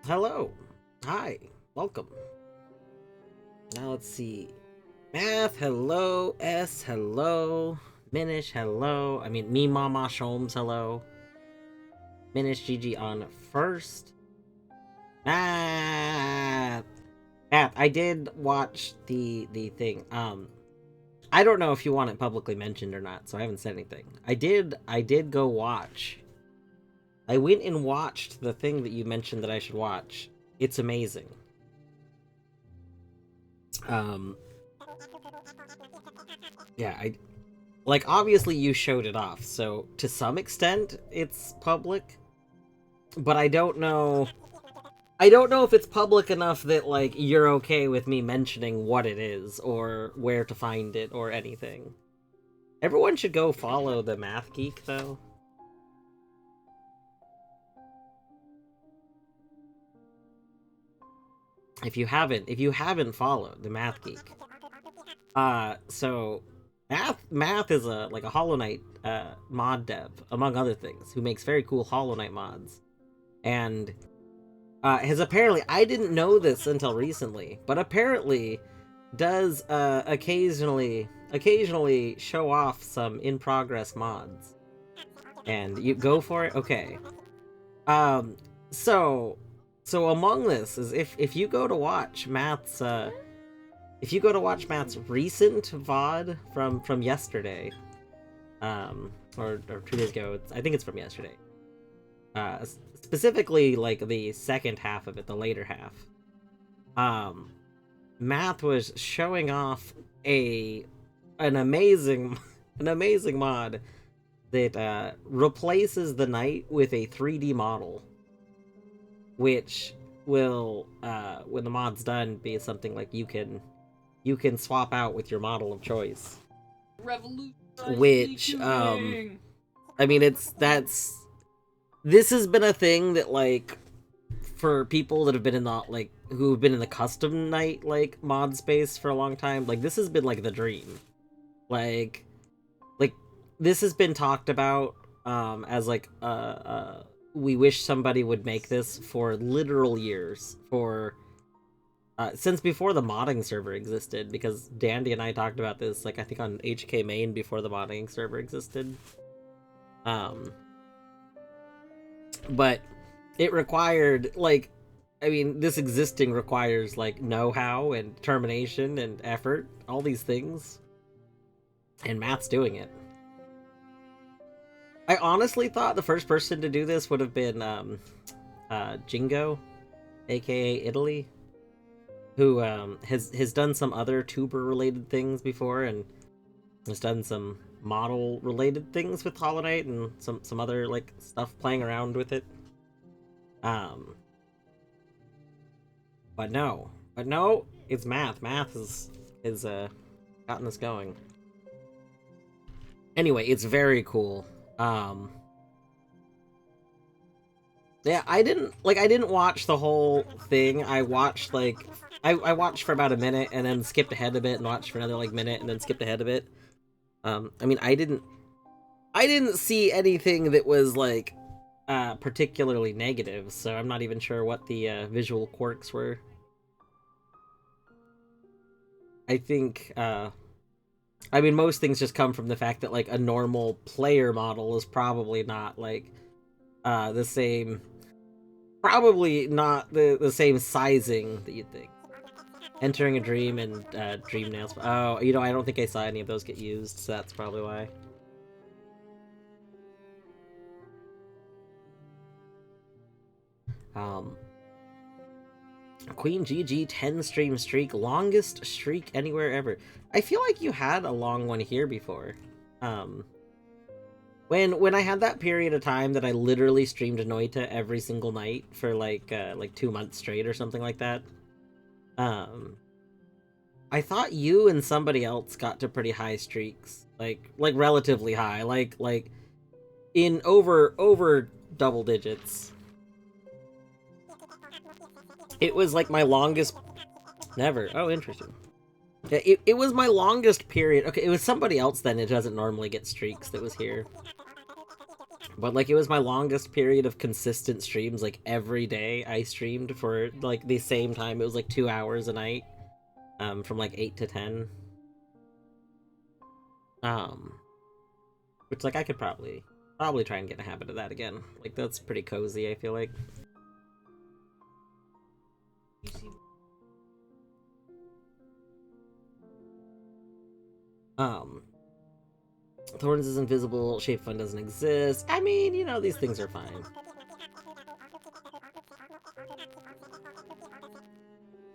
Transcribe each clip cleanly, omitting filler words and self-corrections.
Hello. Hi. Welcome. Now let's see. Math, hello. S, hello. Minish, hello. I mean, me, Mama, Sholmes, hello. Minish, Gigi on first. Math. Math, I did watch the thing. I don't know if you want it publicly mentioned or not, so I haven't said anything. I did go watch. I went and watched the thing that you mentioned that I should watch. It's amazing. Um, yeah, obviously you showed it off, so to some extent it's public, but I don't know if it's public enough that like you're okay with me mentioning what it is or where to find it or anything. Everyone should go follow the Math Geek though. If you haven't followed the Math Geek. So Math is a Hollow Knight mod dev, among other things, who makes very cool Hollow Knight mods. And has apparently, I didn't know this until recently, but apparently does occasionally show off some in progress mods. And you go for it? Okay. Um so so among this is if you go to watch Matt's recent VOD from yesterday, or 2 days ago, I think it's from yesterday. Specifically like the second half of it, the later half. Math was showing off an amazing mod that replaces the knight with a 3D model, which will when the mod's done be something like you can swap out with your model of choice. Which I mean, this has been a thing that like for people that have been in the who've been in the custom night mod space for a long time, like this has been like the dream. Like this has been talked about as we wish somebody would make this for literal years, for since before the modding server existed, because Dandy and I talked about this, like, I think on HK Main before the modding server existed. But it required, like, I mean, this existing requires, like, know-how and determination and effort, all these things. And Matt's doing it. I honestly thought the first person to do this would have been, Jingo, aka Italy, who, has done some other tuber-related things before, and has done some model-related things with Hollow Knight, and some other, like, stuff playing around with it. But no, it's Math. Math is gotten us going. Anyway, it's very cool. Yeah, I didn't watch the whole thing. I watched, like, I watched for about a minute and then skipped ahead a bit and watched for another, like, minute and then skipped ahead a bit. I mean, I didn't see anything that was, like, particularly negative, so I'm not even sure what the visual quirks were. I think, I mean, most things just come from the fact that, like, a normal player model is probably not, like, the same, probably not the same sizing that you'd think. Entering a dream and dream nails. Oh, you know, I don't think I saw any of those get used, so that's probably why. Queen GG 10 stream streak, longest streak anywhere ever. I feel like you had a long one here before. When I had that period of time that I literally streamed Noita every single night for like 2 months straight or something like that. I thought you and somebody else got to pretty high streaks, like relatively high, like in over double digits. It was like my longest. Never. Oh, interesting. Yeah, it was my longest period. Okay, it was somebody else then. It doesn't normally get streaks that was here. But, like, it was my longest period of consistent streams. Like, every day I streamed for, like, the same time. It was, like, 2 hours a night. From, like, 8 to 10. Which, like, I could probably try and get in a habit of that again. Like, that's pretty cozy, I feel like. Thorns is invisible, Shape Fun doesn't exist. I mean, you know, these things are fine.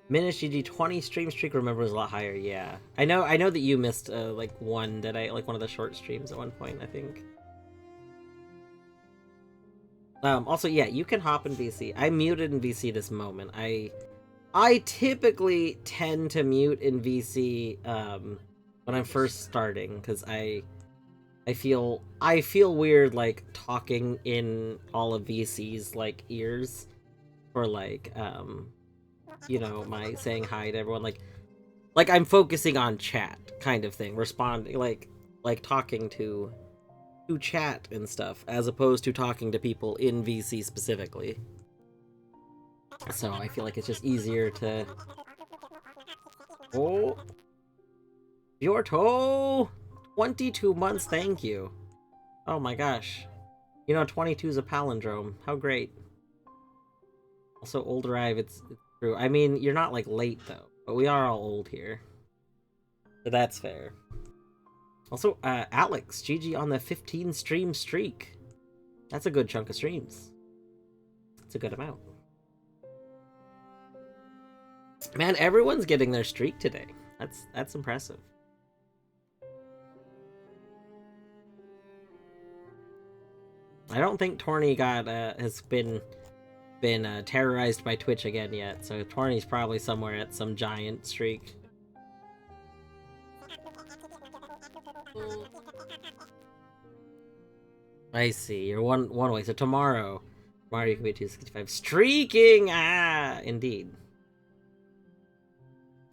Minish GG 20 stream streak, remember, was a lot higher, yeah. I know that you missed, like, one one of the short streams at one point, I think. Also, yeah, you can hop in VC. I muted in VC this moment. I typically tend to mute in VC, when I'm first starting, because I feel weird, like, talking in all of VC's, like, ears for, like, you know, my saying hi to everyone, like I'm focusing on chat kind of thing, responding, like talking to chat and stuff, as opposed to talking to people in VC specifically. So I feel like it's just easier to... Oh! Your toe! 22 months, thank you. Oh my gosh. You know, 22 is a palindrome. How great. Also, old arrive, it's true. I mean, you're not, like, late, though. But we are all old here. So that's fair. Also, Alex, GG on the 15 stream streak. That's a good chunk of streams. That's a good amount. Man, everyone's getting their streak today. That's impressive. I don't think Torny has been terrorized by Twitch again yet, so Torny's probably somewhere at some giant streak. I see. You're one way. So tomorrow you can be 265. Streaking! Ah, indeed.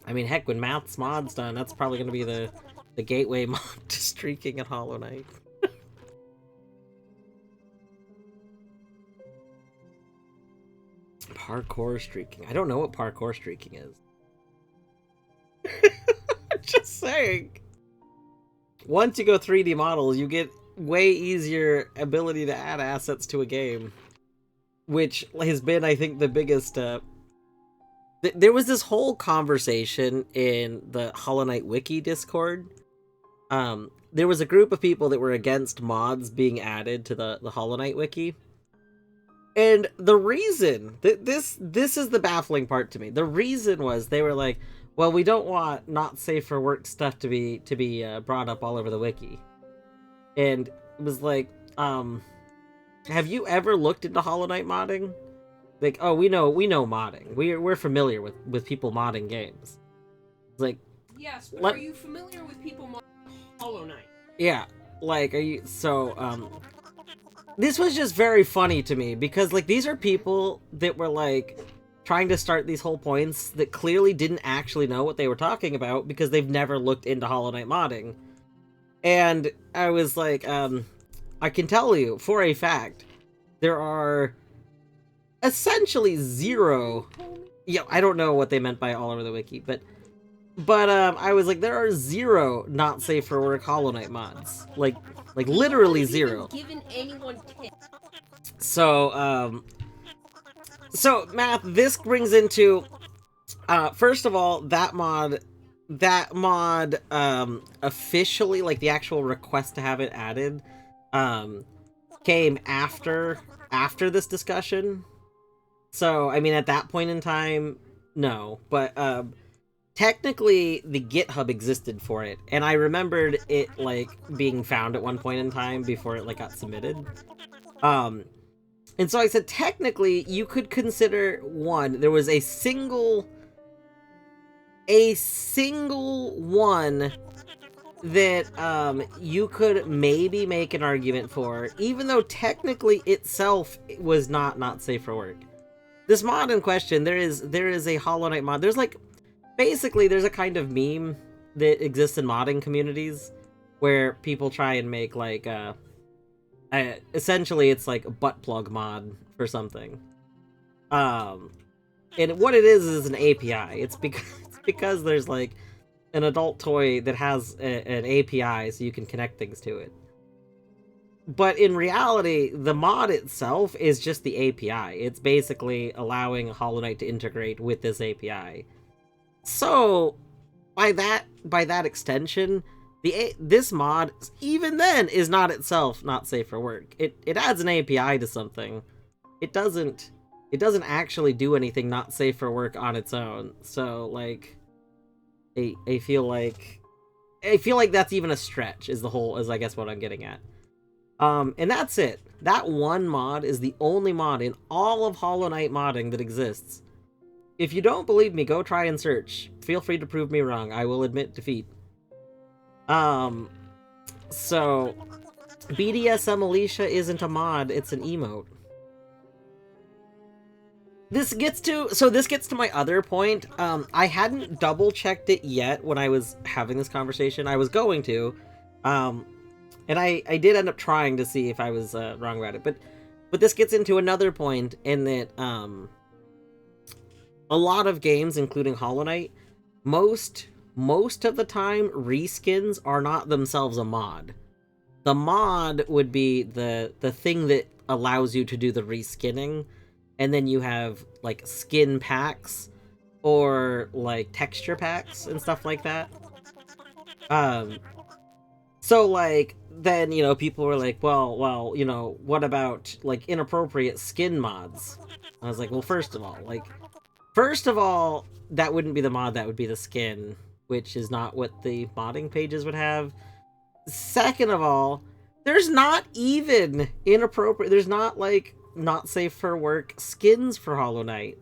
I mean, heck, when Math's mod's done, that's probably going to be the gateway mod to streaking at Hollow Knight. Parkour streaking. I don't know what parkour streaking is. Just saying. Once you go 3D models, you get way easier ability to add assets to a game, which has been, I think, the biggest. There was this whole conversation in the Hollow Knight Wiki Discord. There was a group of people that were against mods being added to the Hollow Knight Wiki. And the reason that this is the baffling part to me. The reason was they were like, well, we don't want not safe for work stuff to be brought up all over the wiki. And it was like, have you ever looked into Hollow Knight modding? Like, oh, we know modding. We're familiar with people modding games. It's like, yes, but are you familiar with people modding Hollow Knight? Yeah, like, are you so this was just very funny to me because, like, these are people that were, like, trying to start these whole points that clearly didn't actually know what they were talking about because they've never looked into Hollow Knight modding. And I was like, I can tell you for a fact, there are essentially zero... Yeah, I don't know what they meant by all over the wiki, but I was like, there are zero not safe for work Hollow Knight mods. Like literally zero. Given anyone so Matt, this brings into first of all, that mod officially, like the actual request to have it added came after this discussion. So I mean, at that point in time, no, but technically the GitHub existed for it, and I remembered it like being found at one point in time before it like got submitted. And so I said, technically, you could consider one. There was a single one that you could maybe make an argument for, even though technically itself was not safe for work. This mod in question, there is a Hollow Knight mod. There's like, basically, there's a kind of meme that exists in modding communities where people try and make like essentially it's like a butt plug mod for something. And what it is an API. It's because there's like an adult toy that has an API so you can connect things to it. But in reality, the mod itself is just the API. It's basically allowing Hollow Knight to integrate with this API. So, by that extension, this mod, even then, is not itself not safe for work. It adds an API to something. It doesn't actually do anything not safe for work on its own. So, like, I feel like that's even a stretch, is I guess what I'm getting at. And that's it. That one mod is the only mod in all of Hollow Knight modding that exists. If you don't believe me, go try and search. Feel free to prove me wrong. I will admit defeat. So BDSM Alicia isn't a mod, it's an emote. This gets to my other point. I hadn't double checked it yet when I was having this conversation. I was going to, and I did end up trying to see if I was wrong about it. But this gets into another point in that a lot of games, including Hollow Knight, most of the time, reskins are not themselves a mod. The mod would be the thing that allows you to do the reskinning, and then you have, like, skin packs, or, like, texture packs, and stuff like that. So, like, then, you know, people were like, well, you know, what about, like, inappropriate skin mods? I was like, well, first of all, that wouldn't be the mod, that would be the skin, which is not what the modding pages would have. Second of all, there's not even inappropriate, there's not, like, not safe for work skins for Hollow Knight.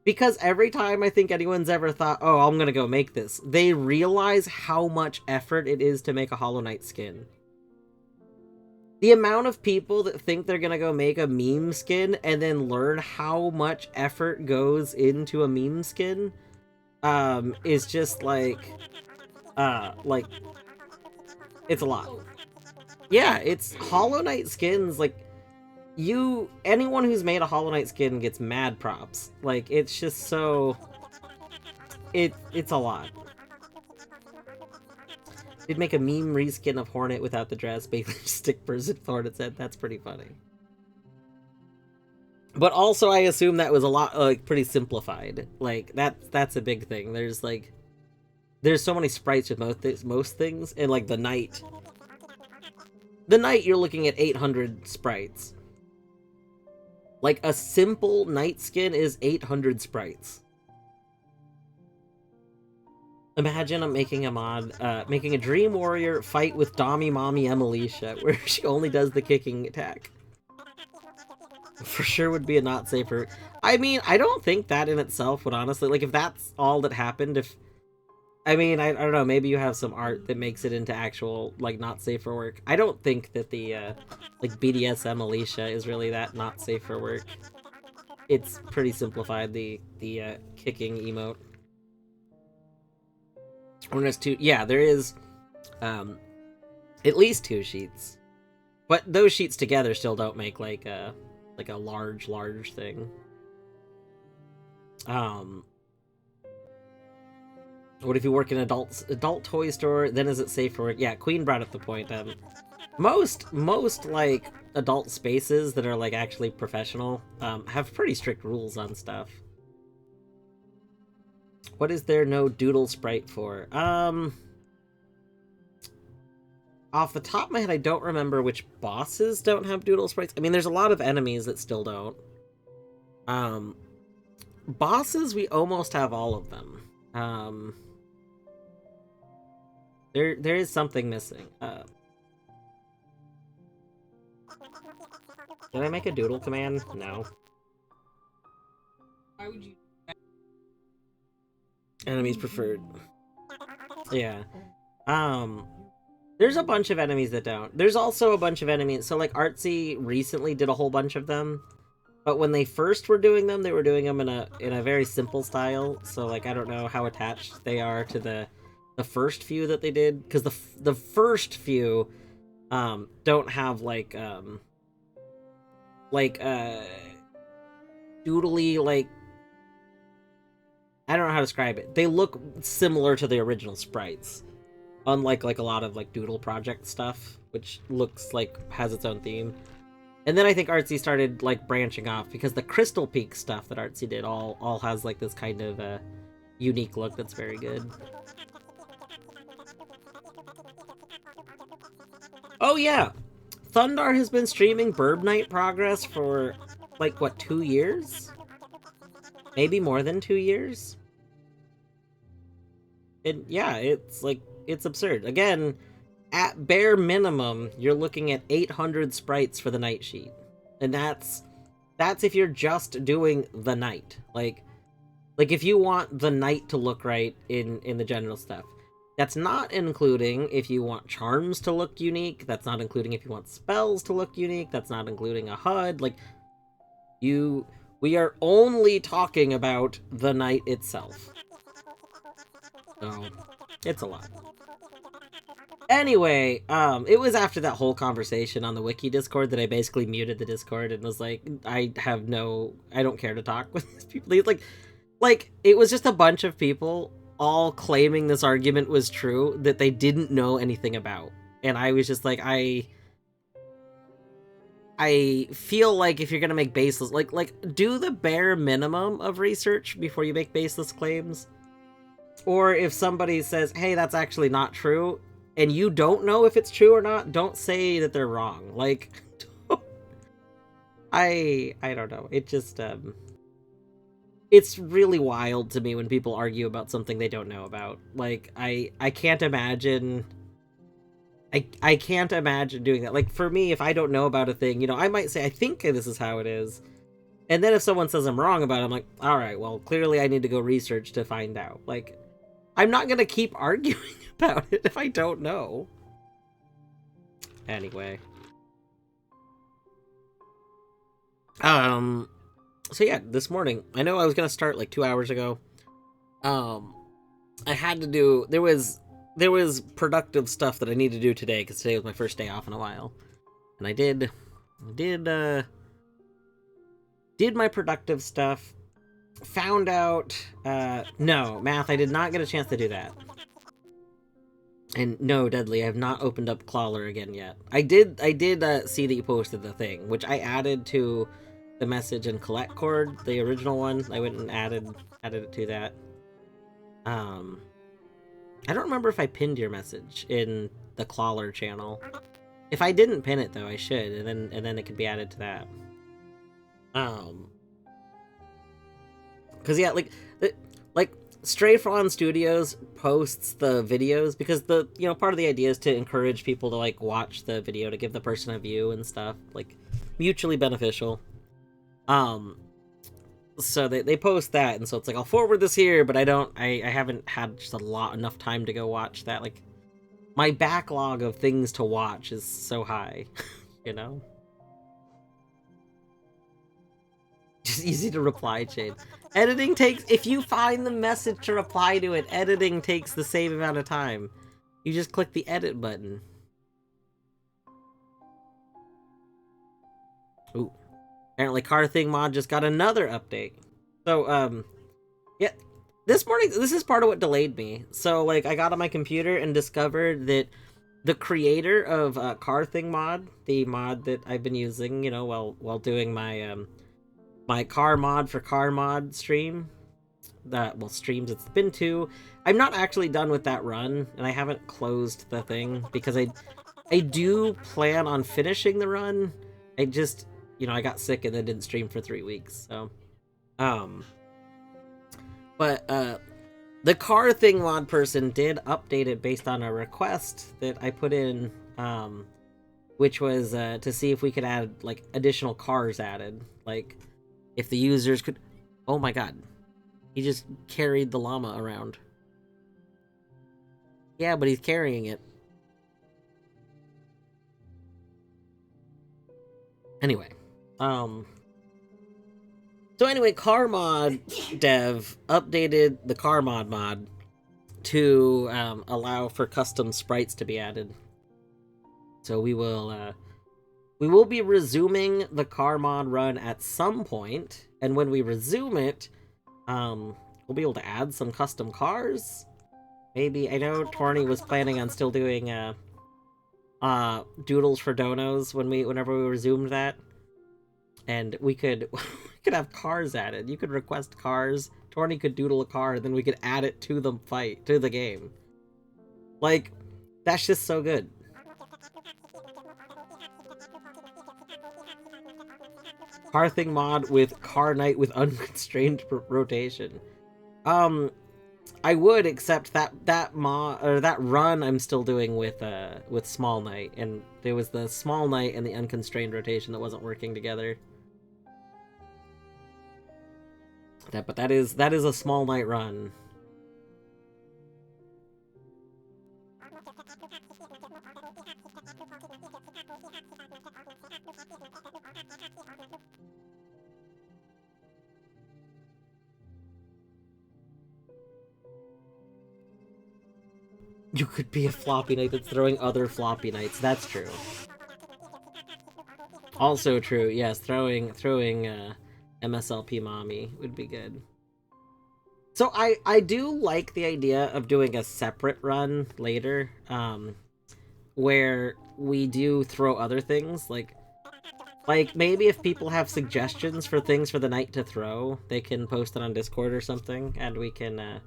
Because every time I think anyone's ever thought, oh, I'm gonna go make this, they realize how much effort it is to make a Hollow Knight skin. The amount of people that think they're gonna go make a meme skin and then learn how much effort goes into a meme skin, is just like, it's a lot. Yeah, it's Hollow Knight skins, like, anyone who's made a Hollow Knight skin gets mad props. Like, it's just so... it's a lot. Did make a meme reskin of Hornet without the dress, basically stick person Hornet's head. That's pretty funny. But also, I assume that was a lot, like, pretty simplified. Like, that's a big thing. There's, like, there's so many sprites with most things, and, like, the Knight, you're looking at 800 sprites. Like, a simple Knight skin is 800 sprites. Imagine I'm making a mod, making a Dream Warrior fight with Dommy Mommy Emilicia, where she only does the kicking attack. For sure would be a not safer. I mean, I don't think that in itself would honestly, like, if that's all that happened, I mean, I don't know, maybe you have some art that makes it into actual, like, not safe for work. I don't think that the, like, BDSM Alicia is really that not safe for work. It's pretty simplified, the kicking emote. Or there's two, yeah, there is, at least 2 sheets. But those sheets together still don't make, like a large thing. What if you work in an adult toy store, then is it safe for work? Yeah, Queen brought up the point. Most, like, adult spaces that are, like, actually professional, have pretty strict rules on stuff. What is there no doodle sprite for? Off the top of my head, I don't remember which bosses don't have doodle sprites. I mean, there's a lot of enemies that still don't. Bosses, we almost have all of them. There is something missing. Did I make a doodle command? No. Why would you? Enemies preferred. Yeah. There's a bunch of enemies that don't. There's also a bunch of enemies. So, like, Artsy recently did a whole bunch of them. But when they first were doing them, they were doing them in a very simple style. So, like, I don't know how attached they are to the first few that they did. Because the first few don't have, like doodly, like, I don't know how to describe it. They look similar to the original sprites. Unlike, like, a lot of, like, Doodle Project stuff, which looks like has its own theme. And then I think Artsy started, like, branching off, because the Crystal Peak stuff that Artsy did all has, like, this kind of unique look that's very good. Oh yeah! Thundar has been streaming Burb Night Progress for, like, what, 2 years? Maybe more than 2 years? And yeah, it's, like, it's absurd. Again, at bare minimum, you're looking at 800 sprites for the night sheet. And that's if you're just doing the night. Like if you want the night to look right in the general stuff. That's not including if you want charms to look unique. That's not including if you want spells to look unique. That's not including a HUD. Like, we are only talking about the night itself. So, it's a lot. Anyway, it was after that whole conversation on the Wiki Discord that I basically muted the Discord and was like, I don't care to talk with these people. Like, it was just a bunch of people all claiming this argument was true that they didn't know anything about. And I was just like, I feel like if you're gonna make baseless, like, do the bare minimum of research before you make baseless claims. Or if somebody says, hey, that's actually not true, and you don't know if it's true or not, don't say that they're wrong. Like, I don't know. It just, it's really wild to me when people argue about something they don't know about. Like, I can't imagine... I can't imagine doing that. Like, for me, if I don't know about a thing, you know, I might say, I think this is how it is. And then if someone says I'm wrong about it, I'm like, alright, well, clearly I need to go research to find out. Like, I'm not gonna keep arguing about it if I don't know. Anyway. So yeah, this morning, I know I was gonna start like 2 hours ago. I had to do, there was productive stuff that I need to do today, because today was my first day off in a while. And I did my productive stuff. found out, no, Math, I did not get a chance to do that. And no, Deadly, I have not opened up Clawler again yet. I did see that you posted the thing, which I added to the message and collect cord, the original one. I went and added it to that. I don't remember if I pinned your message in the Clawler channel. If I didn't pin it though, I should, and then it could be added to that. Cause yeah, like Stray Fawn Studios posts the videos because part of the idea is to encourage people to like watch the video to give the person a view and stuff, like mutually beneficial. So they post that, and so it's like I'll forward this here, but I haven't had just enough time to go watch that. Like my backlog of things to watch is so high, you know. Just easy to reply chain. Editing takes, if you find the message to reply to it, editing takes the same amount of time. You just click the edit button. Ooh. Apparently Car Thing mod just got another update. So, yeah, this morning, this is part of what delayed me. So, like, I got on my computer and discovered that the creator of Car Thing mod, the mod that I've been using, you know, while doing my, my car mod for car mod stream, streams, it's been 2. I'm not actually done with that run, and I haven't closed the thing, because I do plan on finishing the run. I just, I got sick and then didn't stream for 3 weeks, so, but, the Car Thing mod person did update it based on a request that I put in, which was, to see if we could add, like, additional cars added, like, if the users could... Oh my god. He just carried the llama around. Yeah, but he's carrying it. Anyway. So anyway, Car Mod dev updated the Car Mod to allow for custom sprites to be added. So we will be resuming the Car Mod run at some point, and when we resume it, we'll be able to add some custom cars. Maybe, I know Torny was planning on still doing doodles for donos whenever we resumed that, and we could have cars added. You could request cars. Torny could doodle a car, and then we could add it to the game. Like, that's just so good. Car Thing mod with Car Night with unconstrained rotation. I would, except that mod or that run I'm still doing with Small Night, and there was the Small Night and the unconstrained rotation that wasn't working together. But that is a Small Night run. You could be a floppy knight that's throwing other floppy knights. That's true. Also true, yes, throwing MSLP mommy would be good. So I do like the idea of doing a separate run later, where we do throw other things, like maybe if people have suggestions for things for the night to throw, they can post it on Discord or something, and we can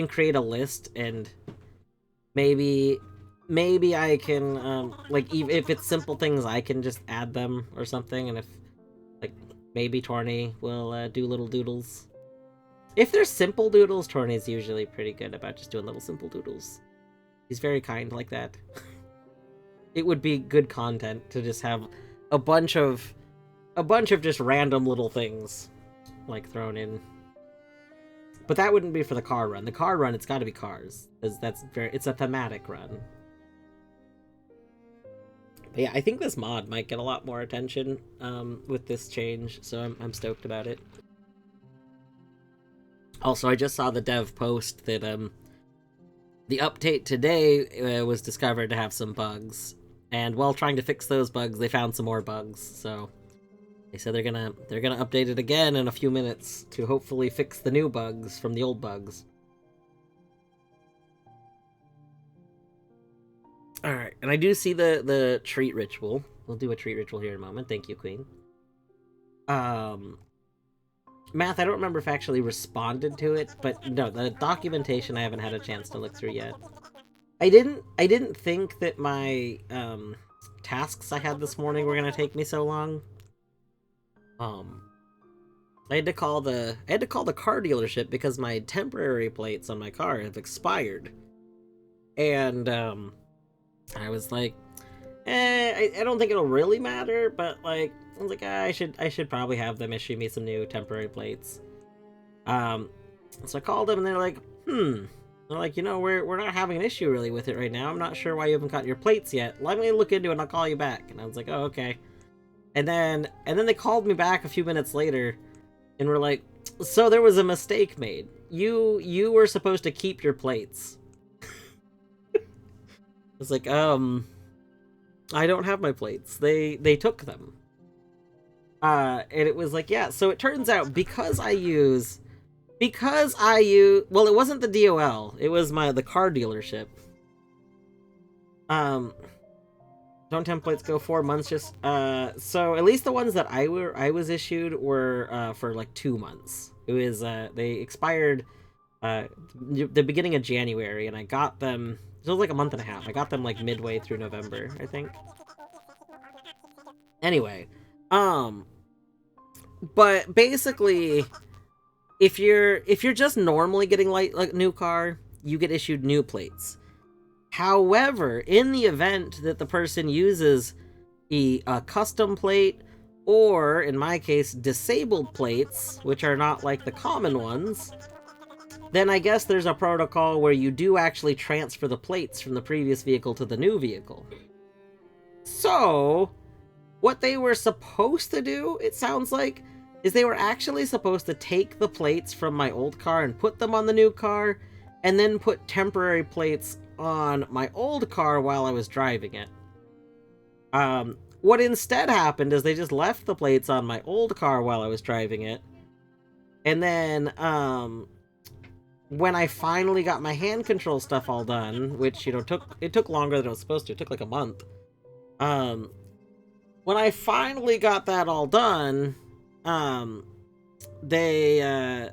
create a list, and maybe I can, like, if it's simple things, I can just add them or something, and if, like, maybe Torny will do little doodles. If they're simple doodles, Torny's usually pretty good about just doing little simple doodles. He's very kind like that. It would be good content to just have a bunch of just random little things, like, thrown in. But that wouldn't be for the car run. The car run, it's got to be cars, because it's a thematic run. But yeah, I think this mod might get a lot more attention with this change, so I'm stoked about it. Also, I just saw the dev post that the update today was discovered to have some bugs, and while trying to fix those bugs, they found some more bugs. So They said they're gonna update it again in a few minutes to hopefully fix the new bugs from the old bugs. Alright, and I do see the treat ritual. We'll do a treat ritual here in a moment. Thank you, Queen. Math, I don't remember if I actually responded to it, but no, the documentation I haven't had a chance to look through yet. I didn't think that my tasks I had this morning were gonna take me so long. I had to call the car dealership because my temporary plates on my car have expired. And I was like, I don't think it'll really matter, but like I was like, I should probably have them issue me some new temporary plates. So I called them and they're like, they're like, we're not having an issue really with it right now. I'm not sure why you haven't got your plates yet. Let me look into it and I'll call you back. And I was like, oh, okay. And then they called me back a few minutes later and were like, so there was a mistake made. You were supposed to keep your plates. I was like, I don't have my plates. They took them. And it was like, yeah, so it turns out because I use well, it wasn't the DOL, it was the car dealership. Don't templates go 4 months just so at least the ones that I was issued were for like 2 months. It was they expired the beginning of January and I got them, it was like a month and a half. I got them like midway through November, I think. Anyway, but basically if you're just normally getting like new car, you get issued new plates. However, in the event that the person uses a custom plate, or in my case, disabled plates, which are not like the common ones, then I guess there's a protocol where you do actually transfer the plates from the previous vehicle to the new vehicle. So, what they were supposed to do, it sounds like, is they were actually supposed to take the plates from my old car and put them on the new car, and then put temporary plates on my old car while I was driving it. What instead happened is they just left the plates on my old car while I was driving it. And then, when I finally got my hand control stuff all done, which, took longer than it was supposed to. It took like a month. When I finally got that all done, they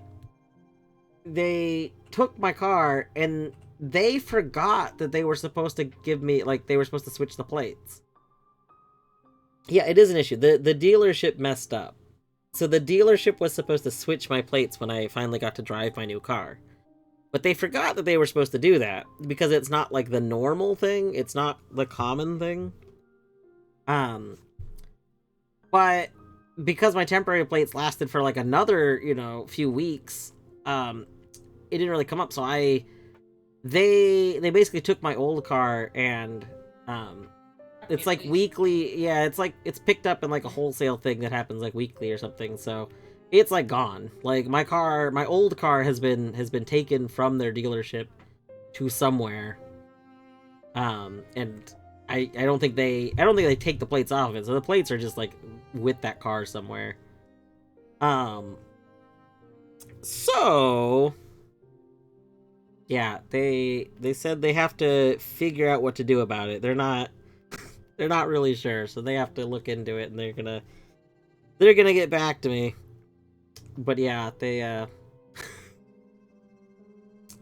took my car and they forgot that they were supposed to give me, like, they were supposed to switch the plates. Yeah, it is an issue. The dealership messed up. So the dealership was supposed to switch my plates when I finally got to drive my new car. But they forgot that they were supposed to do that, because it's not, like, the normal thing. It's not the common thing. But because my temporary plates lasted for, like, another, few weeks, it didn't really come up. So they basically took my old car and, it's like weekly. Yeah, it's picked up in like a wholesale thing that happens like weekly or something. So it's like gone. Like my old car has been taken from their dealership to somewhere. And I don't think they take the plates off of it. So the plates are just like with that car somewhere. So yeah, they said they have to figure out what to do about it. They're not really sure, so they have to look into it, and they're gonna get back to me. But yeah, they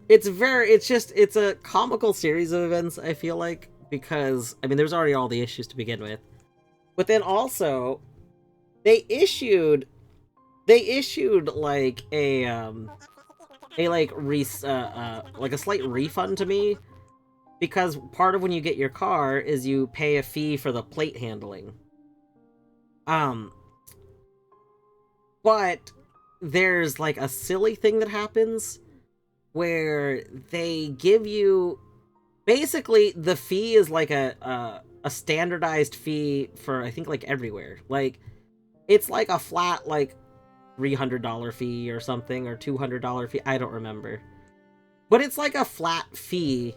it's a comical series of events, I feel like, because I mean there's already all the issues to begin with. But then also they issued like a slight refund to me, because part of when you get your car is you pay a fee for the plate handling. But there's like a silly thing that happens where they give you, basically the fee is like a standardized fee for, I think, like everywhere. Like it's like a flat like $300 fee or something, or $200 fee, I don't remember. But it's like a flat fee,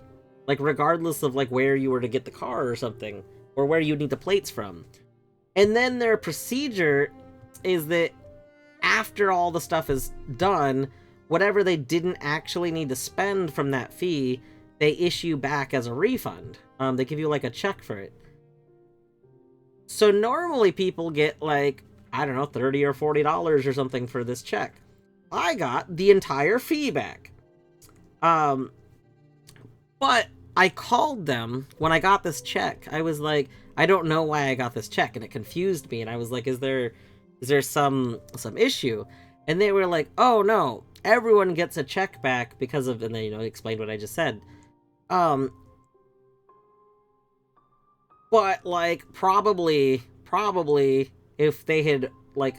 like regardless of like where you were to get the car or something, or where you need the plates from. And then their procedure is that after all the stuff is done, whatever they didn't actually need to spend from that fee, they issue back as a refund. They give you like a check for it. So normally people get like, I don't know, $30 or $40 or something for this check. I got the entire fee back. But I called them when I got this check. I was like, I don't know why I got this check, and it confused me. And I was like, is there some issue? And they were like, oh no, everyone gets a check back because of, and they, explained what I just said. But like, probably if they had like,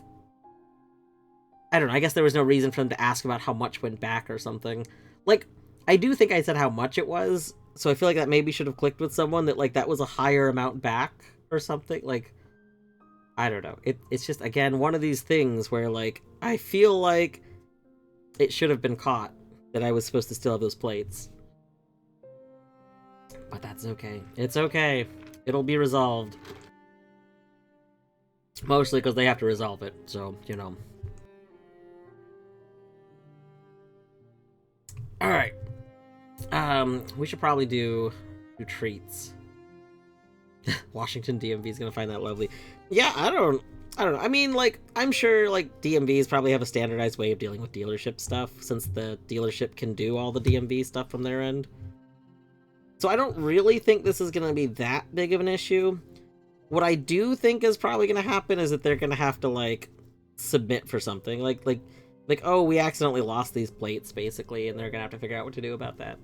I don't know, I guess there was no reason for them to ask about how much went back or something. Like, I do think I said how much it was, so I feel like that maybe should have clicked with someone, that like that was a higher amount back or something. Like, I don't know. It's just, again, one of these things where like I feel like it should have been caught that I was supposed to still have those plates. But that's okay. It's okay. It'll be resolved. Mostly because they have to resolve it, so, Alright. We should probably do treats. Washington DMV is gonna find that lovely. Yeah, I don't know. I mean, like, I'm sure, like, DMVs probably have a standardized way of dealing with dealership stuff, since the dealership can do all the DMV stuff from their end. So I don't really think this is gonna be that big of an issue. What I do think is probably gonna happen is that they're gonna have to, like, submit for something. Like, oh, we accidentally lost these plates, basically, and they're gonna have to figure out what to do about that.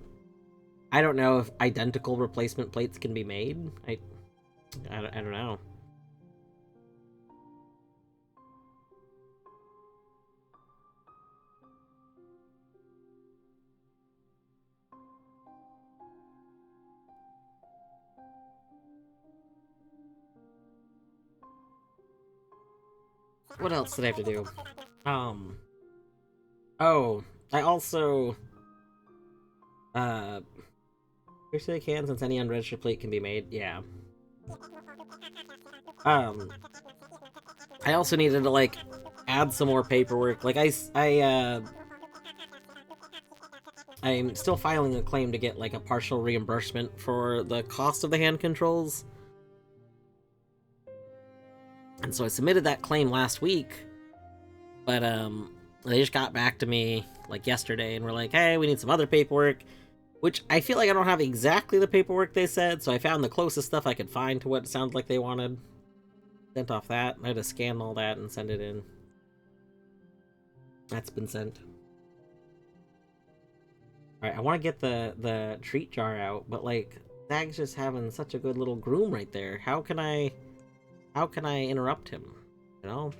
I don't know if identical replacement plates can be made. I don't know. What else did I have to do? Oh, I also, here's they can, since any unregistered plate can be made, yeah. I also needed to, like, add some more paperwork. Like, I'm still filing a claim to get, like, a partial reimbursement for the cost of the hand controls. And so I submitted that claim last week, but, they just got back to me, like, yesterday, and were like, hey, we need some other paperwork, which I feel like I don't have exactly the paperwork they said, so I found the closest stuff I could find to what it sounded like they wanted. Sent off that. I had to scan all that and send it in. That's been sent. Alright, I want to get the treat jar out, but, like, Zag's just having such a good little groom right there. How can I interrupt him? You know?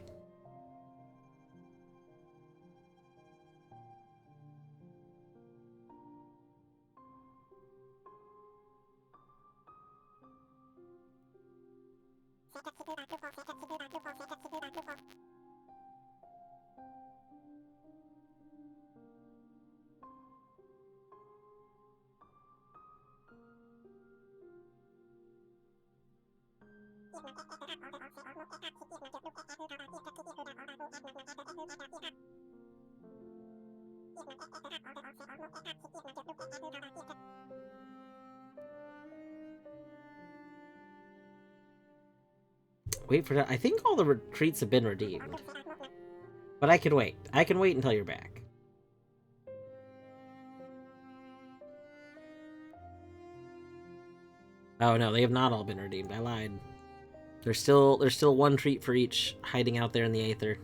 Wait for that. I think all the retreats have been redeemed. But I can wait. I can wait until you're back. Oh no, they have not all been redeemed. I lied. There's still one treat for each hiding out there in the aether.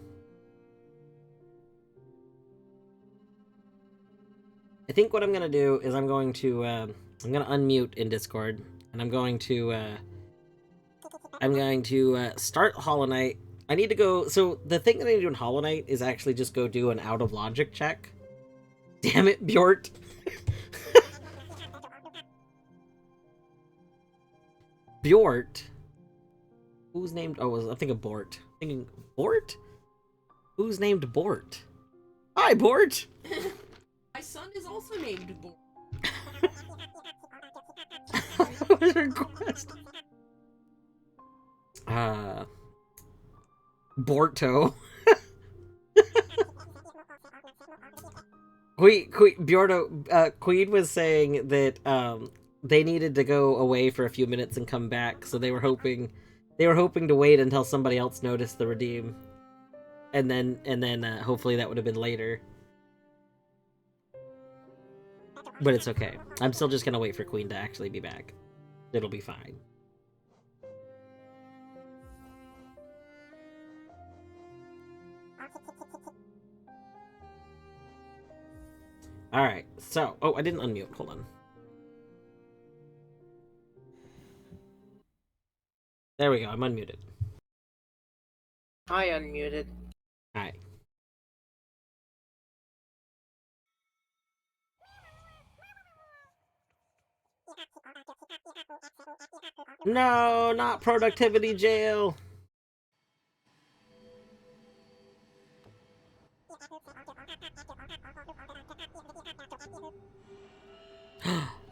I think what I'm gonna do is I'm gonna unmute in Discord, and I'm going to start Hollow Knight. I need to go. So the thing that I need to do in Hollow Knight is actually just go do an out of logic check. Damn it, Bjort. Bjort. Who's named? Oh, I'm thinking Bort. Thinking Bort? Who's named Bort? Hi, Bort. My son is also named Bort. What was her quest? Borto. Queen was saying that they needed to go away for a few minutes and come back, so they were hoping to wait until somebody else noticed the redeem, and then hopefully that would have been later. But it's okay. I'm still just gonna wait for Queen to actually be back. It'll be fine. Alright, so... Oh, I didn't unmute. Hold on. There we go. I'm unmuted. I unmuted. Hi. No, not productivity jail.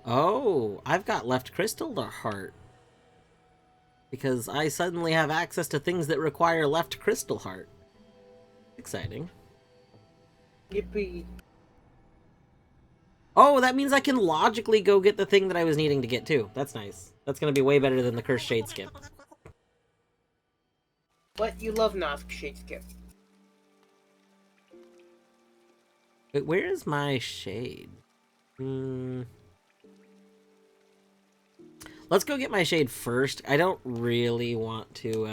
Oh, I've got left crystal to heart. Because I suddenly have access to things that require left crystal heart. Exciting. Yippee. Oh, that means I can logically go get the thing that I was needing to get too. That's nice. That's gonna be way better than the cursed shade skip. What? You love Nosk Shade Skip. Wait, where is my shade? Let's go get my shade first. I don't really want to,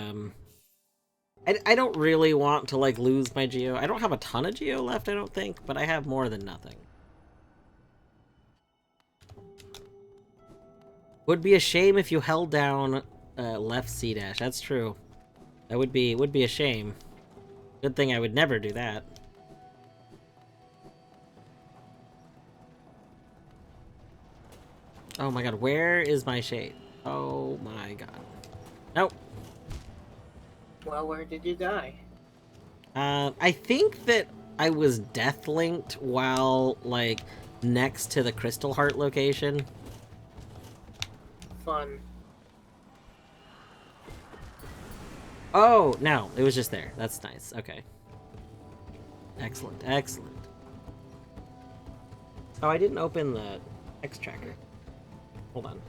I don't really want to, like, lose my geo. I don't have a ton of geo left, I don't think, but I have more than nothing. Would be a shame if you held down left C dash. That's true. That would be a shame. Good thing I would never do that. Oh my god, where is my shade? Oh my god. Nope. Well, where did you die? I think that I was death linked while, like, next to the Crystal Heart location. Fun. Oh, no, it was just there. That's nice. Okay. Excellent, excellent. Oh, I didn't open the X tracker. Hold on.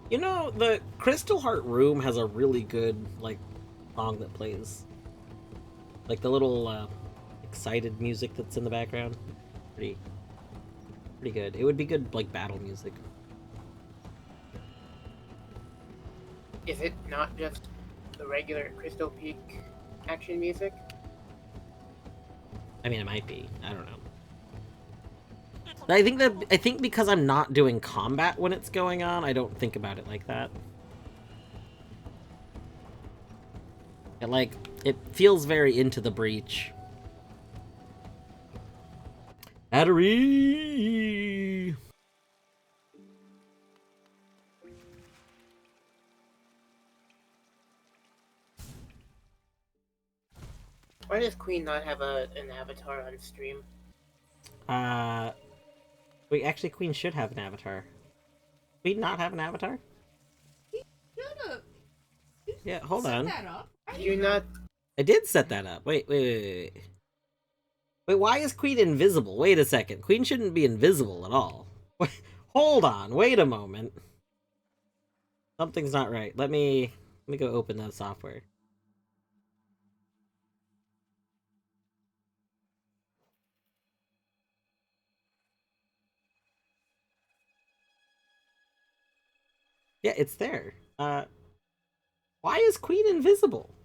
You know, the Crystal Heart room has a really good, like, song that plays. Like, the little, excited music that's in the background. Pretty good. It would be good, like, battle music. Is it not just the regular Crystal Peak action music? I mean, it might be. I don't know. But I think because I'm not doing combat when it's going on, I don't think about it like that. It feels very Into the Breach. Battery! Why does Queen not have an avatar on stream? Wait, actually, Queen should have an avatar. Queen not have an avatar? Shut up. Yeah, hold on. Set that up. You're not. I did set that up. Wait. Wait, why is Queen invisible? Wait a second. Queen shouldn't be invisible at all. Wait, hold on. Wait a moment. Something's not right. Let me go open that software. Yeah, it's there. Why is Queen invisible?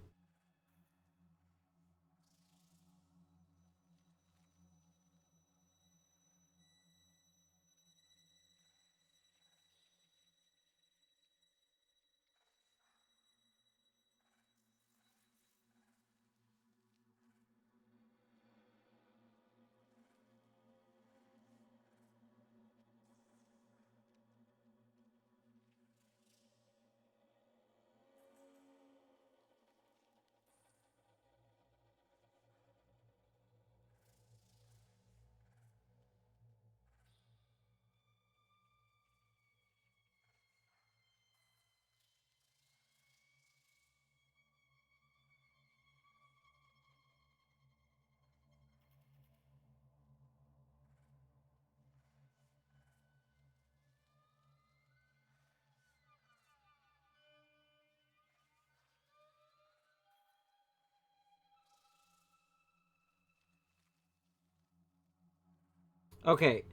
Okay,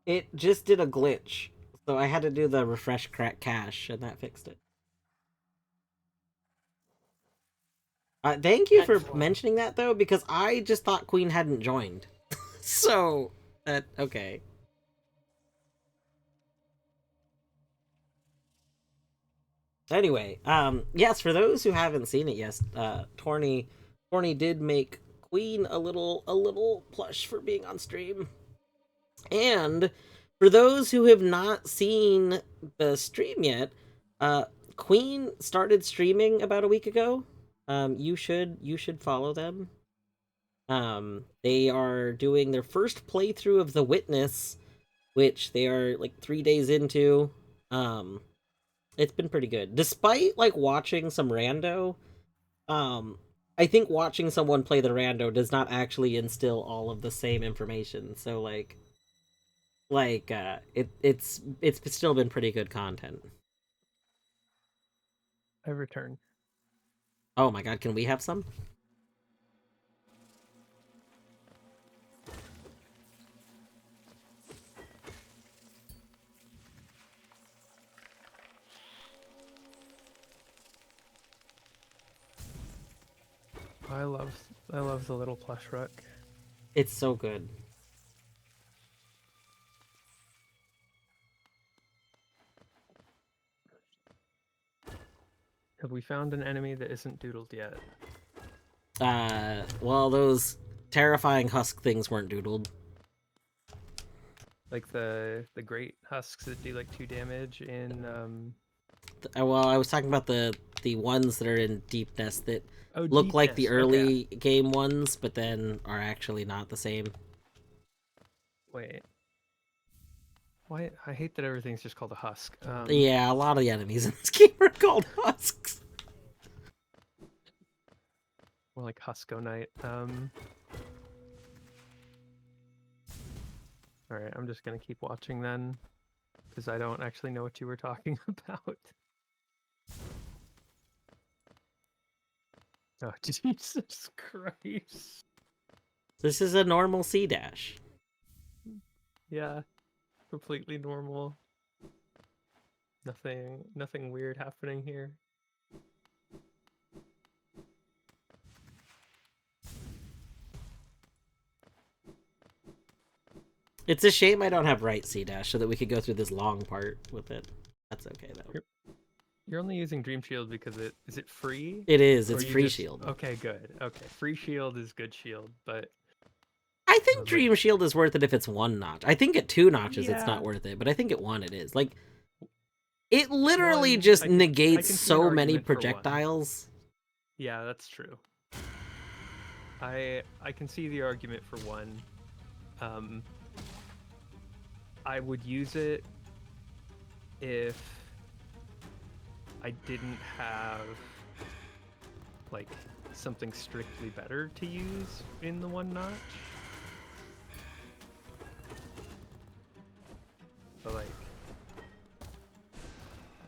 it just did a glitch, so I had to do the refresh crack cache, and that fixed it. Thank you for Excellent. mentioning that though, because I just thought Queen hadn't joined. So that okay. Anyway, yes, for those who haven't seen it, yes, Torny did make Queen a little plush for being on stream. And for those who have not seen the stream yet, uh, Queen started streaming about a week ago. You should follow them. They are doing their first playthrough of The Witness, which they are like 3 days into. Um, it's been pretty good, despite like watching some rando. Um, I think watching someone play the rando does not actually instill all of the same information. So it's still been pretty good content. I return. Oh my god, can we have some? I love the little plush rook. It's so good. Have we found an enemy that isn't doodled yet? Well, those terrifying husk things weren't doodled. Like the great husks that do like 2 damage in Well, I was talking about the ones that are in Deep Nest that look Deep like the Nest, early okay. game ones, but then are actually not the same. Wait. Why? I hate that everything's just called a husk. Yeah, a lot of the enemies in this game are called husks. More like Husko Knight. Alright, I'm just gonna keep watching then, because I don't actually know what you were talking about. Oh, Jesus Christ. This is a normal C dash. Yeah, completely normal. Nothing weird happening here. It's a shame I don't have right C dash so that we could go through this long part with it. That's okay though. You're only using Dream Shield because is it free? It is. Or It's you free just- shield. Okay, good. Okay, free shield is good shield, but I think Dream Shield is worth it if it's 1 notch. I think at 2 notches it's Yeah. not worth it, but I think at 1 it is. Like, it literally One, just I can negates see an so many argument for 1. projectiles. Yeah, that's true. I can see the argument for 1. I would use it if I didn't have like something strictly better to use in the 1 notch. But like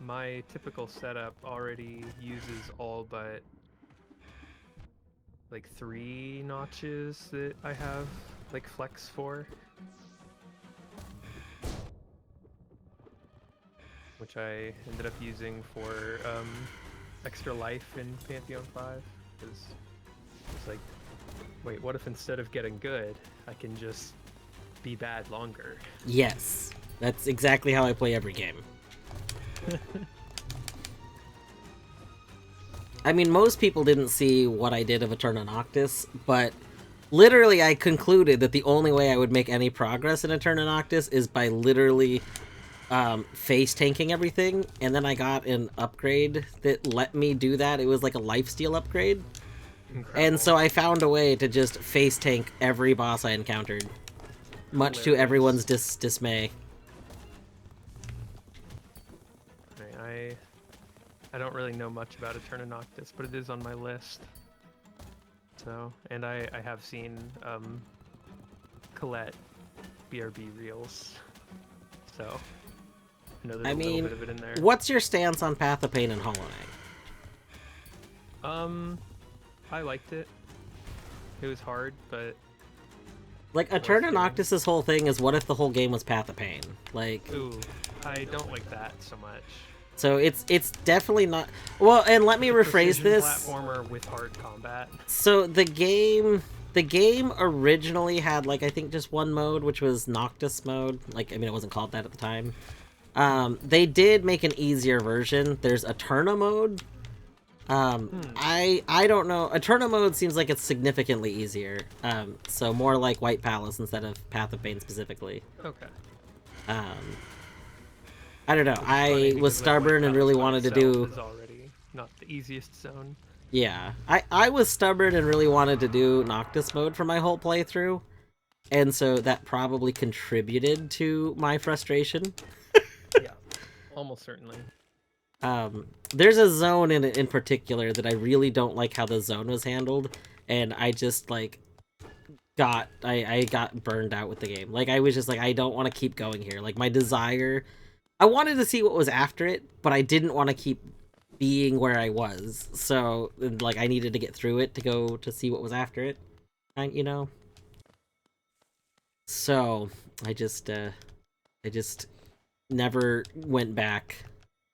my typical setup already uses all but like 3 notches that I have like flex for, which I ended up using for extra life in Pantheon 5, because it's like, wait, what if instead of getting good, I can just be bad longer? Yes, that's exactly how I play every game. I mean, most people didn't see what I did of Eterna Noctis, but literally I concluded that the only way I would make any progress in Eterna Noctis is by literally face tanking everything, and then I got an upgrade that let me do that. It was like a lifesteal upgrade. Incredible. And so I found a way to just face tank every boss I encountered, much to Hilarious. everyone's dismay. I don't really know much about Eterna Noctis, but it is on my list. So, and I have seen Colette BRB reels, so I know there's I a mean, little bit of it in there. what's your stance on Path of Pain and Hollow Knight? I liked it. It was hard, but Like, worth Eterna doing. Noctis's whole thing is, what if the whole game was Path of Pain? Like, Ooh, I don't like that so much. so it's definitely not. Well, and let me It's a rephrase precision this. platformer with hard combat. So the game originally had, like, I think just one mode, which was Noctis mode. Like, I mean, it wasn't called that at the time. They did make an easier version. There's Eterna mode. I don't know. Eterna mode seems like it's significantly easier. So more like White Palace instead of Path of Pain specifically. Okay. I don't know. I was stubborn and really wanted to do. Is already not the easiest zone. Yeah, I was stubborn and really wanted to do Noctis mode for my whole playthrough, and so that probably contributed to my frustration. Yeah, almost certainly. There's a zone in particular that I really don't like how the zone was handled, and I just like I got burned out with the game. Like, I was just like, I don't want to keep going here. Like, my desire, I wanted to see what was after it, but I didn't want to keep being where I was. So, like, I needed to get through it to go to see what was after it, you know? So, I just never went back,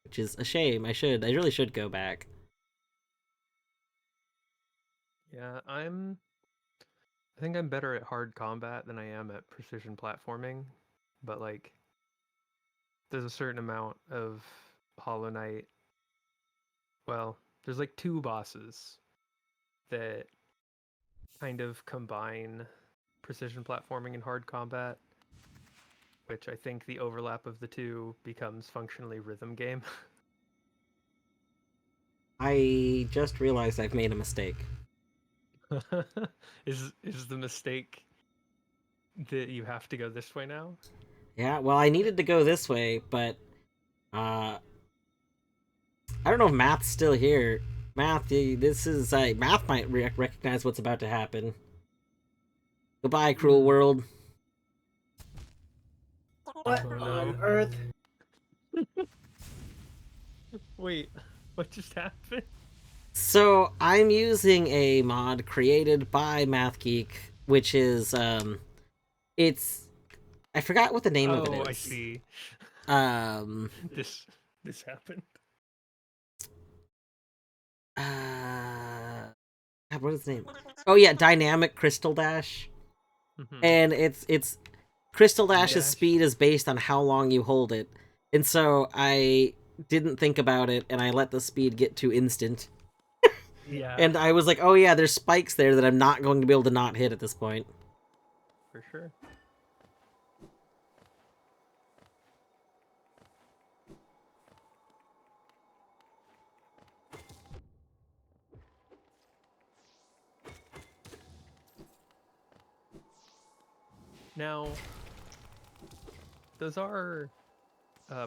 which is a shame. I really should go back. Yeah, I think I'm better at hard combat than I am at precision platforming, but like there's a certain amount of Hollow Knight. Well, there's like two bosses that kind of combine precision platforming and hard combat, which I think the overlap of the two becomes functionally rhythm game. I just realized I've made a mistake. Is the mistake that you have to go this way now? Yeah, well, I needed to go this way, but I don't know if Math's still here. Math, this is Math might recognize what's about to happen. Goodbye, cruel world. What Oh, no. on earth? Wait, what just happened? So I'm using a mod created by MathGeek, which is it's I forgot what the name of it is. Oh, I see. This happened. What is the name? Oh yeah, Dynamic Crystal Dash. Mhm. And it's Crystal Dash's Dash. speed is based on how long you hold it. And so I didn't think about it, and I let the speed get to instant. Yeah, And I was like, oh yeah, there's spikes there that I'm not going to be able to not hit at this point. for sure. Now, those are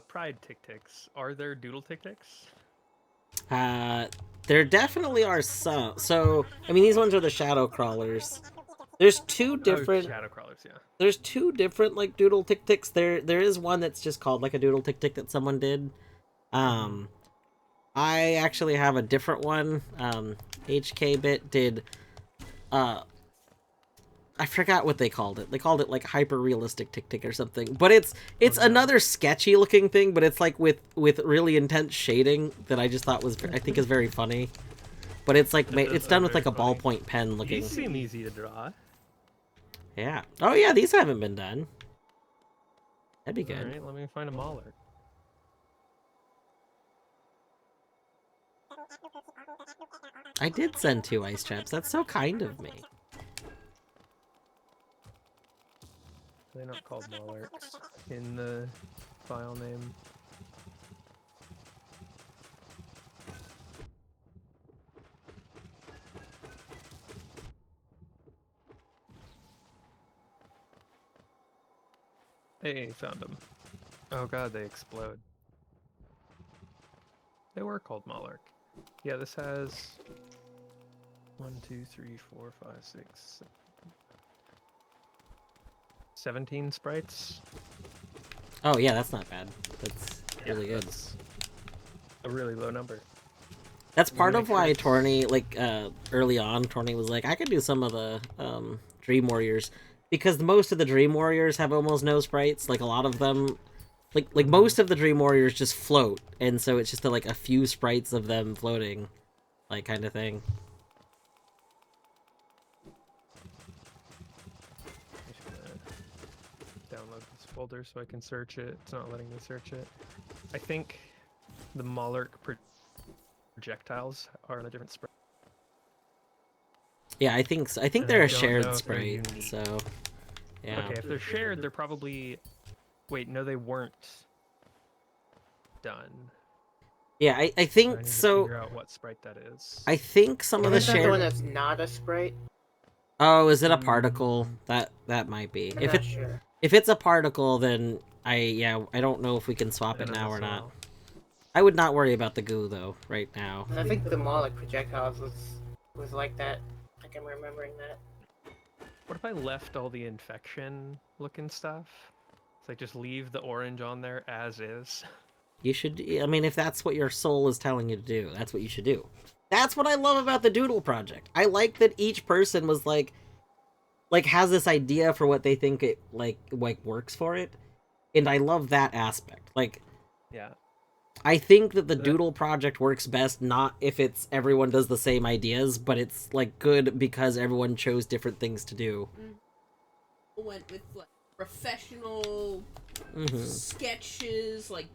Pride Tick-Ticks. Are there Doodle Tick-Ticks? There definitely are some. So, I mean, these ones are the shadow crawlers. There's two different. Oh, shadow crawlers, yeah. There's two different like doodle tick ticks. There is one that's just called like a doodle tick tick that someone did. I actually have a different one. HKBit did. I forgot what they called it. They called it like hyper realistic tick tick or something. But it's another sketchy looking thing, but it's like with really intense shading that I just thought was I think is very funny. But it's like it's done with like a ballpoint pen looking. These seem easy to draw. Yeah. Oh yeah, these haven't been done. That'd be good. Alright, let me find a Mauler. I did send 2 ice traps. That's so kind of me. They're not called Mallarks in the file name. Hey, found them. Oh god, they explode. They were called Mallark. Yeah, this has 1, 2, 3, 4, 5, 6, 17 sprites. Oh yeah, that's not bad. That's really good. That's a really low number. That's part Really of why good. Torny, like, early on, Torny was like, I could do some of the, Dream Warriors. because most of the Dream Warriors have almost no sprites. Like a lot of them, like most of the Dream Warriors just float, and so it's just like a few sprites of them floating, like kind of thing. I'm just gonna download this folder so I can search it. It's not letting me search it. I think the Monarch projectiles are on a different sprite. Yeah, I think so. I think And they're I a don't know shared if they're sprite, unique. so yeah. Okay, if they're shared, they're probably... Wait, no, they weren't done. Yeah, I So I think need to so. figure out what sprite that is. I think some of the Is that the one shared. that's not a sprite? Oh, is it a particle? That might be. I'm If not it sure. if it's a particle, then I don't know if we can swap I it don't know now or as not. well. I would not worry about the goo though right now. I think the Moloch projectiles was like that. Like I'm remembering that. What if I left all the infection looking stuff? It's like just leave the orange on there as is. You should. I mean, if that's what your soul is telling you to do, that's what you should do. That's what I love about the Doodle project. I like that each person was like has this idea for what they think it like works for it, and I love that aspect. Like, Yeah. I think that the Doodle project works best not if it's everyone does the same ideas, but it's like good because everyone chose different things to do. Went with like professional Mm-hmm. sketches, like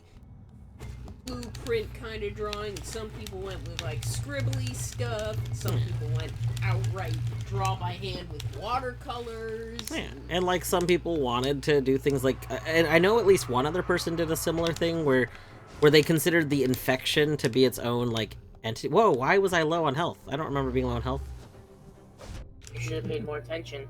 blueprint kind of drawing. Some people went with like scribbly stuff. Some people went outright draw by hand with watercolors. Yeah, and like some people wanted to do things like, and I know at least one other person did a similar thing where they considered the infection to be its own like entity. Whoa, why was I low on health? I don't remember being low on health. You should have paid more attention.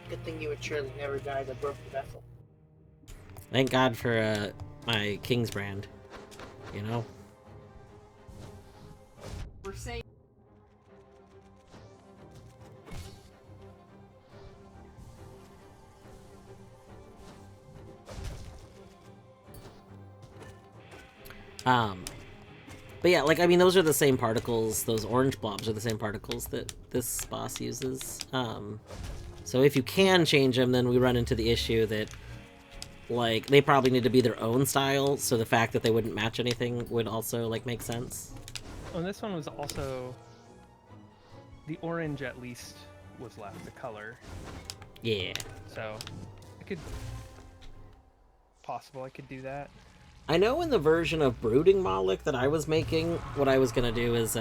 Good thing you would surely never die the broken vessel. Thank God for my King's brand, you know. We're saying But yeah, like, I mean, those are the same particles, those orange blobs are the same particles that this boss uses. So if you can change them, then we run into the issue that, like, they probably need to be their own style, so the fact that they wouldn't match anything would also, like, make sense. Oh, and this one was also... The orange, at least, was left, the color. Yeah. So, I could... Possible I could do that. I know in the version of Brooding Moloch that I was making, what I was gonna do is,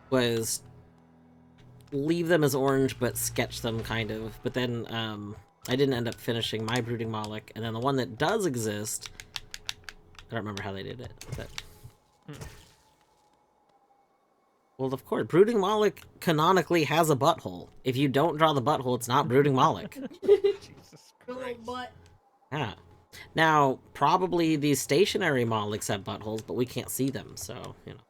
was leave them as orange, but sketch them, kind of. But then, I didn't end up finishing my Brooding Moloch, and then the one that does exist, I don't remember how they did it, but... Well, of course, Brooding Moloch canonically has a butthole. If you don't draw the butthole, it's not Brooding Moloch. Jesus little Christ. butt. Yeah. Now, probably these stationary Molochs have buttholes, but we can't see them, so, you know.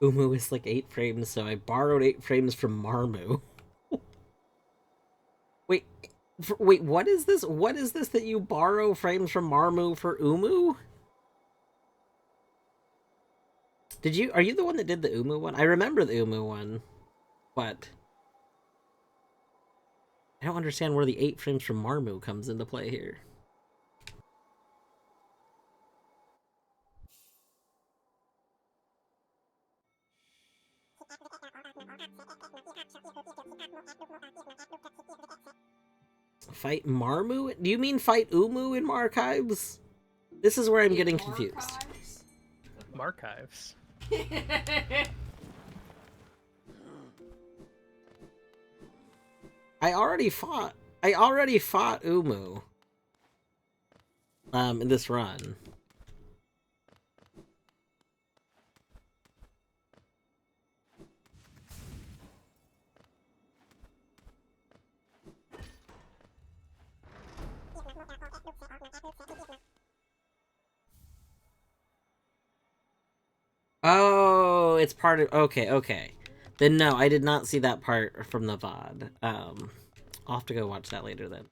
Umu is like 8 frames, so I borrowed 8 frames from Marmu. Wait, wait, what is this? What is this that you borrow frames from Marmu for Umu? Are you the one that did the Umu one? I remember the Umu one, but I don't understand where the 8 frames from Marmu comes into play here. Fight Marmu? Do you mean fight Umu in Marchives? This is where I'm getting confused. Marchives. I already fought Umu. in this run. Oh, it's part of... Okay, okay. Then no, I did not see that part from the VOD. I'll have to go watch that later then.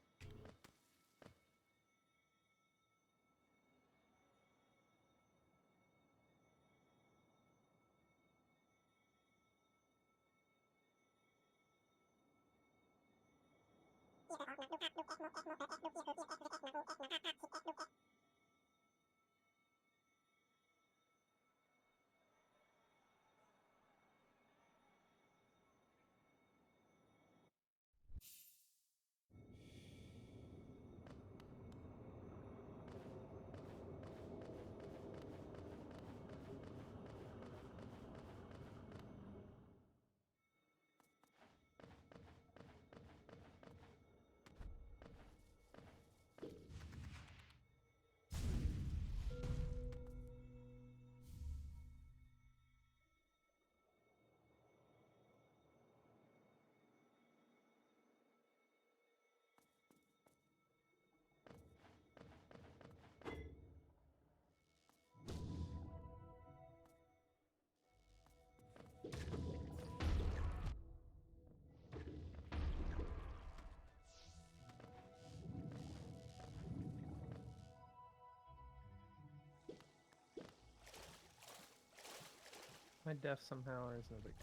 Am I deaf somehow, or is nobody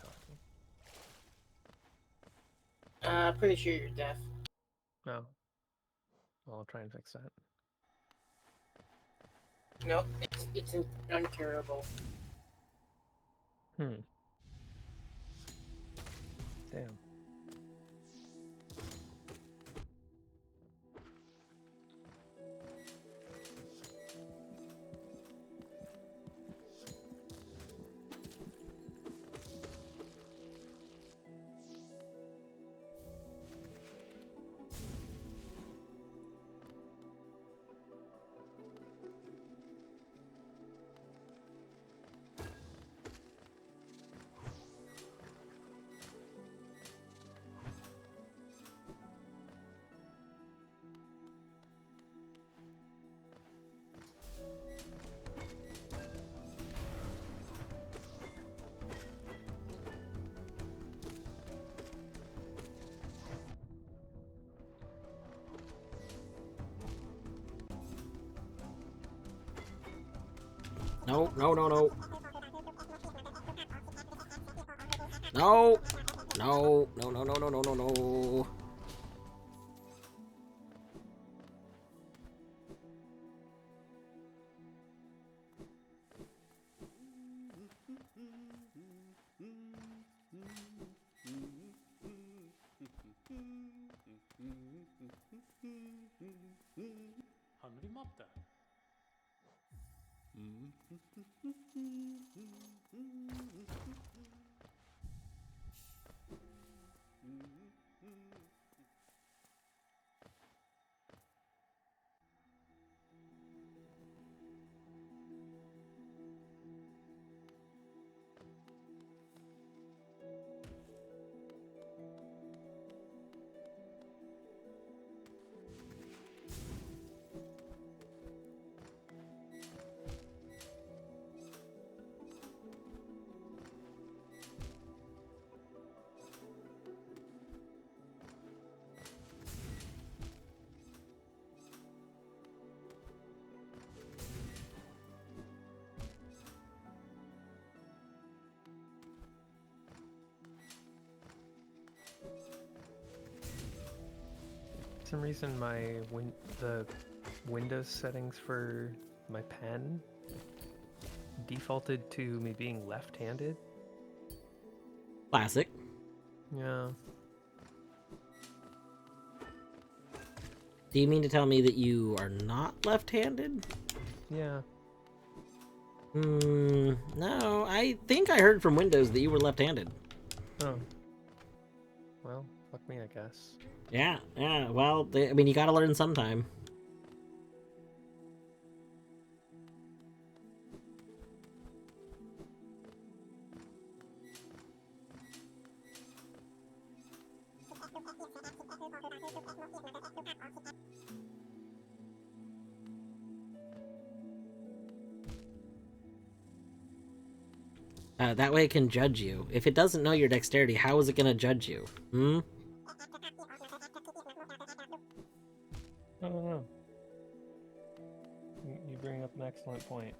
talking? Pretty sure you're deaf. No. Well, I'll try and fix that. Nope, it's uncurable. Hmm. Damn. No, no, no, no. No! No, no, no, no, no, no, no, no. 하늘이 맙다. For some reason, the Windows settings for my pen defaulted to me being left-handed. Classic. Yeah. Do you mean to tell me that you are not left-handed? Yeah. No, I think I heard from Windows that you were left-handed. Oh. Well, fuck me, I guess. Yeah, well, I mean, you gotta learn sometime. That way it can judge you. If it doesn't know your dexterity, how is it gonna judge you? Hmm? I don't know. You bring up an excellent point.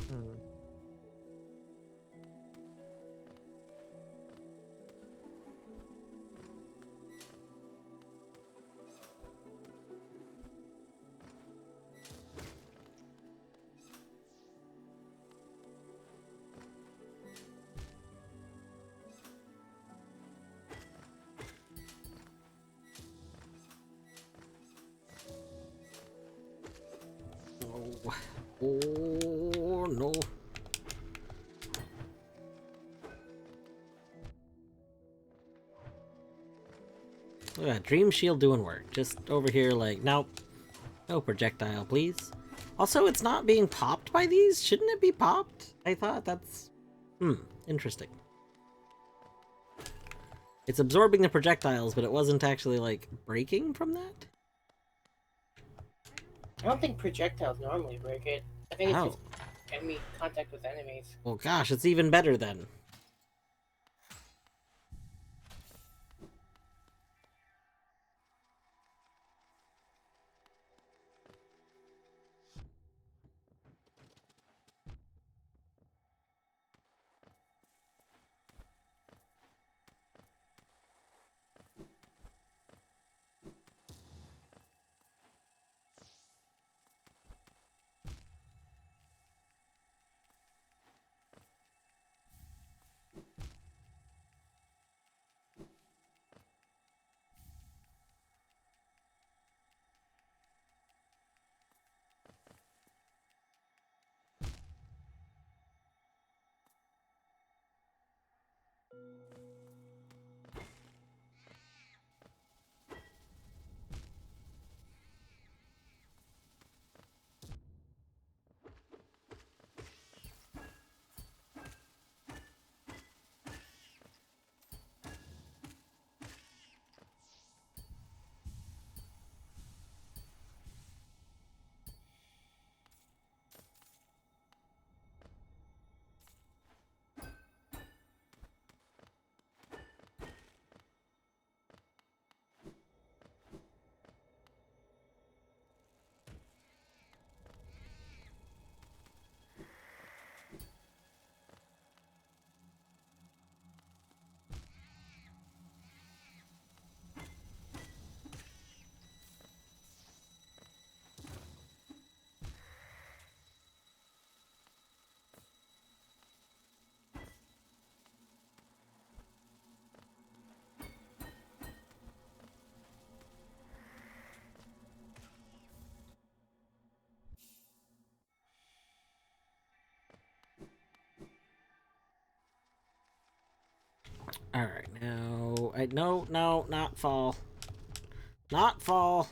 Hmm. Oh, oh no. Look at that, Dream Shield doing work. Just over here like, nope. No projectile, please. Also, it's not being popped by these? Shouldn't it be popped? I thought that's... interesting. It's absorbing the projectiles, but it wasn't actually, like, breaking from that? I don't think projectiles normally break it. I think it's Oh. just enemy contact with enemies. Well, gosh, it's even better then. Alright, now... No, not fall. Not fall!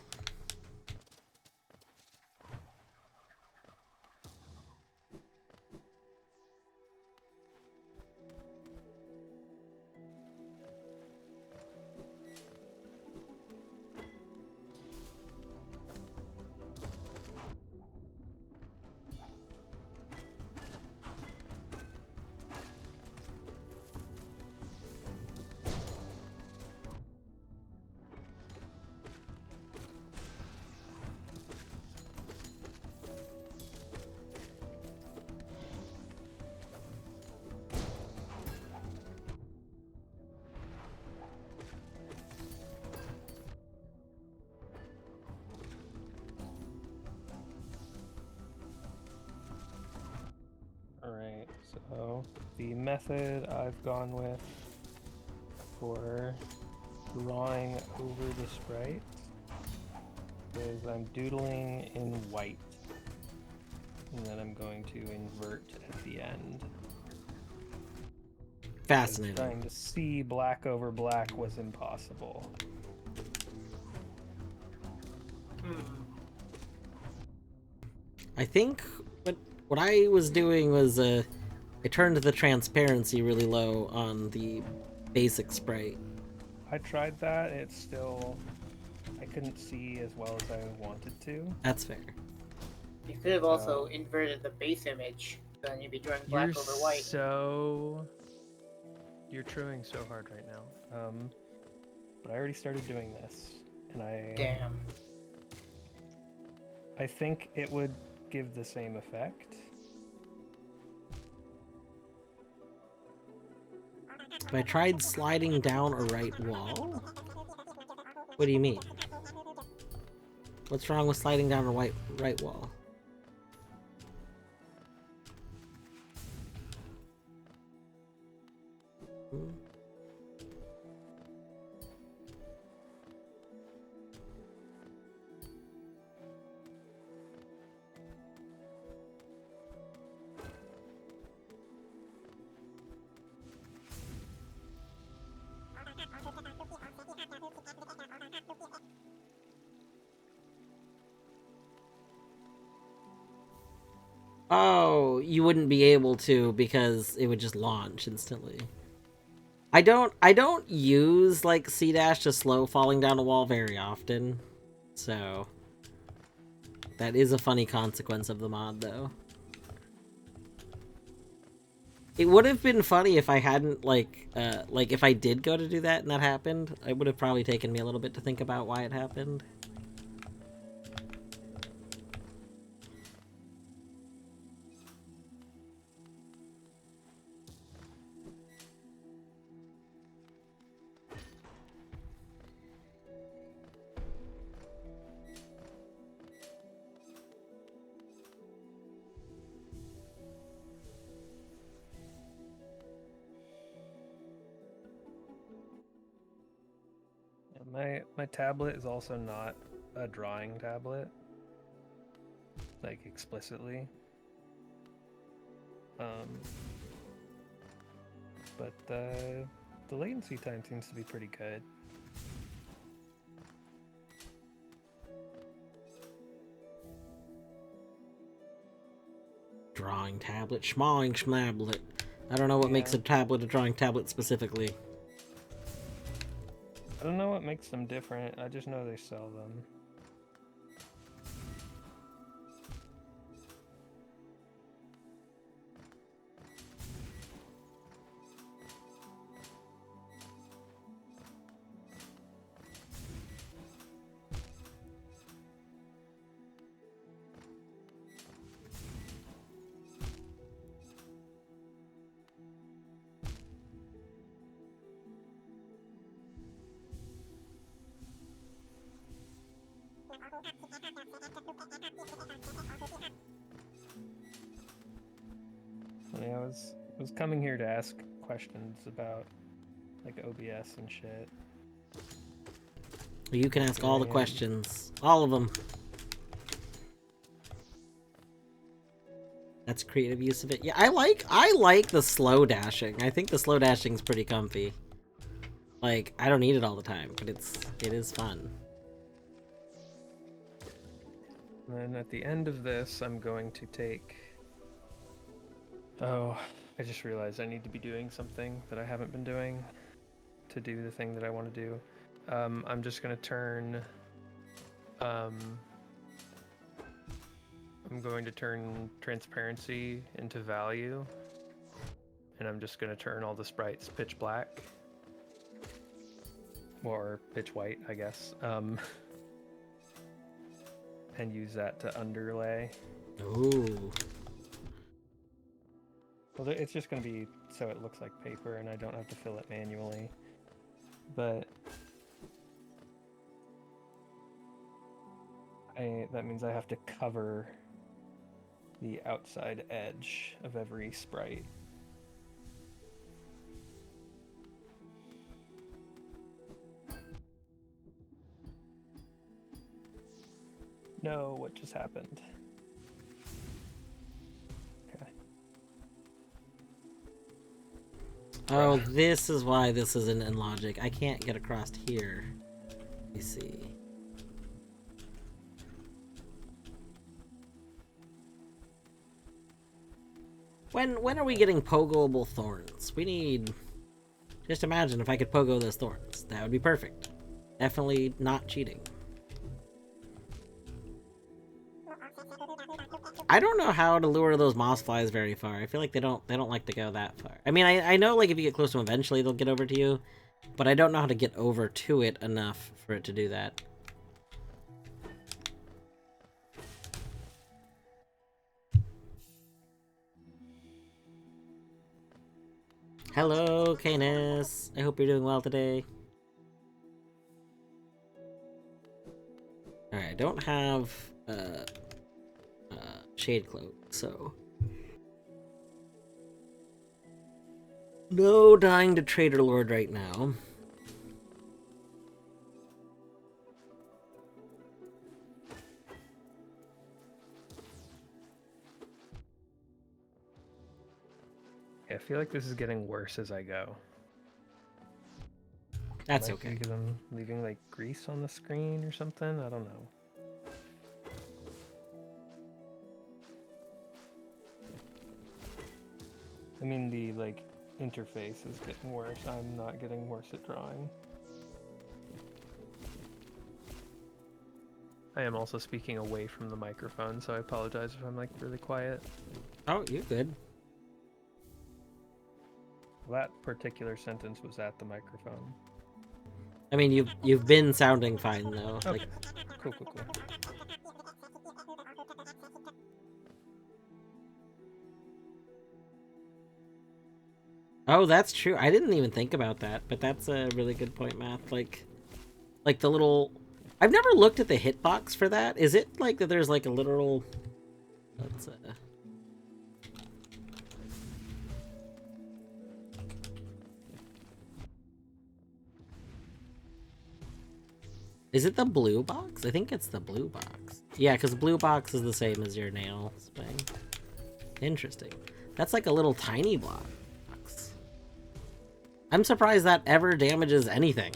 So the method I've gone with for drawing over the sprite is I'm doodling in white, and then I'm going to invert at the end. Fascinating. Trying to see black over black was impossible. I think what I was doing was I turned the transparency really low on the basic sprite. I tried that, it's still... I couldn't see as well as I wanted to. That's fair. You could have also inverted the base image, so then you'd be drawing black over white. You're trimming so hard right now. But I already started doing this, and Damn. I think it would give the same effect. But I tried sliding down a right wall. What do you mean? What's wrong with sliding down a right wall? Hmm? Oh, you wouldn't be able to because it would just launch instantly. I don't use like C dash to slow falling down a wall very often. So that is a funny consequence of the mod though. It would have been funny if I hadn't like if I did go to do that and that happened, it would have probably taken me a little bit to think about why it happened. My tablet is also not a drawing tablet, like explicitly. But the latency time seems to be pretty good. Drawing tablet, schmawing schmablet. I don't know what makes a tablet a drawing tablet specifically. I don't know what makes them different, I just know they sell them. I was coming here to ask questions about like OBS and shit. You can ask all the questions. All of them. That's creative use of it. Yeah, I like the slow dashing. I think the slow dashing is pretty comfy. Like, I don't need it all the time, but it is fun. And then at the end of this, I'm going to take... Oh, I just realized I need to be doing something that I haven't been doing to do the thing that I want to do. I'm just going to turn... I'm going to turn transparency into value. And I'm just going to turn all the sprites pitch black. Or pitch white, I guess. And use that to underlay. Ooh. Well, it's just going to be so it looks like paper and I don't have to fill it manually. But that means I have to cover the outside edge of every sprite No, what just happened? Okay. Oh, this is why this isn't in logic. I can't get across here. Let me see. When are we getting pogoable thorns? We need... Just imagine if I could pogo those thorns. That would be perfect. Definitely not cheating. I don't know how to lure those moss flies very far. I feel like they don't like to go that far. I mean, I know like if you get close to them, eventually they'll get over to you, but I don't know how to get over to it enough for it to do that. Hello, Canis. I hope you're doing well today. Alright, I don't have Shade Cloak, so... No dying to Trader Lord right now. I feel like this is getting worse as I go. That's Might be okay. because I'm leaving like grease on the screen or something. I don't know. I mean, the like interface is getting worse. I'm not getting worse at drawing. I am also speaking away from the microphone, so I apologize if I'm like really quiet. Oh, you're good. That particular sentence was at the microphone. I mean, you've been sounding fine though. Okay. Like, Cool. oh, that's true. I didn't even think about that, but that's a really good point, Matt. Like the little... I've never looked at the hitbox for that. Is it like that there's like a literal... Let's, Is it the blue box? I think it's the blue box. Yeah, because blue box is the same as your nail spring. Interesting. That's like a little tiny block. I'm surprised that ever damages anything.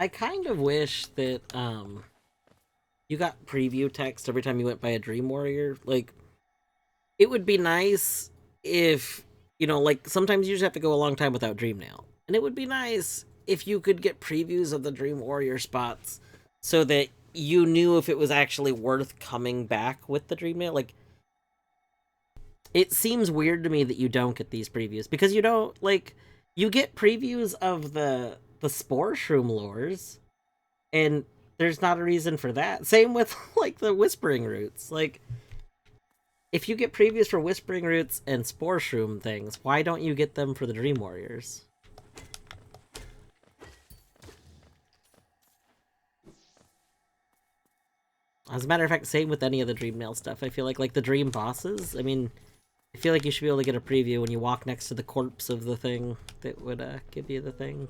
I kind of wish that you got preview text every time you went by a Dream Warrior. Like, it would be nice if, you know, like sometimes you just have to go a long time without Dream Nail. And it would be nice if you could get previews of the Dream Warrior spots so that you knew if it was actually worth coming back with the Dream Nail. Like, it seems weird to me that you don't get these previews because you don't, like, you get previews of the Spore Shroom lures, and there's not a reason for that. Same with, like, the Whispering Roots. Like, if you get previews for Whispering Roots and Spore Shroom things, why don't you get them for the Dream Warriors? As a matter of fact, same with any of the Dream Nail stuff. I feel like the Dream bosses, I mean, I feel like you should be able to get a preview when you walk next to the corpse of the thing that would give you the thing.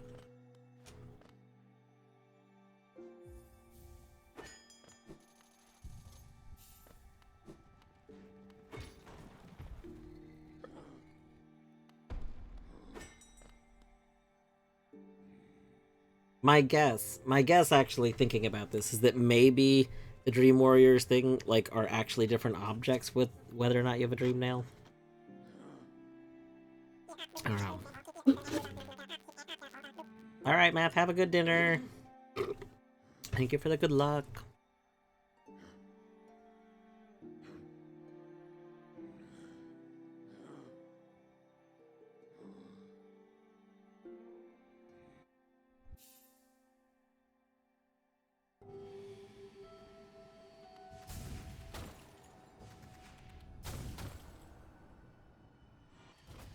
My guess actually thinking about this is that maybe the Dream Warriors thing, like, are actually different objects with whether or not you have a Dream Nail. I don't know. Alright, Math, have a good dinner. Thank you for the good luck.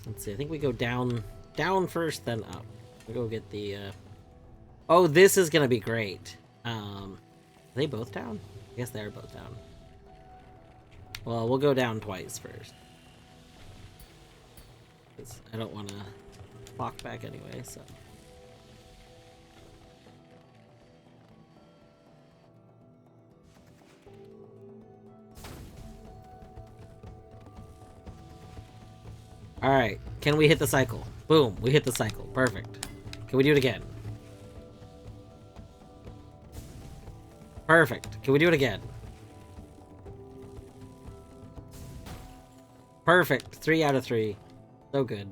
Let's see, I think we go down first, then up. We'll go get the, Oh, this is gonna be great. Are they both down? I guess they are both down. Well, we'll go down twice first. 'Cause I don't want to walk back anyway, so... Alright, can we hit the cycle? Boom, we hit the cycle. Perfect. Can we do it again? Perfect. Can we do it again? Perfect. 3 out of 3. So good.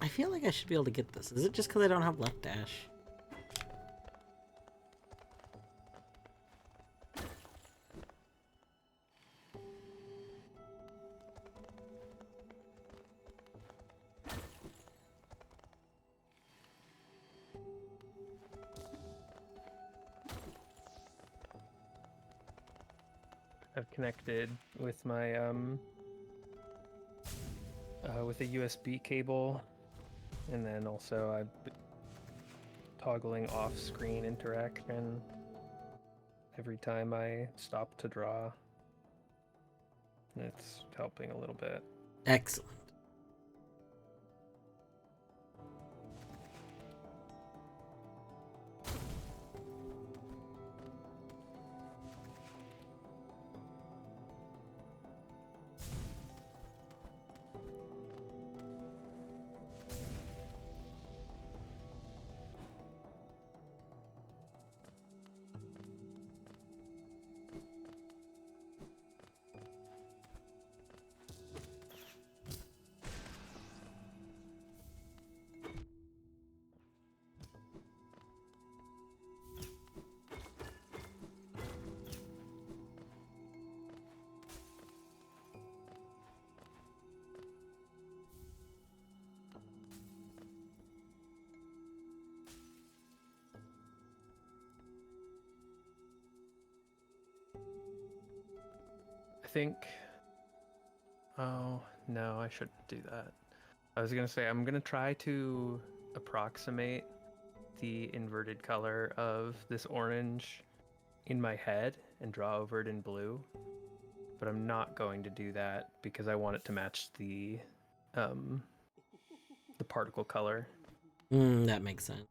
I feel like I should be able to get this. Is it just because I don't have left dash? I've connected with my with a USB cable, and then also I'm toggling off-screen interaction every time I stop to draw. It's helping a little bit. Excellent. Think... Oh, no, I shouldn't do that. I was gonna say, I'm gonna try to approximate the inverted color of this orange in my head and draw over it in blue, but I'm not going to do that because I want it to match the particle color. That makes sense.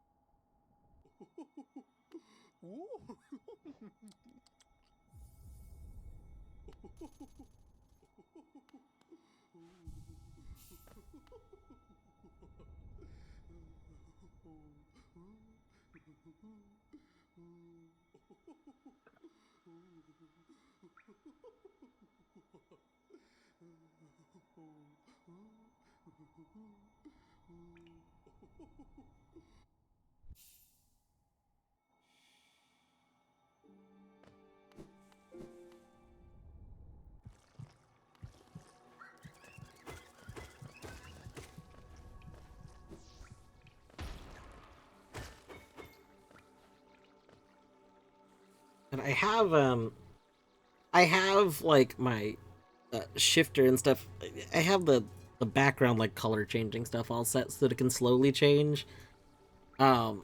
And I have like my shifter and stuff. I have the background like color changing stuff all set so that it can slowly change. And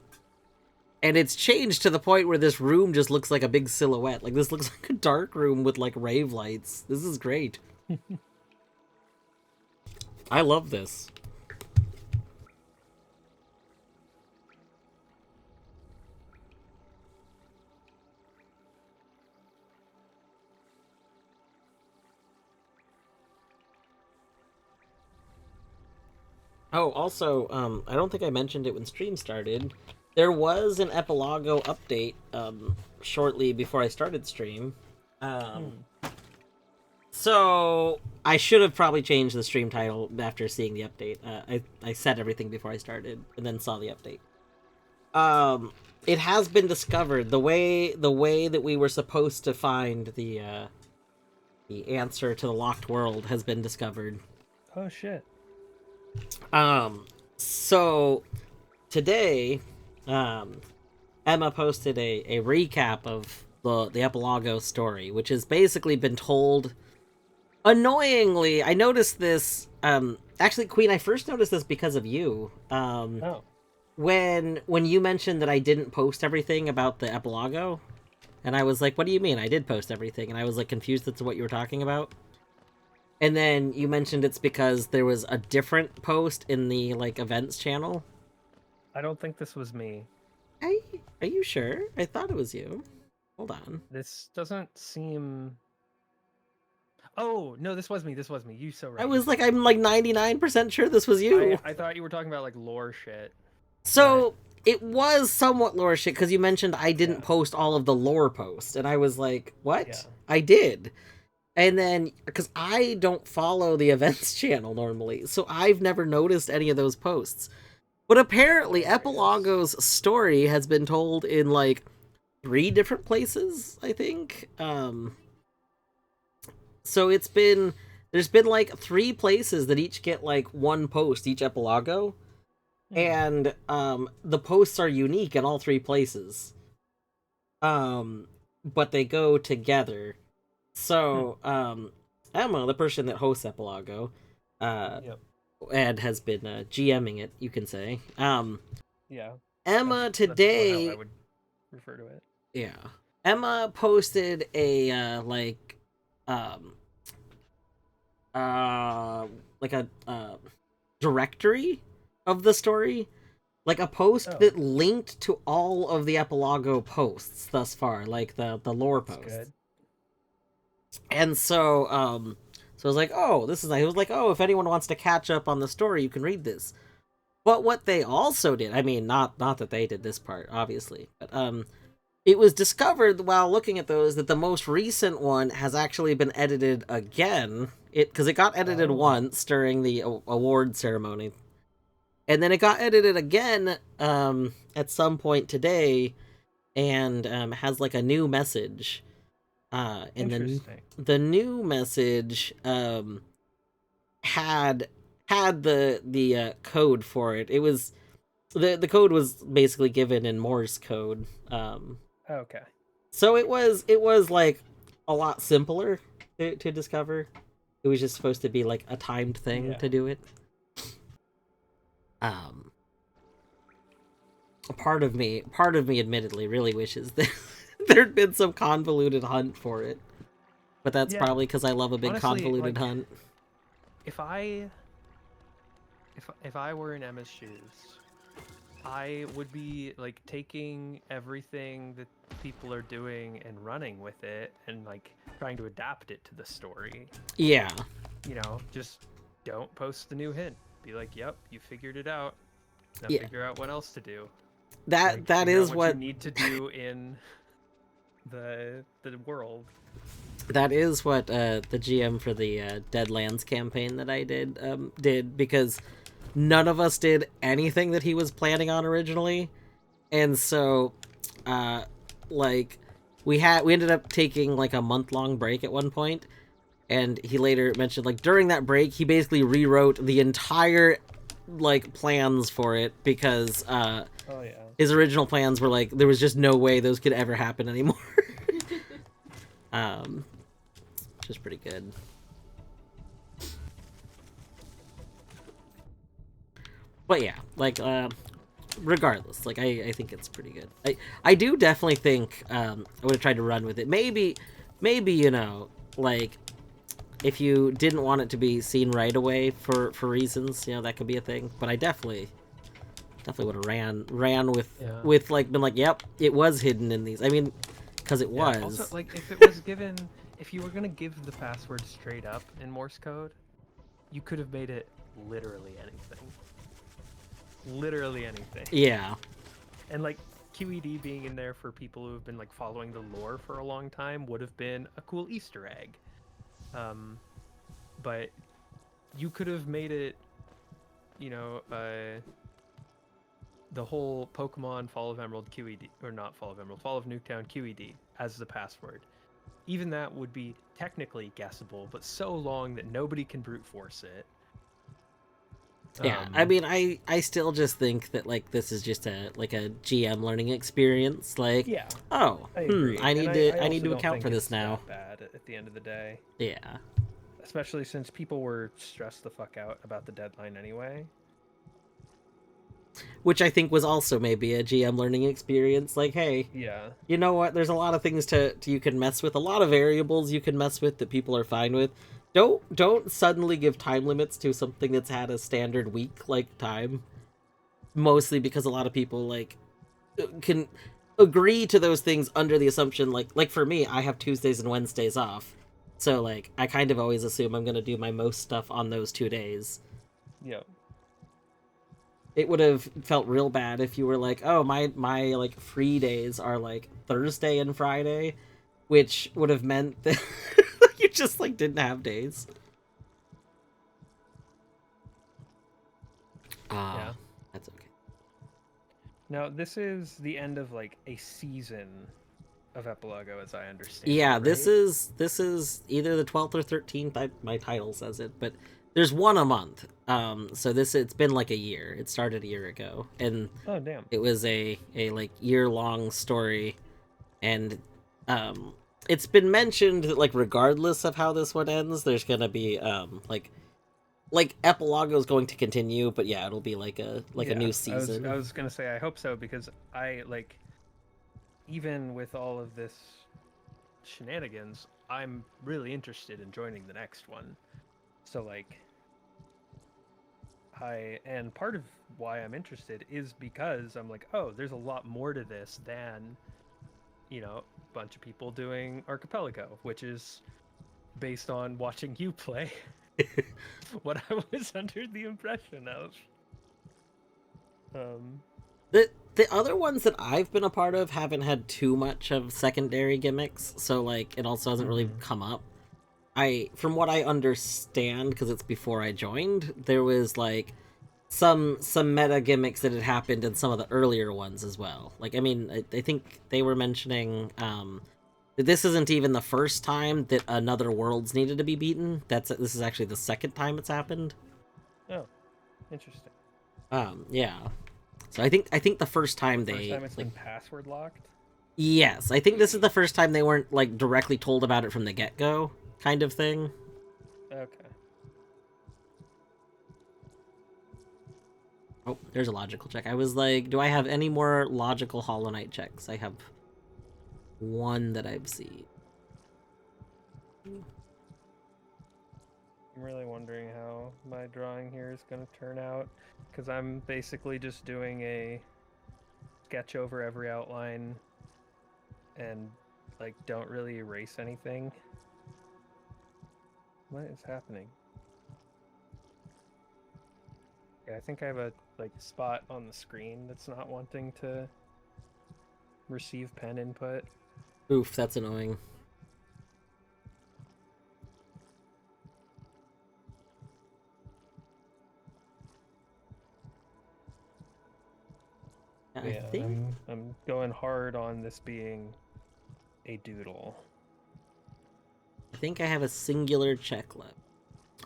it's changed to the point where this room just looks like a big silhouette. Like this looks like a dark room with like rave lights. This is great. I love this. Oh, also, I don't think I mentioned it when stream started. There was an Epilago update shortly before I started stream. So I should have probably changed the stream title after seeing the update. I set everything before I started and then saw the update. It has been discovered the way that we were supposed to find the answer to the locked world has been discovered. Oh shit. So today, Emma posted a recap of the Epilago story, which has basically been told. Annoyingly, I noticed this. Actually, Queen, I first noticed this because of you. Oh. When you mentioned that I didn't post everything about the Epilago, and I was like, "What do you mean? I did post everything," and I was like confused as to what you were talking about. And then you mentioned it's because there was a different post in the like events channel. I don't think this was me. Are you sure? I thought it was you. Hold on. This doesn't seem. Oh no, this was me. This was me. You so right. I'm like 99% sure this was you. I thought you were talking about like lore shit. So it was somewhat lore shit because you mentioned I didn't post all of the lore posts, and I was like, "What? Yeah. I did." And then, because I don't follow the events channel normally, so I've never noticed any of those posts. But apparently, Epilago's story has been told in like 3 different places, I think. So there's been like 3 places that each get like 1 post each Epilago. And the posts are unique in all 3 places. But they go together. So, Emma, the person that hosts Epilago, and has been GMing it, you can say. Yeah. Emma That's today. how I would refer to it. Yeah. Emma posted a directory of the story, like a post that linked to all of the Epilago posts thus far, like the lore posts. Good. And so I was like, oh, this is nice. It was like, oh, if anyone wants to catch up on the story, you can read this. But what they also did, I mean, not that they did this part, obviously, but it was discovered while looking at those that the most recent one has actually been edited again. Because it got edited once during the award ceremony, and then it got edited again at some point today, and has like a new message. And the new message had the code for it. It was the code was basically given in Morse code. Okay. So it was like a lot simpler to discover. It was just supposed to be like a timed thing to do it. Part of me admittedly really wishes that there'd been some convoluted hunt for it. But that's probably because I love a big convoluted hunt. If I were in Emma's shoes, I would be like taking everything that people are doing and running with it and like trying to adapt it to the story. Yeah. You know, just don't post the new hint. Be like, yep, you figured it out. Now figure out what else to do. That is what you need to do in the world. That is what the GM for the Deadlands campaign that I did because none of us did anything that he was planning on originally. And so, like, we ended up taking, like, a month-long break at one point, and he later mentioned, like, during that break, he basically rewrote the entire, like, plans for it, because, Oh yeah. his original plans were, like, there was just no way those could ever happen anymore. Which is pretty good. But yeah, like, regardless, like, I think it's pretty good. I do definitely think, I would have tried to run with it. Maybe, you know, like, if you didn't want it to be seen right away for reasons, you know, that could be a thing. But I definitely would have ran with, like, been like, yep, it was hidden in these. I mean, because it was. Also, like, if it was given, if you were gonna give the password straight up in Morse code, you could have made it literally anything. Literally anything. Yeah. And like QED being in there for people who have been like following the lore for a long time would have been a cool Easter egg. But you could have made it, you know, the whole Pokemon Fall of Emerald QED, or not Fall of Emerald, Fall of Nuketown QED as the password. Even that would be technically guessable, but so long that nobody can brute force it. Yeah, I mean, I still just think that, like, this is just a GM learning experience. Like, yeah, oh, I need to account for this now. Bad at the end of the day. Yeah. Especially since people were stressed the fuck out about the deadline anyway. Which I think was also maybe a GM learning experience. Like, hey, yeah, you know what? There's a lot of things to you can mess with, a lot of variables you can mess with that people are fine with. Don't suddenly give time limits to something that's had a standard week like time. Mostly because a lot of people like can agree to those things under the assumption like for me, I have Tuesdays and Wednesdays off. So like I kind of always assume I'm going to do my most stuff on those 2 days. Yep. It would have felt real bad if you were like, "Oh, my like free days are like Thursday and Friday," which would have meant that you just like didn't have days. Yeah. That's okay. Now, this is the end of like a season of Epilago, as I understand. Yeah, right? this is either the 12th or 13th. My title says it, but there's one a month. So it's been like a year. It started a year ago, and Oh damn. it was a like year-long story, and it's been mentioned that like regardless of how this one ends, there's gonna be like Epilago is going to continue, but yeah, it'll be like a new season. I was gonna say I hope so, because I like, even with all of this shenanigans, I'm really interested in joining the next one. So like, and part of why I'm interested is because I'm like, oh, there's a lot more to this than, you know, a bunch of people doing Archipelago, which is based on watching you play. What I was under the impression of. The other ones that I've been a part of haven't had too much of secondary gimmicks, so like it also hasn't really come up. From what I understand, because it's before I joined, there was like some meta gimmicks that had happened in some of the earlier ones as well. Like, I mean, I think they were mentioning that this isn't even the first time that another world's needed to be beaten. This is actually the second time it's happened. Oh, interesting. Yeah. So I think the first time It's been password locked. Yes, I think this is the first time they weren't like directly told about it from the get-go, kind of thing. Okay. Oh, there's a logical check. I was like, do I have any more logical Hollow Knight checks? I have one that I've seen. I'm really wondering how my drawing here is going to turn out, because I'm basically just doing a sketch over every outline and like don't really erase anything. What is happening? Yeah, I think I have a like spot on the screen that's not wanting to receive pen input. Oof, that's annoying. I Yeah, think I'm going hard on this being a doodle. I have a singular check left.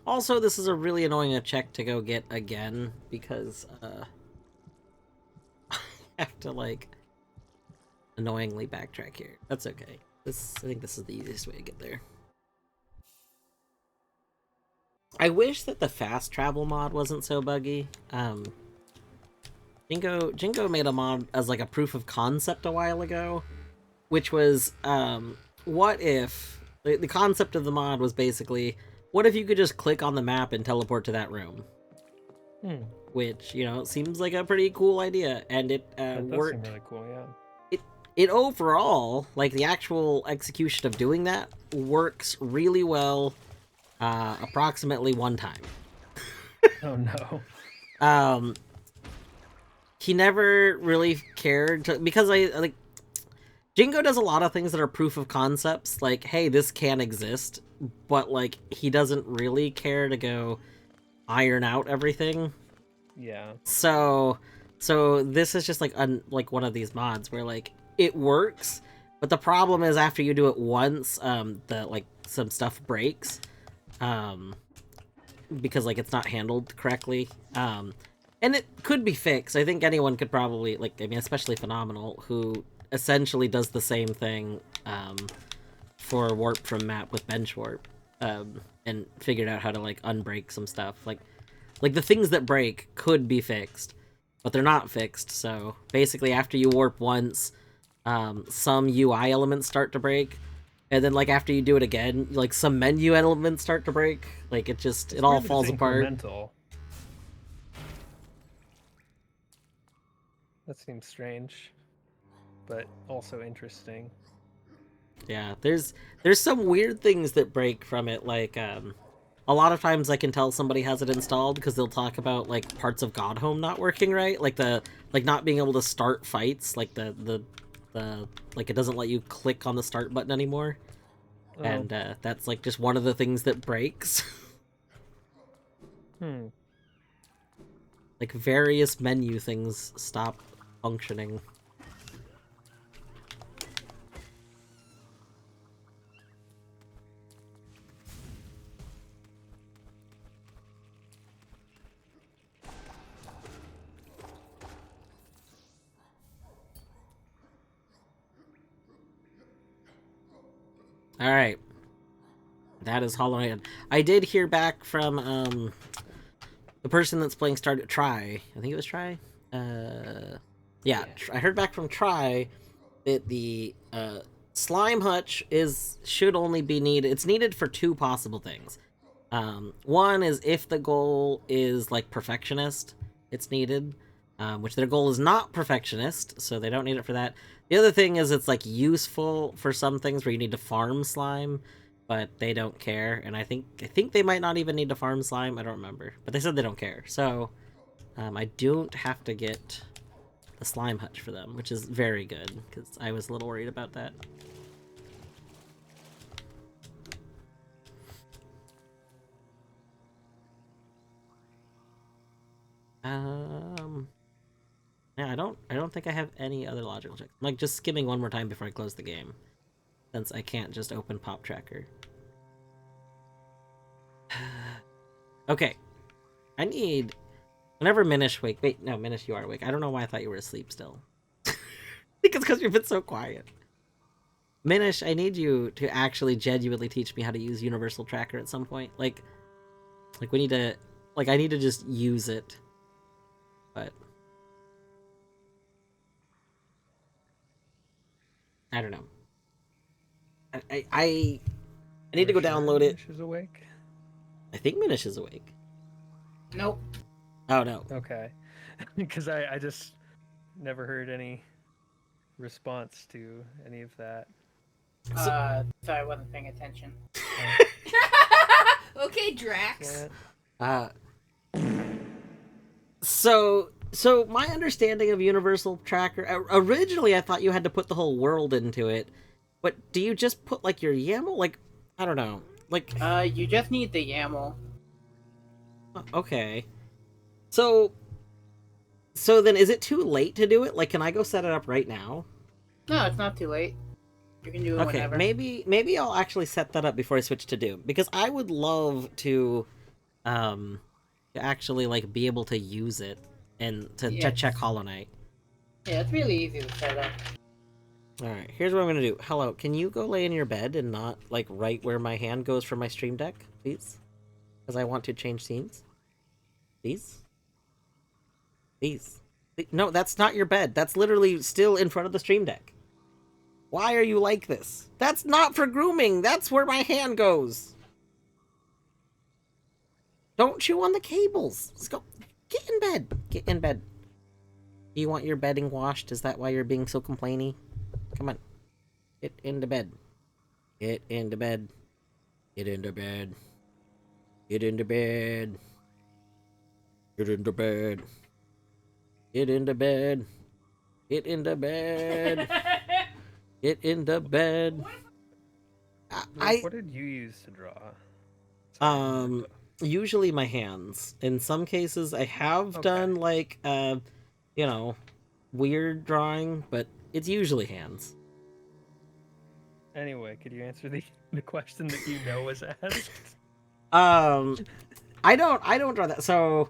Also, this is a really annoying check to go get again because I have to like annoyingly backtrack here. That's okay. I think this is the easiest way to get there. I wish that the fast travel mod wasn't so buggy. Jingo made a mod as like a proof of concept a while ago, which was what if the concept of the mod was basically what if you could just click on the map and teleport to that room? Which, you know, seems like a pretty cool idea, and it That does worked. seem really cool, yeah. It overall, like the actual execution of doing that, works really well. Approximately one time. Oh no. He never really cared to, because I like Jingo does a lot of things that are proof of concepts, like, hey, this can exist, but like he doesn't really care to go iron out everything. Yeah. So this is just like one of these mods where like it works, but the problem is after you do it once, the like some stuff breaks, because like it's not handled correctly, and it could be fixed. I think anyone could probably, like, I mean, especially Phenomenal, who essentially does the same thing for warp from map with bench warp, and figured out how to like unbreak some stuff. Like the things that break could be fixed, but they're not fixed. So basically, after you warp once, some UI elements start to break, and then like after you do it again, like some menu elements start to break. Like it all falls apart. Incremental. That seems strange, but also interesting. Yeah, there's some weird things that break from it. Like a lot of times I can tell somebody has it installed because they'll talk about like parts of Godhome not working right, like not being able to start fights, like the like it doesn't let you click on the start button anymore. Oh. And that's like just one of the things that breaks. Like various menu things stop functioning. All right, that is Hollow Knight. I did hear back from the person that's playing Try. I think it was Try. Yeah, I heard back from Try that the slime hutch should only be needed. It's needed for two possible things. One is if the goal is like perfectionist, it's needed. Which their goal is not perfectionist, so they don't need it for that. The other thing is it's like useful for some things where you need to farm slime, but they don't care. And I think they might not even need to farm slime. I don't remember, but they said they don't care. So I don't have to get the slime hutch for them, which is very good because I was a little worried about that. Yeah, I don't think I have any other logical checks. I'm like just skimming one more time before I close the game, since I can't just open Pop Tracker. Okay, I need. Whenever Minish wake. Wait, no, Minish, you are awake. I don't know why I thought you were asleep still. I think it's because you've been so quiet. Minish, I need you to actually genuinely teach me how to use Universal Tracker at some point. Like we need to. Like I need to just use it. But I don't know. I need to go download it. Minish is awake? I think Minish is awake. Nope. Oh no. Okay. Because I just never heard any response to any of that. Sorry, I wasn't paying attention. Okay, Drax. So my understanding of Universal Tracker, originally I thought you had to put the whole world into it, but do you just put like your YAML? Like, I don't know. Like, You just need the YAML. okay. So So then, is it too late to do it? Like, can I go set it up right now? No, it's not too late. You can do it Okay, whenever. maybe I'll actually set that up before I switch to Doom, because I would love um, to actually like be able to use it and to Yes. check Hollow Knight. Yeah, it's really easy to set up. All right, here's what I'm gonna do. Hello, can you go lay in your bed and not like right where my hand goes from my stream deck, please? Because I want to change scenes. Please. Please. No, that's not your bed. That's literally still in front of the stream deck. Why are you like this? That's not for grooming. That's where my hand goes. Don't chew on the cables. Let's go. Get in bed. Get in bed. Do you want your bedding washed? Is that why you're being so complainy? Come on. Get into bed. Get into bed. Get into bed. Get into bed. Get into bed. Get into bed. Get into bed. Get into bed. What did you use to draw? Usually my hands. In some cases, I have done like, you know, weird drawing, but it's usually hands. Anyway, could you answer the question that you know was asked? I don't draw that. So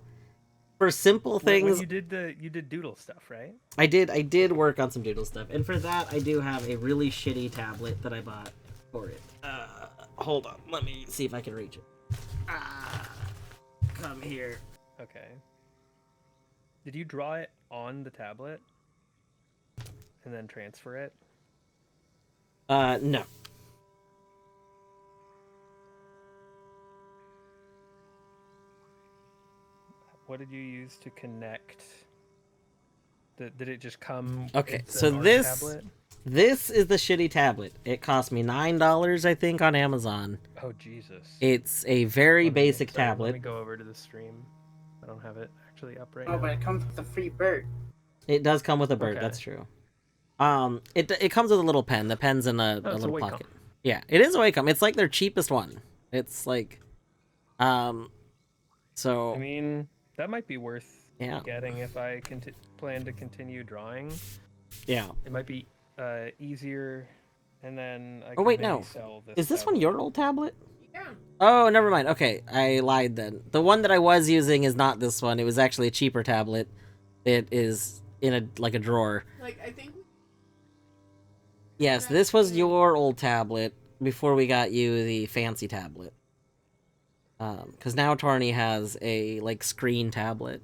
for simple things, When you did doodle stuff, right? I did work on some doodle stuff, and for that I do have a really shitty tablet that I bought for it. Hold on, let me see if I can reach it. Come here. Okay. Did you draw it on the tablet and then transfer it? No. What did you use to connect? Did it just come? Okay, with so an art this tablet? this is the shitty tablet. It cost me $9, I think, on Amazon. Oh Jesus! It's a very basic Sorry, tablet. Let me go over to the stream. I don't have it actually up right Oh, now. but it comes with a free bird. It does come with a bird. Okay. That's true. It comes with a little pen. The pen's in a it's a little Wacom. pocket. Yeah, it is a Wacom. It's like their cheapest one. It's like, so I mean, that might be worth yeah, getting if I plan to continue drawing. yeah. It might be easier, and then I Oh could wait, maybe no. sell this. Is this one tablet. your old tablet? Yeah. Oh, never mind. Okay, I lied then. The one that I was using is not this one. It was actually a cheaper tablet. It is in a drawer. Like, I think. Yes, this was your old tablet before we got you the fancy tablet. Because now Tarny has a like screen tablet.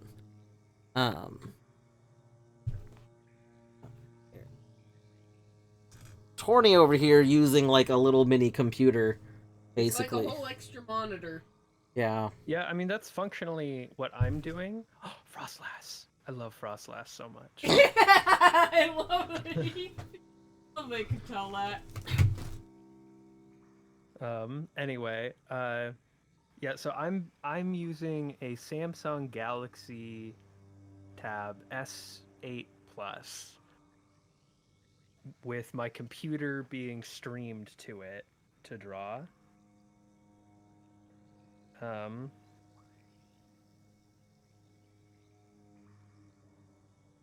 Tarny over here using like a little mini computer, basically. Like a whole extra monitor. Yeah. Yeah, I mean that's functionally what I'm doing. Oh, Frostlass! I love Frostlass so much. I love it. They could tell that. Anyway, yeah. So I'm using a Samsung Galaxy Tab S8 Plus with my computer being streamed to it to draw.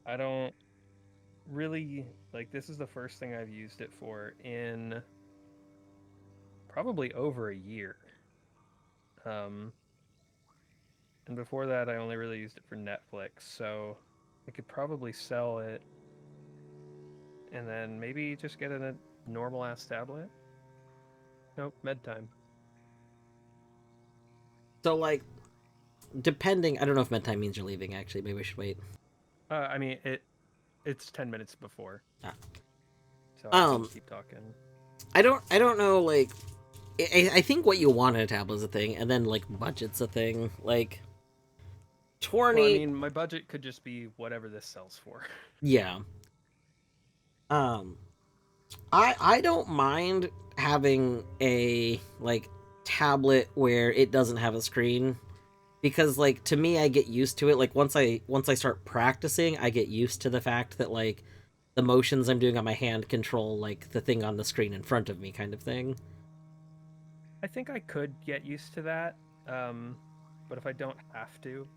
I don't really like this is the first thing I've used it for in probably over a year. And before that I only really used it for Netflix, so I could probably sell it and then maybe just get a normal ass tablet. Nope, med time. So like, depending, I don't know if med time means you're leaving. Actually, maybe we should wait. I mean it's 10 minutes before. Ah. So I can keep talking. I don't know. Like, I think what you want in a tablet is a thing, and then like budget's a thing. Like, Well, I Torny. mean, my budget could just be whatever this sells for. Yeah. I don't mind having a like tablet where it doesn't have a screen, because like to me I get used to it. Like once I start practicing, I get used to the fact that like the motions I'm doing on my hand control like the thing on the screen in front of me, kind of thing. I think I could get used to that, but if I don't have to,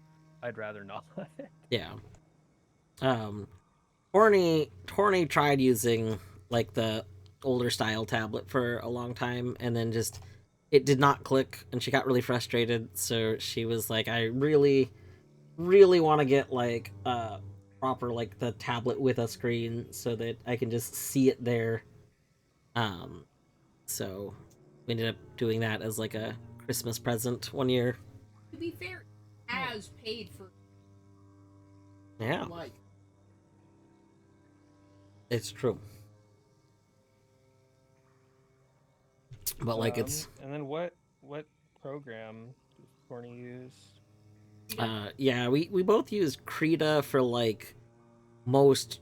I'd rather not. Yeah. Torny tried using like the older style tablet for a long time, and then just it did not click, and she got really frustrated. So she was like, "I really, really want to get like proper like the tablet with a screen so that I can just see it there." Um, so we ended up doing that as like a Christmas present one year. To be fair, has paid for Yeah, like it's true. But like it's And then what program does Corny use? yeah, we both use Krita for like most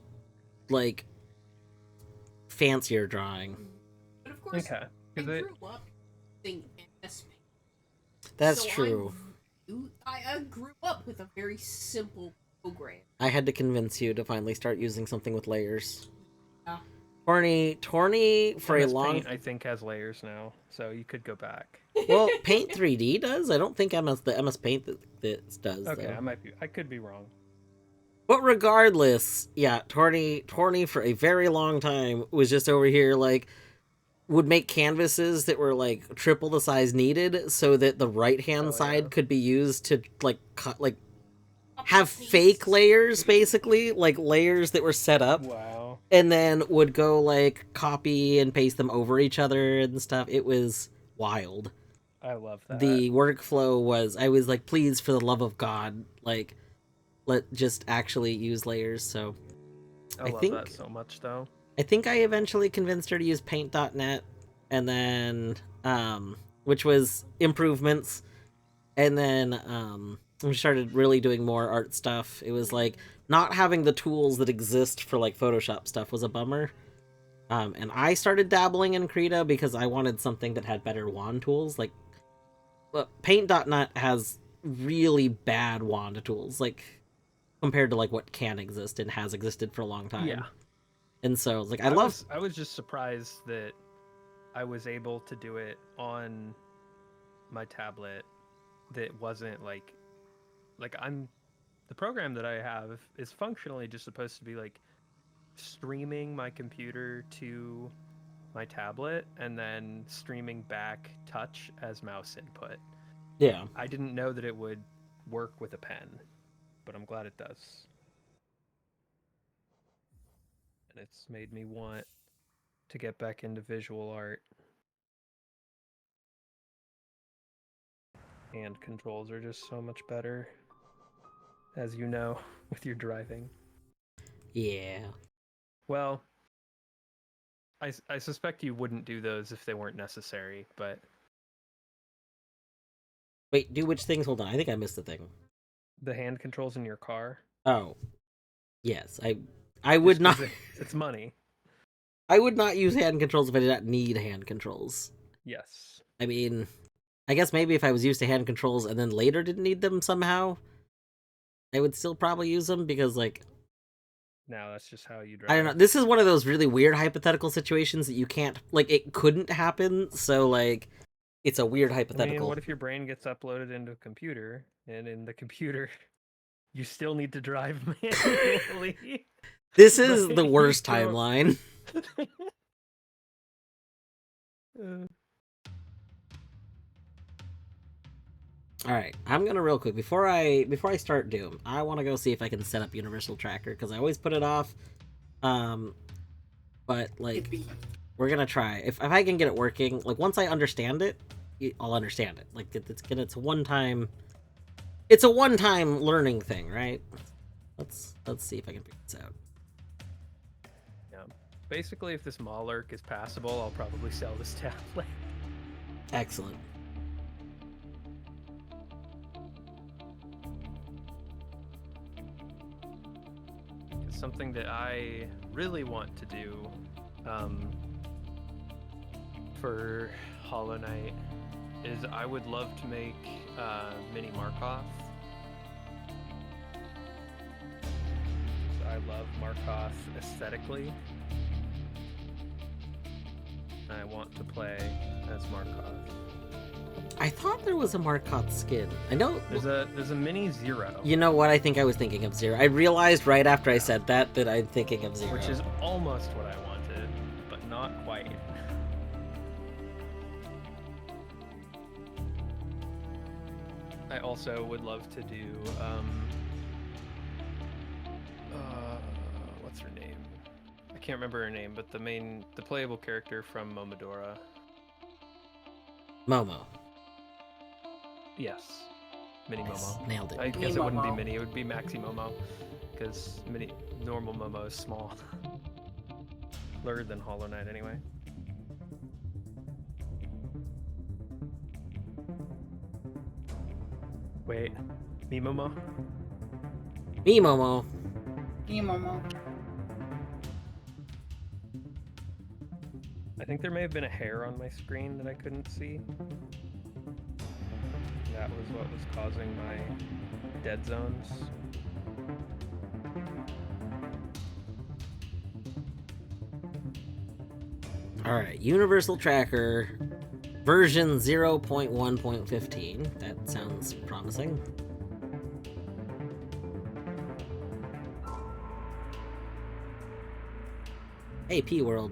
like fancier drawing. but of course Okay, I 'cause grew up using MS Paint. That's So true. I grew up with a very simple program. I had to convince you to finally start using something with layers. Yeah. Torny for a MS long Paint, I think, has layers now, so you could go back. well, Paint 3D does. I don't think the MS Paint that does. Okay, Though. I could be wrong. But regardless, yeah, Torny for a very long time was just over here like would make canvases that were like triple the size needed so that the right hand side could be used to like cut like have fake layers basically, like layers that were set up. Wow. And then would go like copy and paste them over each other and stuff. It was wild. I love that. The workflow was I was like, please, for the love of God, like let just actually use layers. So I love think that so much, though. I think I eventually convinced her to use paint.net, and then which was improvements, and then we started really doing more art stuff. It was like not having the tools that exist for like Photoshop stuff was a bummer. And I started dabbling in Krita because I wanted something that had better wand tools. Like, Paint.net has really bad wand tools, like compared to like what can exist and has existed for a long time. Yeah. And so, like, I was just surprised that I was able to do it on my tablet. That wasn't like the program that I have is functionally just supposed to be like streaming my computer to my tablet and then streaming back touch as mouse input. Yeah. I didn't know that it would work with a pen, but I'm glad it does. And it's made me want to get back into visual art. Hand controls are just so much better, as you know, with your driving. Yeah. Well, I suspect you wouldn't do those if they weren't necessary, but... Wait, do which things? Hold on, I think I missed the thing. The hand controls in your car? Oh. Yes, I would not... It's money. I would not use hand controls if I did not need hand controls. Yes. I mean, I guess maybe if I was used to hand controls and then later didn't need them somehow, I would still probably use them because, like... No, that's just how you drive. I don't know. This is one of those really weird hypothetical situations that you can't... Like, it couldn't happen, so, like, it's a weird hypothetical. I mean, what if your brain gets uploaded into a computer, and in the computer, you still need to drive manually? This is the worst timeline. All right, I'm gonna real quick before I start Doom. I want to go see if I can set up Universal Tracker because I always put it off. But like, we're gonna try. If I can get it working, like once I understand it, I'll understand it. Like it's a one time learning thing, right? Let's see if I can figure this out. Yeah. Basically, if this Malark is passable, I'll probably sell this tablet. Excellent. Something that I really want to do for Hollow Knight is I would love to make mini Markoth. I love Markoth aesthetically. I want to play as Markoth. I thought there was a Marcotte skin. I know. There's a mini Zero, You know what? I think I was thinking of Zero. I realized right after I said that I'm thinking of Zero. which is almost what I wanted, but not quite. I also would love to do what's her name? I can't remember her name, but the playable character from Momodora. Momo. Yes. Mini Nice. Momo. Nailed it. I guess Mini it wouldn't be Momo. mini, it would be Maxi Momo. Because normal Momo is small. Lower than Hollow Knight anyway. Wait, me Momo? Me, Momo. Hey, Momo. I think there may have been a hair on my screen that I couldn't see. That was what was causing my dead zones. Alright, Universal Tracker, version 0.1.15. That sounds promising. Hey, P-World.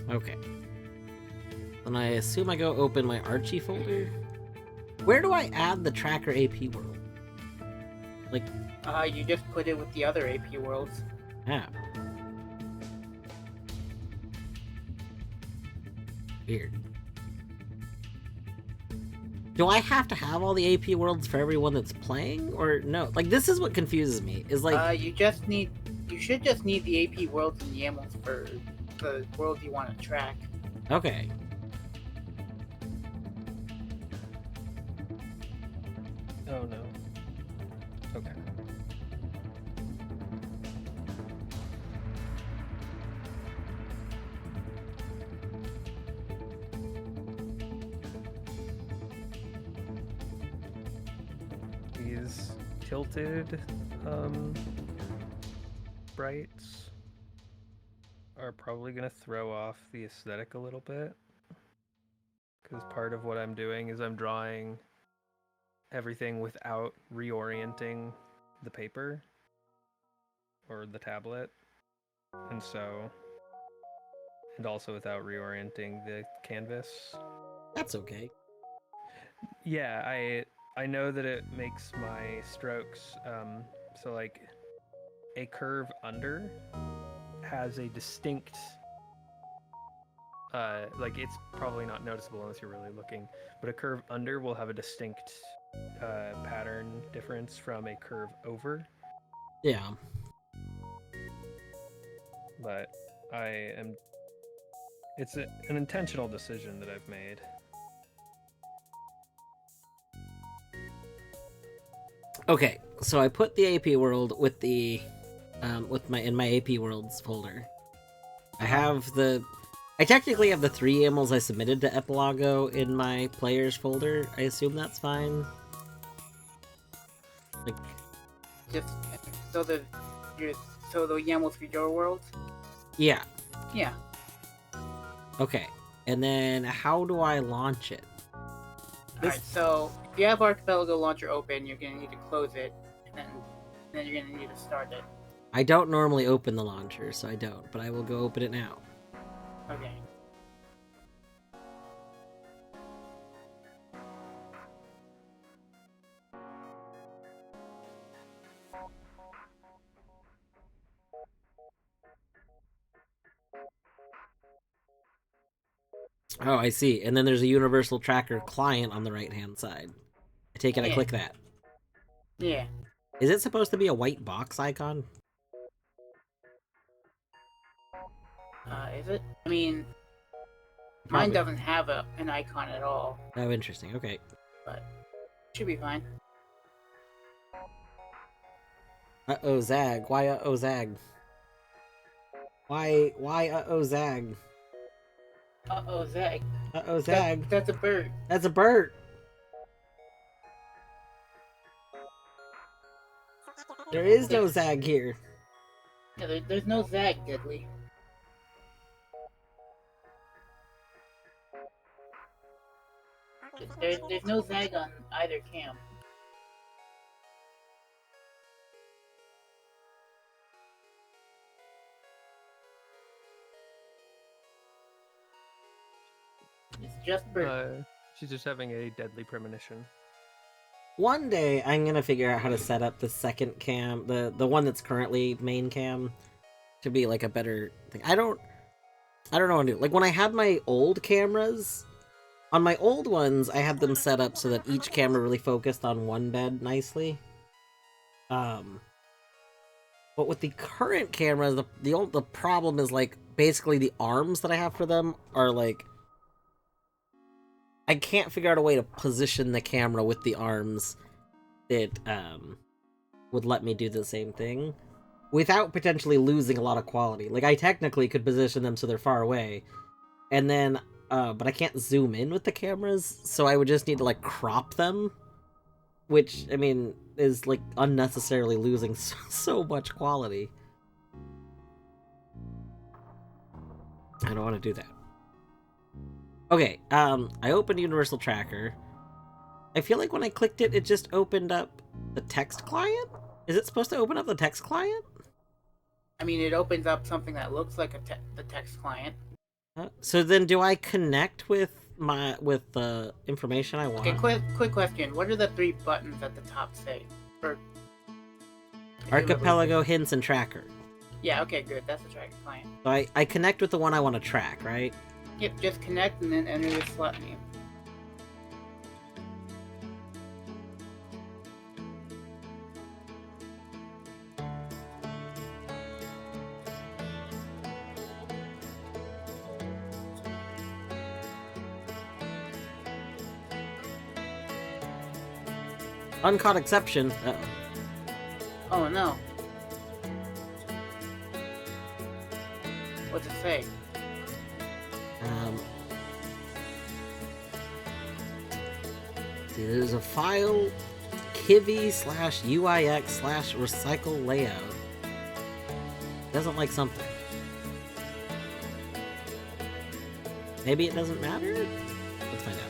Okay. Then I assume I go open my Archie folder. Where do I add the tracker AP world? Like, You just put it with the other AP worlds. ah. Weird. Do I have to have all the AP worlds for everyone that's playing? Or no? Like, this is what confuses me. Is like, You should just need the AP worlds and YAMLs for the world you want to track. okay. Oh no. Okay. These tilted sprites are probably going to throw off the aesthetic a little bit. Because part of what I'm doing is I'm drawing everything without reorienting the paper or the tablet. And also without reorienting the canvas. That's okay. Yeah, I know that it makes my strokes so like a curve under has a distinct like it's probably not noticeable unless you're really looking, but a curve under will have a distinct pattern difference from a curve over. Yeah. But it's an intentional decision that I've made. Okay, so I put the AP world with the in my AP worlds folder. I technically have the 3 YAMLs I submitted to Epilago in my players folder. I assume that's fine. Like, Just so the YAMLs for your world. yeah. Yeah. Okay. And then how do I launch it? Alright, so if you have Archipelago Launcher open, you're gonna need to close it, and then you're gonna need to start it. I don't normally open the launcher, so I don't, but I will go open it now. Okay. Oh, I see. And then there's a universal tracker client on the right-hand side. I take it I Yeah. click that. Yeah. Is it supposed to be a white box icon? Is it? I mean, mine Probably. doesn't have an icon at all, Oh, interesting. Okay. but should be fine. Uh-oh, Zag. Why uh-oh, Zag? Why uh-oh, Zag? Uh-oh, Zach. Uh-oh, Zag. That's a bird. That's a bird! There is no Zag here. Yeah, there's no Zag, Deadly. There's no Zag on either cam. It's just bird. She's just having a deadly premonition. One day, I'm gonna figure out how to set up the second cam, the one that's currently main cam, to be like a better thing. I don't know what to do. Like when I had my old cameras, on my old ones, I had them set up so that each camera really focused on one bed nicely. But with the current cameras, the problem is like basically the arms that I have for them are like I can't figure out a way to position the camera with the arms that would let me do the same thing without potentially losing a lot of quality. Like I technically could position them so they're far away, and then but I can't zoom in with the cameras, so I would just need to like crop them, which I mean is like unnecessarily losing so much quality. I don't want to do that. Okay, I opened Universal Tracker. I feel like when I clicked it, it just opened up the text client? Is it supposed to open up the text client? I mean, it opens up something that looks like the text client. So then do I connect with the information I want? Okay, quick question. What do the 3 buttons at the top say? Or Archipelago, Hints, and Tracker. Yeah, okay, good. That's the tracker client. So I connect with the one I want to track, right? Yep, just connect and then enter the slot name. Uncaught exception. Uh-oh. Oh no. What's it say? See, there's a file, kivi/uix/recycle layout. Doesn't like something. Maybe it doesn't matter? Let's find out.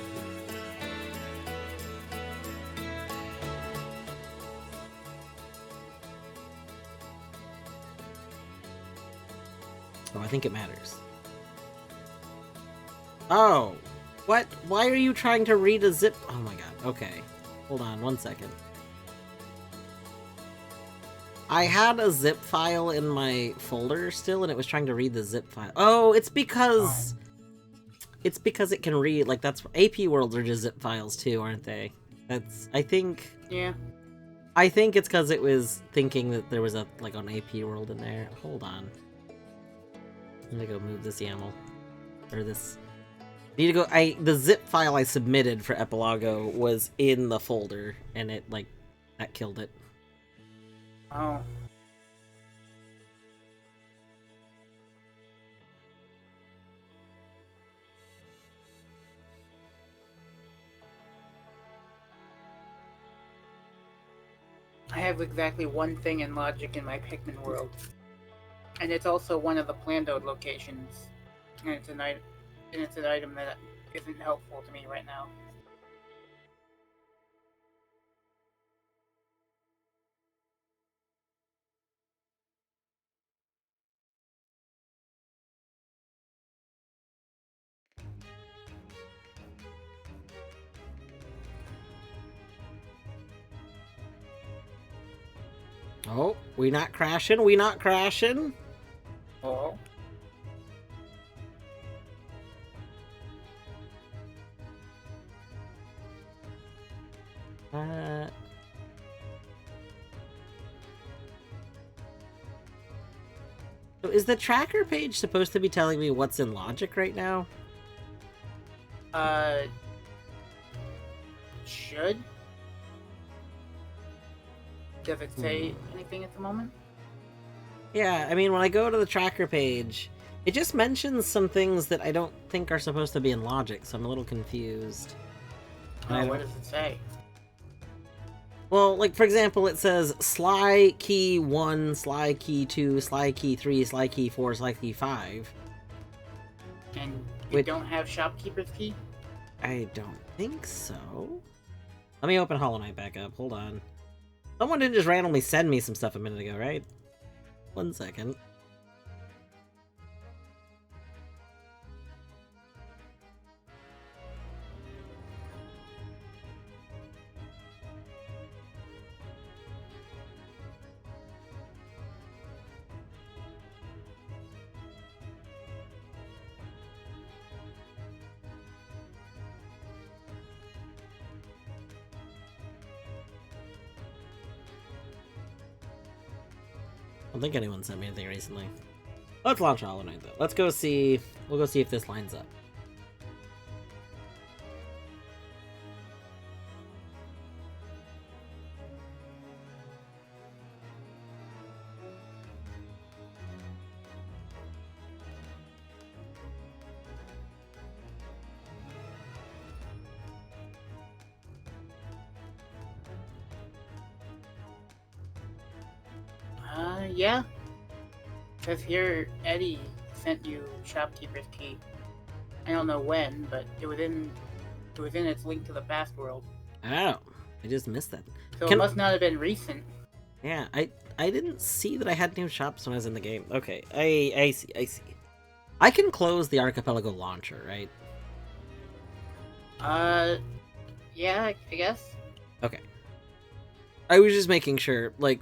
Oh, I think it matters. Oh! What? Why are you trying to read a zip? Oh my god. Okay. Hold on 1 second. I had a zip file in my folder still, and it was trying to read the zip file. Oh, it's because... It's because it can read, like, that's... AP worlds are just zip files too, aren't they? That's... I think... Yeah. I think it's because it was thinking that there was a, like, an AP world in there. Hold on. I'm gonna go move this YAML. Or this... Need to go. The zip file I submitted for Epilago was in the folder, and it like that killed it. Oh. I have exactly one thing in logic in my Pikmin world, and it's also one of the Plandoed locations, and it's an item. And it's an item that isn't helpful to me right now. Oh, we not crashing? We not crashing? Oh. Uh... So is the tracker page supposed to be telling me what's in logic right now? Should? Does it say anything at the moment? Yeah, I mean, when I go to the tracker page, it just mentions some things that I don't think are supposed to be in logic, so I'm a little confused. Oh, what does it say? Well, like, for example, it says sly key 1, sly key 2, sly key 3, sly key 4, sly key 5. And you don't have shopkeeper's key? I don't think so. Let me open Hollow Knight back up. Hold on. Someone didn't just randomly send me some stuff a minute ago, right? 1 second. I don't think anyone sent me anything recently. Let's launch Hollow Knight, though. Let's go see... We'll go see if this lines up. Yeah. Says here Eddie sent you shopkeeper's key. I don't know when, but it was in its link to the past world. Oh, I just missed that. So it must not have been recent. Yeah, I didn't see that I had new shops when I was in the game. Okay, I see. I can close the Archipelago launcher, right? Yeah, I guess. Okay. I was just making sure, like,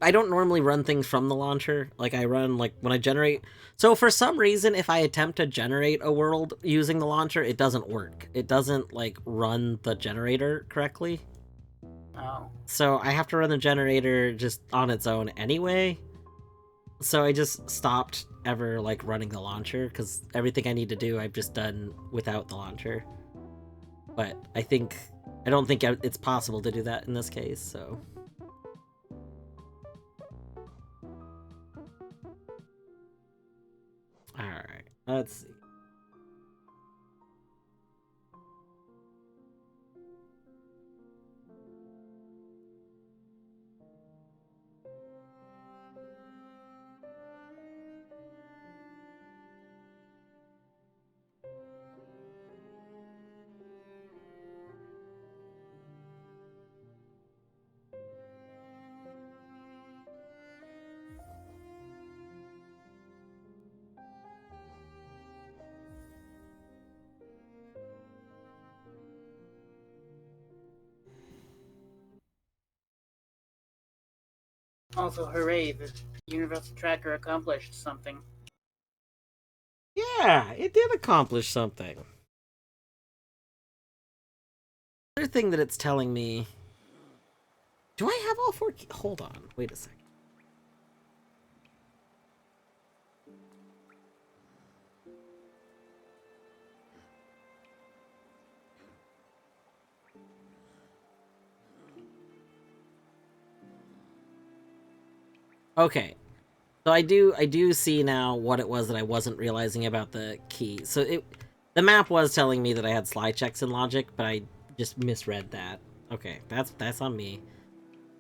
I don't normally run things from the launcher. Like, I run, like, when I generate... So, for some reason, if I attempt to generate a world using the launcher, it doesn't work. It doesn't, like, run the generator correctly. Oh. So, I have to run the generator just on its own anyway. So, I just stopped ever, like, running the launcher, because everything I need to do, I've just done without the launcher. But I don't think it's possible to do that in this case, so... Alright, let's see. Also, hooray, the Universal Tracker accomplished something. Yeah, it did accomplish something. Another thing that it's telling me... Do I have all 4 keys? Hold on, wait a second. Okay, so I do see now what it was that I wasn't realizing about the key. So the map was telling me that I had slide checks in logic, but I just misread that. Okay, that's on me.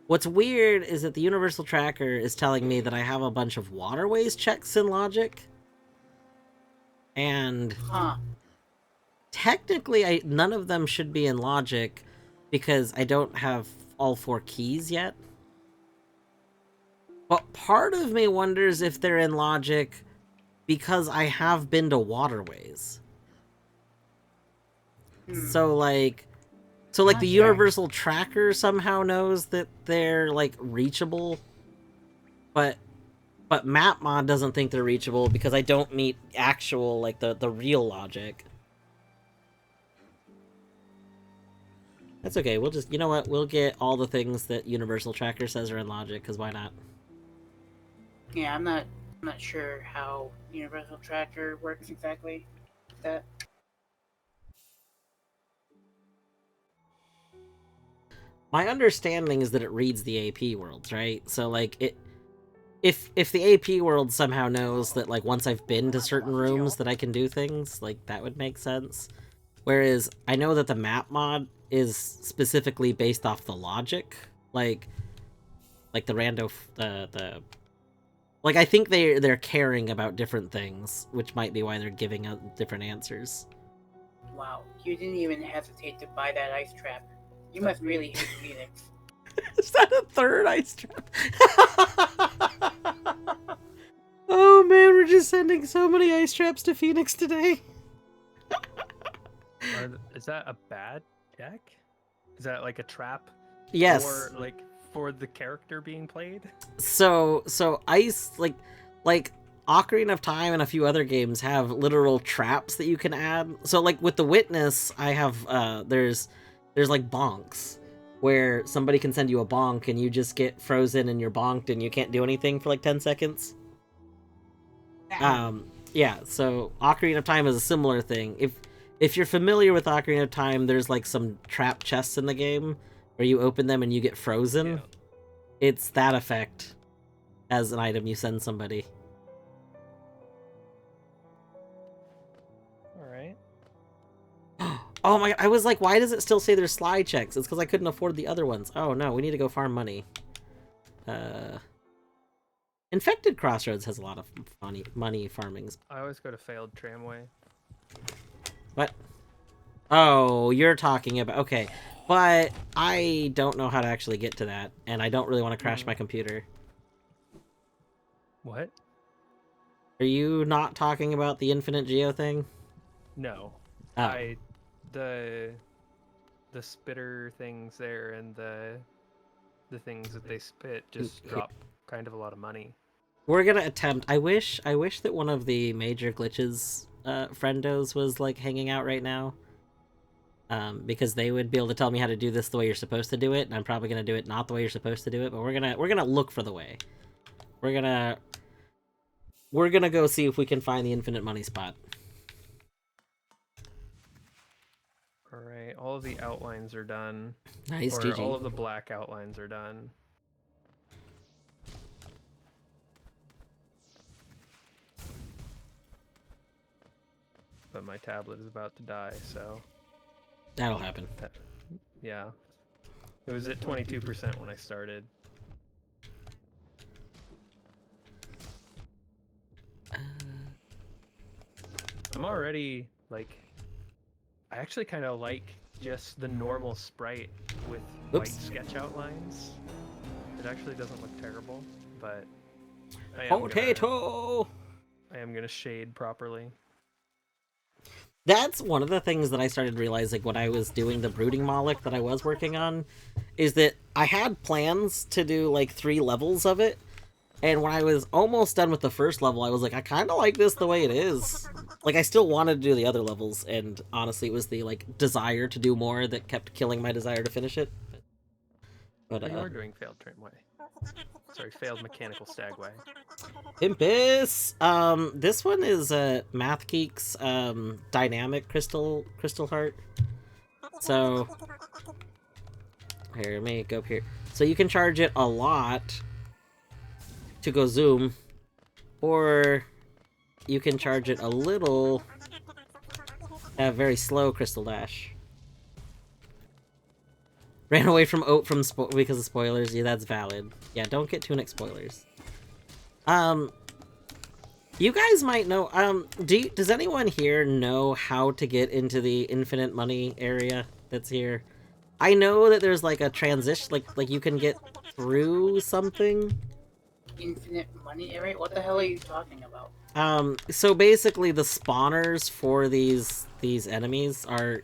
What's weird is that the Universal Tracker is telling me that I have a bunch of waterways checks in logic. And technically none of them should be in logic because I don't have all 4 keys yet. But part of me wonders if they're in logic because I have been to waterways. So like the Universal Tracker somehow knows that they're like reachable, but MapMod doesn't think they're reachable because I don't meet actual like the real logic. That's okay. We'll just, you know what? We'll get all the things that Universal Tracker says are in logic, because why not? Yeah, I'm not sure how Universal Tracker works exactly. That My understanding is that it reads the AP worlds, right? So like if the AP world somehow knows that like once I've been to certain rooms that I can do things, like that would make sense. Whereas I know that the map mod is specifically based off the logic, like the like I think they're caring about different things, which might be why they're giving out different answers. wow, you didn't even hesitate to buy that ice trap. You must really hate Phoenix. Is that a third ice trap? Oh man, we're just sending so many ice traps to Phoenix today. Is that a bad deck? Is that like a trap? Yes. For the character being played? So ice like Ocarina of Time and a few other games have literal traps that you can add. So like with the Witness, I have there's like bonks where somebody can send you a bonk and you just get frozen and you're bonked and you can't do anything for like 10 seconds. Yeah, so Ocarina of Time is a similar thing. If you're familiar with Ocarina of Time, there's like some trap chests in the game where you open them and you get frozen. Yeah. It's that effect as an item you send somebody. Alright. Oh my, I was like, why does it still say there's slide checks? It's because I couldn't afford the other ones. Oh no, we need to go farm money. Infected Crossroads has a lot of money farmings. I always go to failed tramway. What? Oh, you're talking about... Okay, but I don't know how to actually get to that, and I don't really want to crash my computer. What? Are you not talking about the Infinite Geo thing? No. Oh. The spitter things there and the things that they spit just drop kind of a lot of money. We're gonna attempt... I wish that one of the major glitches friendos was like hanging out right now. Because they would be able to tell me how to do this the way you're supposed to do it, and I'm probably gonna do it not the way you're supposed to do it, but we're gonna look for the way. We're gonna go see if we can find the infinite money spot. Alright, all of the outlines are done. Nice, Or GG. all of the black outlines are done. But my tablet is about to die, so That'll happen. yeah. It was at 22% when I started. I'm already, like... I actually kind of like just the normal sprite with white sketch outlines. It actually doesn't look terrible, but... I am gonna shade properly. That's one of the things that I started realizing when I was doing the Brooding Moloch that I was working on, is that I had plans to do like 3 levels of it, and when I was almost done with the first level, I was like, I kind of like this the way it is. Like, I still wanted to do the other levels, and honestly, it was the like desire to do more that kept killing my desire to finish it. But you are doing failed tramway. Sorry, failed mechanical stagway. Pimpus! This one is Math Geek's dynamic crystal heart. So here, let me go up here. So you can charge it a lot to go zoom, or you can charge it a little, have very slow crystal dash. Ran away from Oat because of spoilers. Yeah, that's valid. Yeah, don't get Tunic spoilers. You guys might know. Does anyone here know how to get into the infinite money area that's here? I know that there's like a transition, like you can get through something. Infinite money area? What the hell are you talking about? So basically, the spawners for these enemies are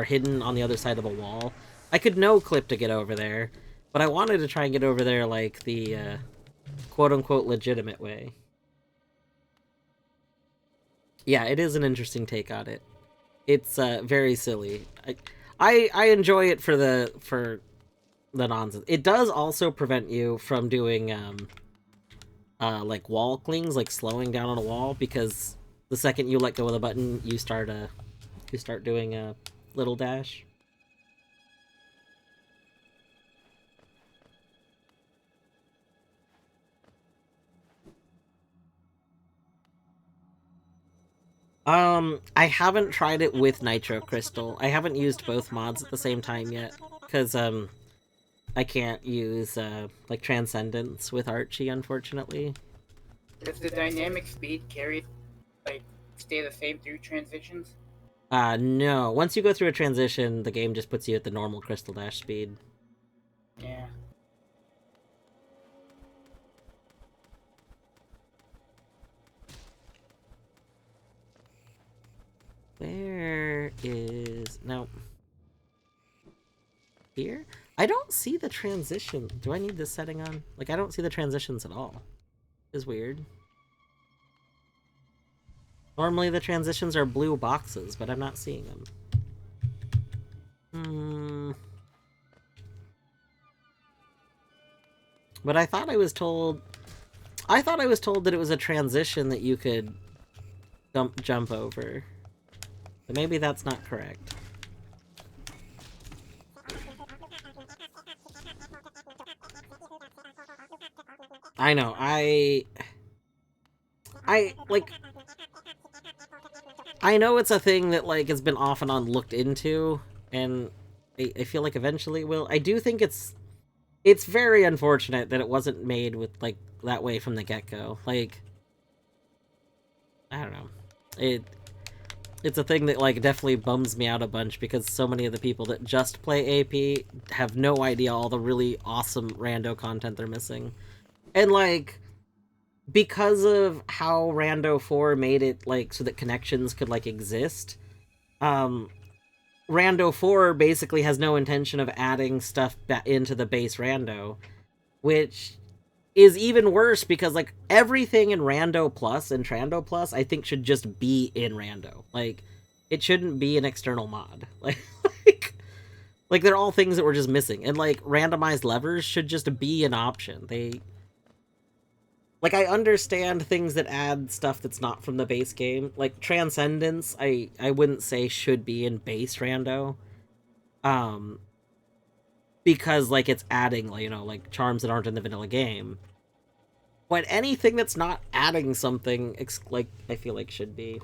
hidden on the other side of a wall. I could no-clip to get over there, but I wanted to try and get over there like the quote-unquote legitimate way. Yeah, it is an interesting take on it. It's very silly. I enjoy it for the nonsense. It does also prevent you from doing like wall clings, like slowing down on a wall, because the second you let go of the button, you start doing a little dash. I haven't tried it with Nitro Crystal. I haven't used both mods at the same time yet, because, I can't use, like, Transcendence with Archie, unfortunately. Does the dynamic speed carry, like, stay the same through transitions? No. Once you go through a transition, the game just puts you at the normal Crystal Dash speed. Yeah. Where is... No. Here? I don't see the transition. Do I need this setting on? Like, I don't see the transitions at all. It's weird. Normally the transitions are blue boxes, but I'm not seeing them. But I thought I was told that it was a transition that you could jump over. But maybe that's not correct. I know, like, I know it's a thing that, like, has been off and on looked into, and I feel like eventually it will. I do think it's very unfortunate that it wasn't made with, like, that way from the get-go. Like, I don't know. It's a thing that, like, definitely bums me out a bunch, because so many of the people that just play AP have no idea all the really awesome rando content they're missing. And, like, because of how Rando 4 made it, like, so that connections could, like, exist, Rando 4 basically has no intention of adding stuff into the base Rando, which is even worse because, like, everything in Rando Plus and Trando Plus, I think, should just be in Rando. Like, it shouldn't be an external mod. Like they're all things that we're just missing. And, like, randomized levers should just be an option. Like, I understand things that add stuff that's not from the base game. Like, Transcendence, I wouldn't say should be in base Rando. Because, like, it's adding, like, you know, like, charms that aren't in the vanilla game. But anything that's not adding something, like, I feel like should be.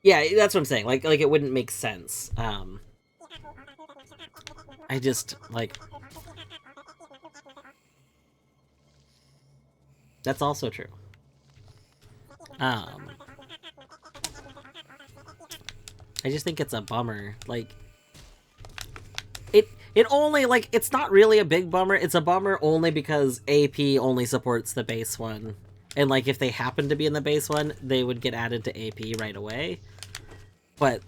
Yeah, that's what I'm saying. Like it wouldn't make sense. I just, like... That's also true. I just think it's a bummer. Like, it only, like, it's not really a big bummer. It's a bummer only because AP only supports the base one. And, like, if they happen to be in the base one, they would get added to AP right away. But,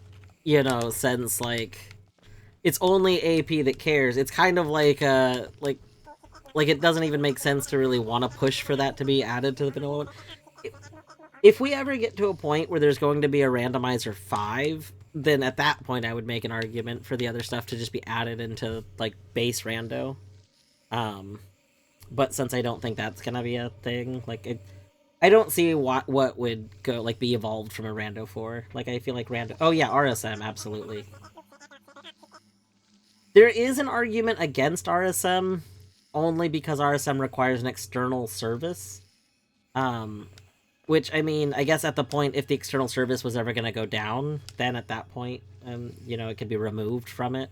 you know, since, like, it's only AP that cares, it's kind of like, like, it doesn't even make sense to really want to push for that to be added to the vanilla one. If we ever get to a point where there's going to be a randomizer 5, then at that point I would make an argument for the other stuff to just be added into, like, base rando. But since I don't think that's gonna be a thing, like, I don't see what would go, like, be evolved from a rando 4. Like, I feel like rando... Oh yeah, RSM, absolutely. There is an argument against RSM, only because RSM requires an external service. Which, I mean, I guess at the point, if the external service was ever going to go down, then at that point, you know, it could be removed from it.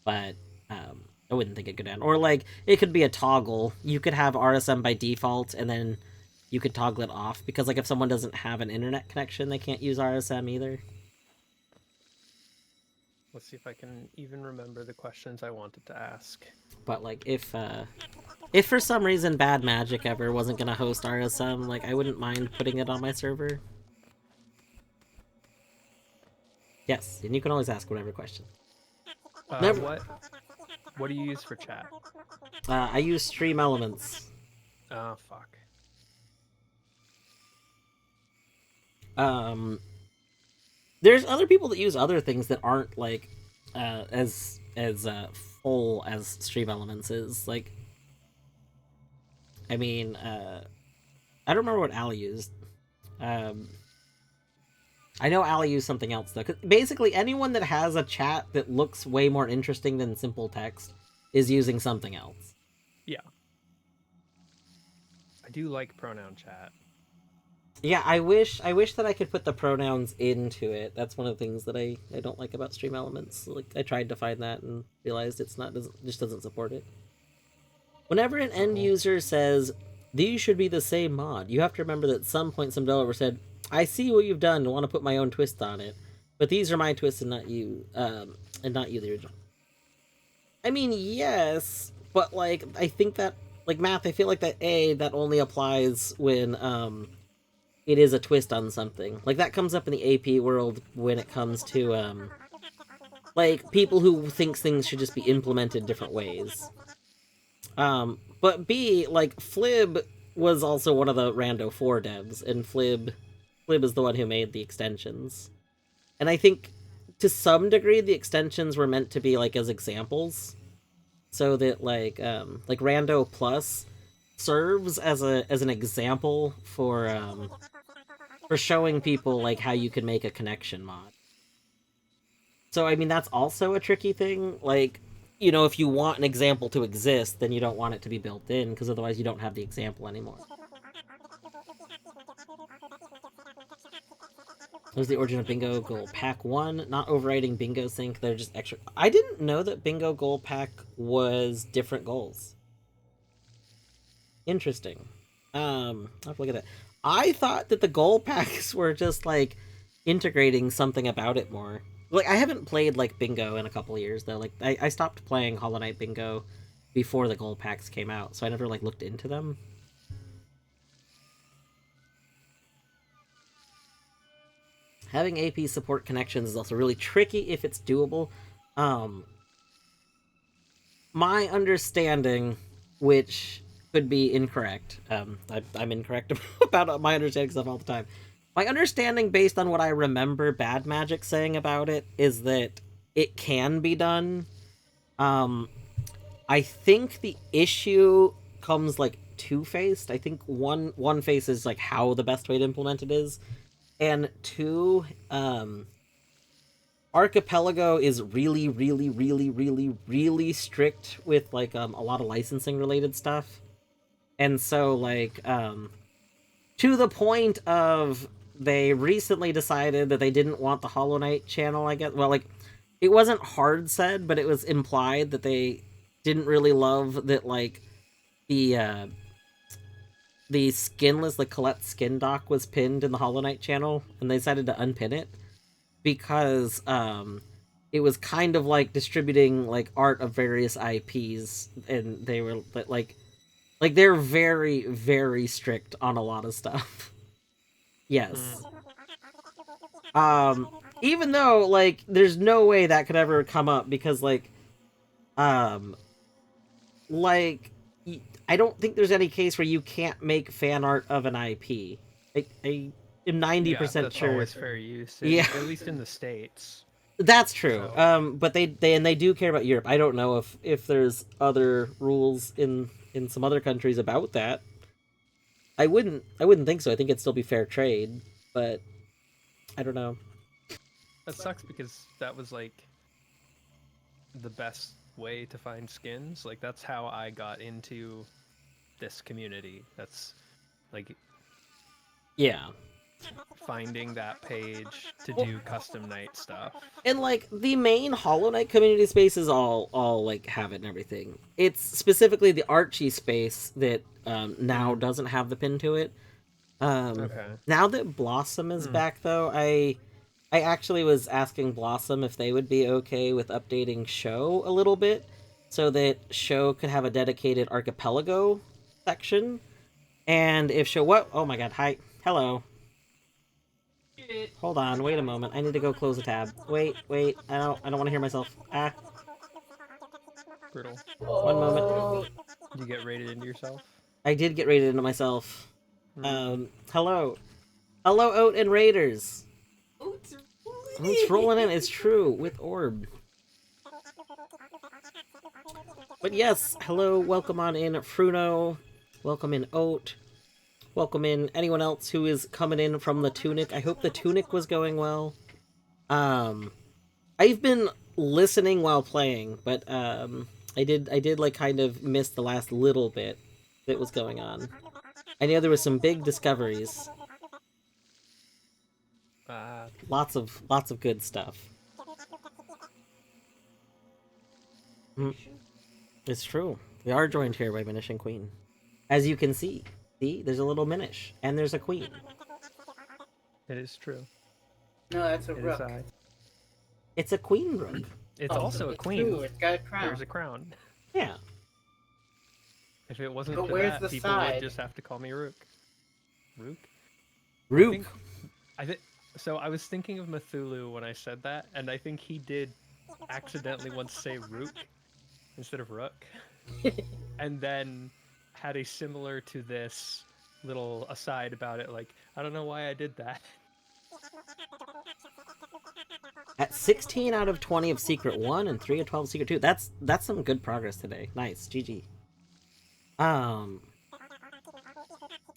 But, I wouldn't think it could end. Or, like, it could be a toggle. You could have RSM by default, and then you could toggle it off. Because, like, if someone doesn't have an internet connection, they can't use RSM either. Let's see if I can even remember the questions I wanted to ask. But, like, if for some reason Bad Magic ever wasn't gonna host RSM, like, I wouldn't mind putting it on my server. Yes, and you can always ask whatever question. What do you use for chat? I use Stream Elements. Oh, fuck. There's other people that use other things that aren't like as full as Stream Elements is. Like, I mean, I don't remember what Ali used. I know Ali used something else though. 'Cause basically, anyone that has a chat that looks way more interesting than simple text is using something else. Yeah. I do like pronoun chat. Yeah, I wish that I could put the pronouns into it. That's one of the things that I don't like about Stream Elements. Like, I tried to find that and realized it's not just doesn't support it. Whenever an end user says these should be the same mod, you have to remember that at some point some developer said, "I see what you've done and want to put my own twist on it, but these are my twists and not you, the original." I mean, yes, but like I think that like math, I feel like that only applies when it is a twist on something. Like, that comes up in the AP world when it comes to, like, people who think things should just be implemented different ways. But B, like, Flib was also one of the Rando 4 devs, and Flib is the one who made the extensions. And I think, to some degree, the extensions were meant to be, like, as examples. So that, like Rando Plus serves as an example for showing people like how you can make a connection mod. So I mean, that's also a tricky thing. Like, you know, if you want an example to exist, then you don't want it to be built in, because otherwise you don't have the example anymore. There's the origin of Bingo Goal Pack 1, not overriding Bingo Sync, they're just extra. I didn't know that Bingo Goal Pack was different goals. Interesting. I'll have to look at that. I thought that the goal packs were just, like, integrating something about it more. Like, I haven't played, like, Bingo in a couple of years, though. Like, I stopped playing Hollow Knight Bingo before the goal packs came out, so I never, like, looked into them. Having AP support connections is also really tricky if it's doable. My understanding, which could be incorrect. I'm incorrect about my understanding stuff all the time. My understanding, based on what I remember Bad Magic saying about it, is that it can be done. I think the issue comes like two-faced. I think one face is like how the best way to implement it is, and two, Archipelago is really, really, really, really, really strict with like a lot of licensing related stuff. And so, like, to the point of they recently decided that they didn't want the Hollow Knight channel, I guess. Well, like, it wasn't hard said, but it was implied that they didn't really love that, like, the skinless, like, Colette's skin doc was pinned in the Hollow Knight channel, and they decided to unpin it because, it was kind of like distributing, like, art of various IPs, and they were, like, they're very, very strict on a lot of stuff. Yes. Even though, like, there's no way that could ever come up, because, like, I don't think there's any case where you can't make fan art of an IP. I am 90% that's sure. Always fair use. Yeah. At least in the States. That's true. So. But they do care about Europe. I don't know if there's other rules in some other countries about that. I wouldn't think so. I think it'd still be fair trade, but I don't know. That sucks because that was like the best way to find skins. Like, that's how I got into this community. That's like, yeah, finding that page to do custom night stuff. And like the main Hollow Knight community spaces all like have it and everything. It's specifically the Archie space that now doesn't have the pin to it. Okay. Now that Blossom is back, though, I actually was asking Blossom if they would be okay with updating Show a little bit, so that Show could have a dedicated Archipelago section. And if Show, what? Oh my God! Hi, hello. Hold on, wait a moment. I need to go close the tab. Wait. I don't want to hear myself. Brutal. One moment. Did you get rated into yourself? I did get rated into myself. Hello, Oat and Raiders. Oats are It's rolling in, it's true, with Orb. But yes, hello, welcome on in Fruno, welcome in Oat, welcome in anyone else who is coming in from the Tunic. I hope the Tunic was going well. I've been listening while playing, but I did like kind of miss the last little bit that was going on. I know there was some big discoveries. Lots of good stuff. It's true. We are joined here by Minish and Queen. As you can see, there's a little Minish, and there's a Queen. It is true. No, that's a It is rook. I. It's a Queen Rook. It's also a It's queen. true, it's got a crown. There's a crown. Yeah. If it wasn't But for where's that, the people side? would just have to call me Rook. Rook? Rook. So I was thinking of Cthulhu when I said that, and I think he did accidentally once say Rook instead of Rook. And then had a similar to this little aside about it, like, I don't know why I did that. At 16 out of 20 of Secret 1 and 3 of 12 of Secret 2. That's some good progress today. Nice. GG.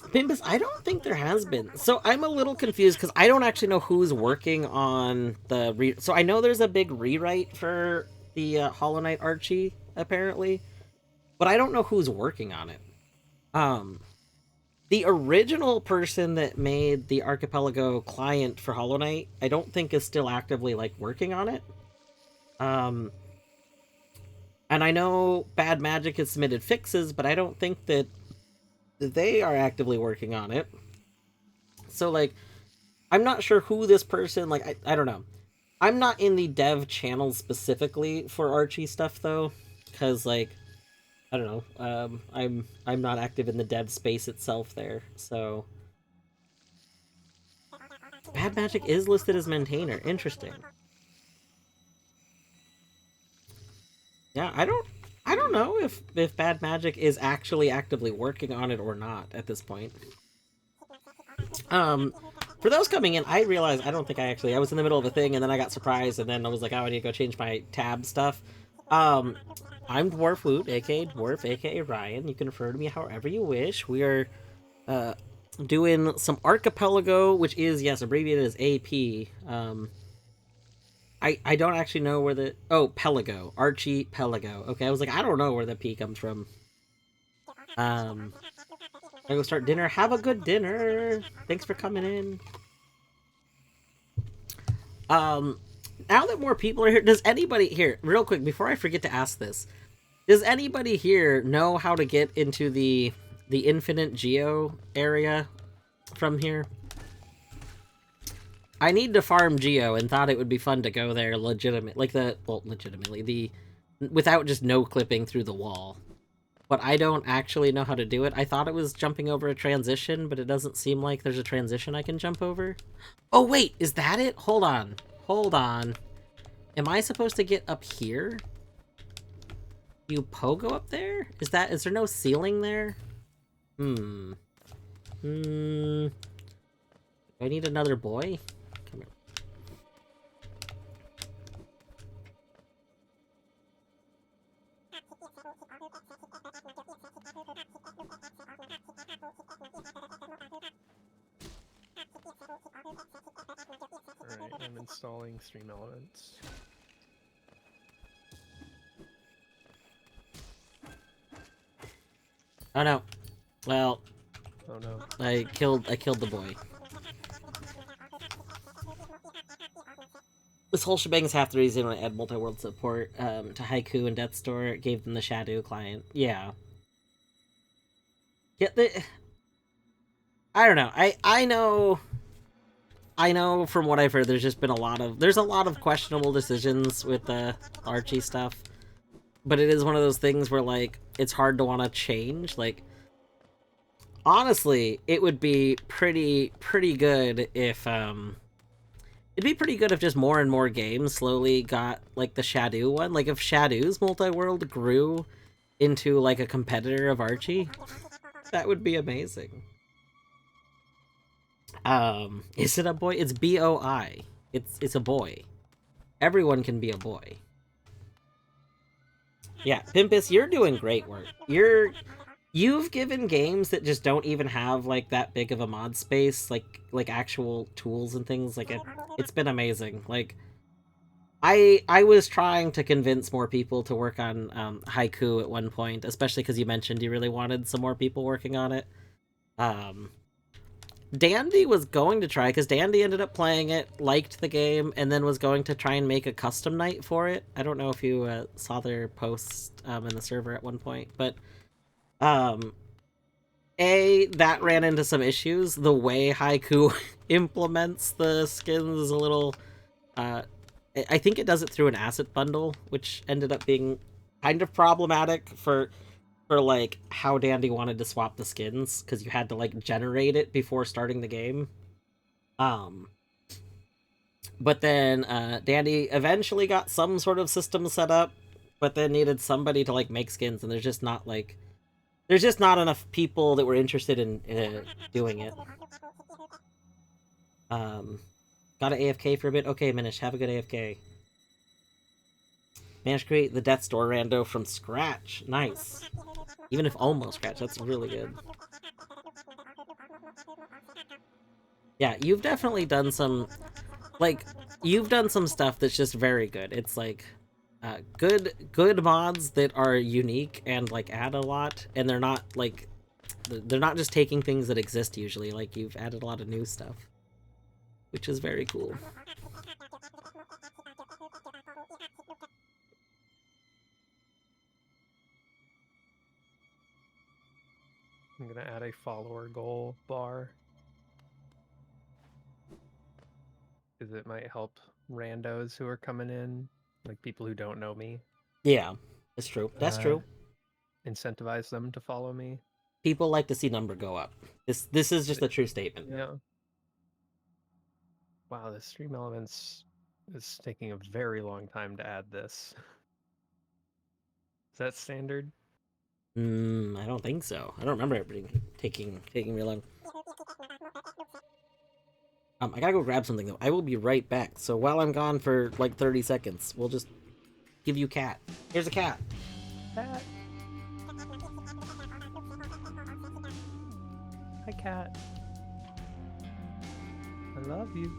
Bimbus, I don't think there has been. So I'm a little confused because I don't actually know who's working on the so I know there's a big rewrite for the Hollow Knight Archie, apparently. But I don't know who's working on it. The original person that made the Archipelago client for Hollow Knight, I don't think is still actively, like, working on it. And I know Bad Magic has submitted fixes, but I don't think that they are actively working on it. So, like, I'm not sure who this person, like, I don't know. I'm not in the dev channel specifically for Archie stuff, though, because, like, I don't know. I'm not active in the dev space itself there, so Bad Magic is listed as maintainer. Interesting. Yeah, I don't know if Bad Magic is actually actively working on it or not at this point. For those coming in, I realized I don't think I was in the middle of a thing and then I got surprised and then I was like, oh, I need to go change my tab stuff. I'm Dwarf Woot, aka Dwarf, aka Ryan. You can refer to me however you wish. We are doing some Archipelago, which is, yes, abbreviated as AP. I don't actually know where the... Oh, Pelago. Archipelago. Okay, I was like, I don't know where the P comes from. I go start dinner. Have a good dinner. Thanks for coming in. Now that more people are here, does anybody here, real quick, before I forget to ask this, does anybody here know how to get into the Infinite Geo area from here? I need to farm Geo and thought it would be fun to go there legitimately, without just no clipping through the wall. But I don't actually know how to do it. I thought it was jumping over a transition, but it doesn't seem like there's a transition I can jump over. Oh wait, is that it? Hold on. Am I supposed to get up here? You pogo up there? Is there no ceiling there? Do I need another boy? Come here. Alright, I'm installing Stream Elements. Oh no. Well, Oh no. I killed the boy. This whole shebang is half the reason I add multi-world support to Haiku and Death Store. Gave them the Shadow client. Yeah. I don't know. I know from what I've heard there's just been a lot of questionable decisions with the Archie stuff. But it is one of those things where, like, it's hard to want to change. Like, honestly, it would be pretty good if it'd be pretty good if just more and more games slowly got, like, the Shadow one. Like, if Shadow's multi-world grew into, like, a competitor of Archie, that would be amazing. Is it a boy? It's BOI. It's a boy. Everyone can be a boy. Yeah, Pimpus, you're doing great work. You've given games that just don't even have like that big of a mod space, like actual tools and things. Like it's been amazing. Like I was trying to convince more people to work on haiku at one point, especially because you mentioned you really wanted some more people working on it. Um, Dandy was going to try because Dandy ended up playing it, liked the game, and then was going to try and make a custom night for it. I don't know if you saw their post in the server at one point, but um, that ran into some issues. The way haiku implements the skins is a little. I think it does it through an asset bundle, which ended up being kind of problematic for like how Dandy wanted to swap the skins because you had to like generate it before starting the game. Um, but then Dandy eventually got some sort of system set up, but then needed somebody to like make skins, and there's just not enough people that were interested in doing it. Got an AFK for a bit. Okay, Minish, have a good AFK. Managed to create the Death Store rando from scratch. Nice. Even if almost scratch, that's really good. Yeah, you've definitely done some, like, you've done some stuff that's just very good. It's like, good mods that are unique and like add a lot, and they're not like, they're not just taking things that exist usually. Like you've added a lot of new stuff, which is very cool. I'm gonna add a follower goal bar because it might help randos who are coming in, like people who don't know me. Yeah, that's true. That's true. Incentivize them to follow me. People like to see number go up. This is just a true statement. Yeah. Wow, the stream elements is taking a very long time to add this. Is that standard? I don't think so. I don't remember it taking real long. I gotta go grab something though. I will be right back. So while I'm gone for like 30 seconds, we'll just give you cat. Here's a cat. Cat. Hi, cat. I love you.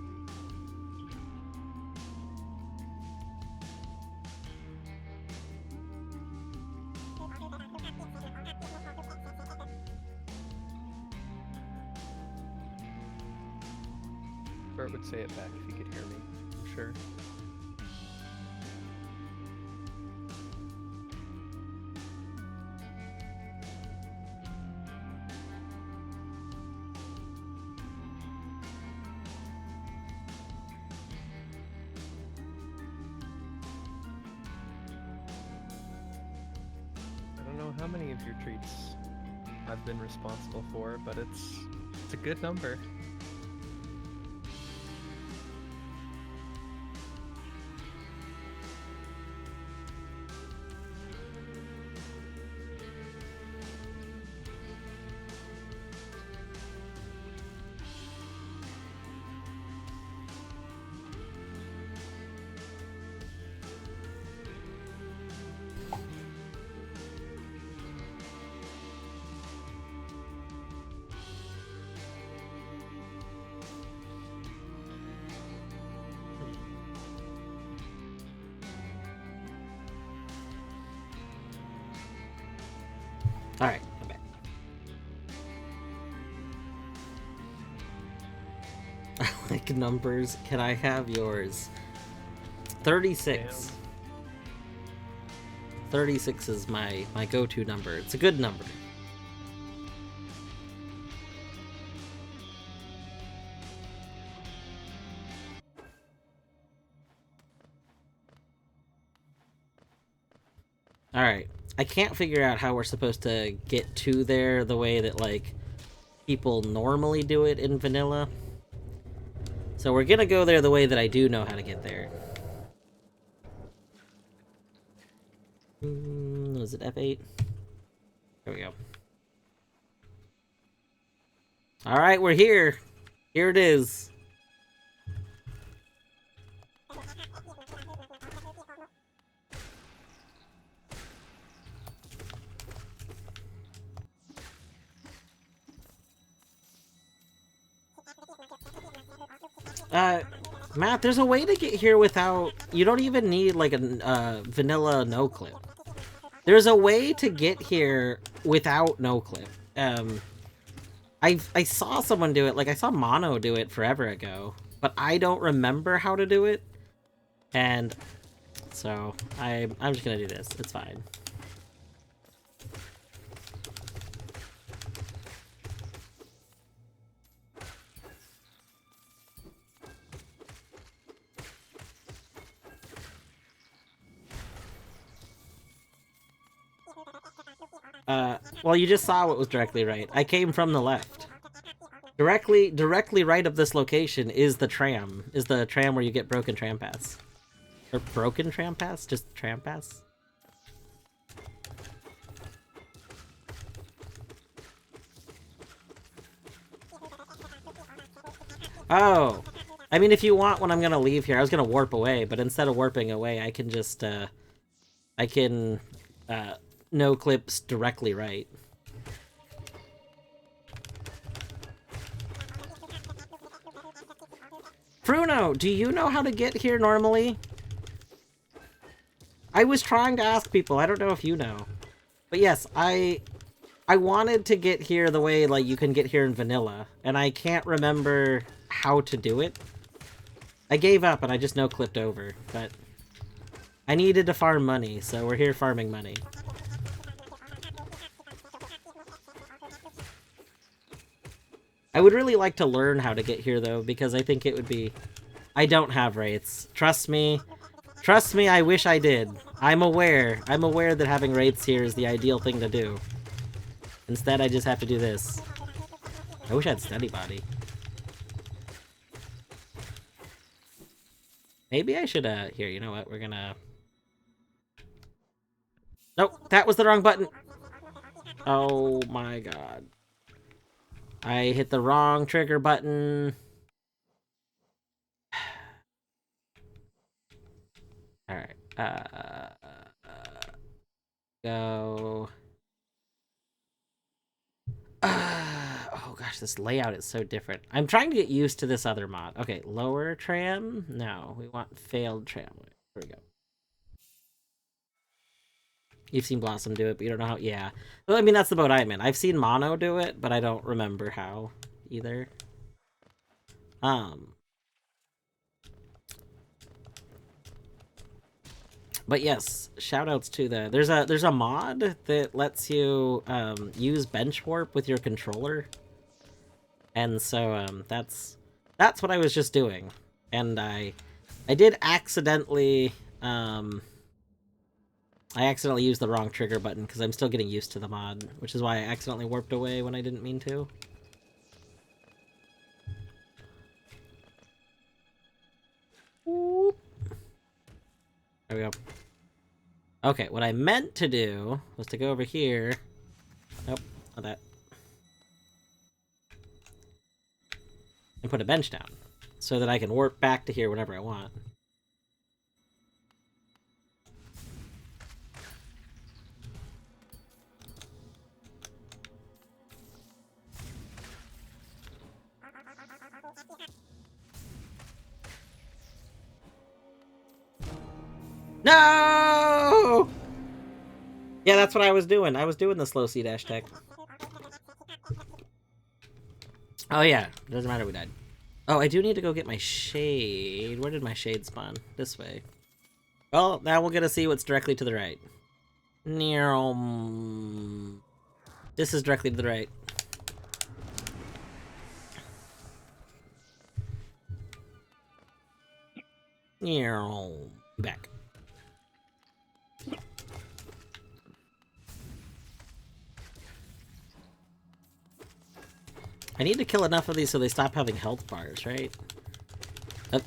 Bert would say it back if he could hear me, I'm sure. I don't know how many of your treats I've been responsible for, but it's a good number. Alright, I'm back. I like numbers. Can I have yours? 36. Damn. 36 is my go-to number. It's a good number. Alright. I can't figure out how we're supposed to get to there the way that, like, people normally do it in vanilla. So we're gonna go there the way that I do know how to get there. Was it F8? There we go. Alright, we're here. Here it is. Matt, there's a way to get here without... You don't even need, like, a vanilla no-clip. There's a way to get here without no-clip. I saw someone do it, like, I saw Mono do it forever ago, but I don't remember how to do it, and so I'm just gonna do this. It's fine. Well, you just saw what was directly right. I came from the left. Directly right of this location is the tram. Is the tram where you get broken tram pass. Or broken tram pass? Just tram pass? Oh! I mean, if you want when I'm gonna leave here, I was gonna warp away, but instead of warping away, I can just, no clips directly right. Bruno, do you know how to get here normally? I was trying to ask people. I don't know if you know. But yes, I wanted to get here the way, like, you can get here in vanilla, and I can't remember how to do it. I gave up and I just no-clipped over, but I needed to farm money, so we're here farming money. I would really like to learn how to get here, though, because I think it would be... I don't have wraiths. Trust me. Trust me, I wish I did. I'm aware. I'm aware that having wraiths here is the ideal thing to do. Instead, I just have to do this. I wish I had steady body. Maybe I should, here, you know what? We're gonna... Nope, that was the wrong button! Oh my god. I hit the wrong trigger button. Alright, go... oh gosh, this layout is so different. I'm trying to get used to this other mod. Okay, lower tram? No, we want failed tram. Here we go. You've seen Blossom do it, but you don't know how... Yeah. Well, I mean, that's the boat I'm in. I've seen Mono do it, but I don't remember how, either. But yes, shoutouts to the... There's a mod that lets you, use bench warp with your controller. And so, that's what I was just doing. And I did accidentally, I accidentally used the wrong trigger button because I'm still getting used to the mod, which is why I accidentally warped away when I didn't mean to. Whoop. There we go. Okay, what I meant to do was to go over here. Nope, not that. And put a bench down so that I can warp back to here whenever I want. No! Yeah, that's what I was doing. I was doing the slow C-dash tech. Oh yeah, doesn't matter, we died. Oh, I do need to go get my shade. Where did my shade spawn? This way. Well, now we'll get to see what's directly to the right. This is directly to the right. Back. I need to kill enough of these so they stop having health bars, right?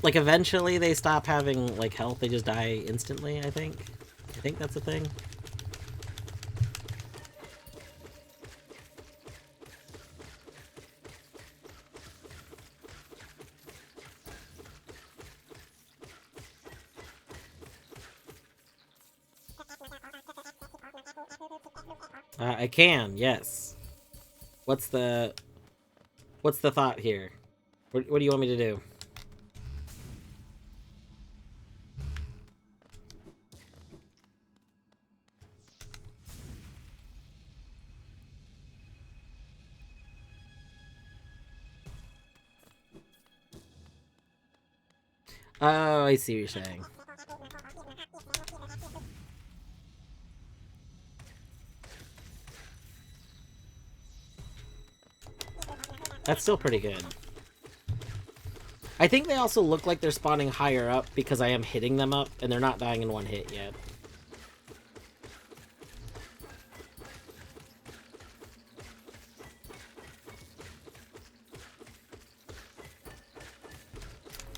Like, eventually they stop having, like, health, they just die instantly, I think. I think that's a thing. I can, yes. What's the thought here? What do you want me to do? Oh, I see what you're saying. That's still pretty good. I think they also look like they're spawning higher up because I am hitting them up, and they're not dying in one hit yet.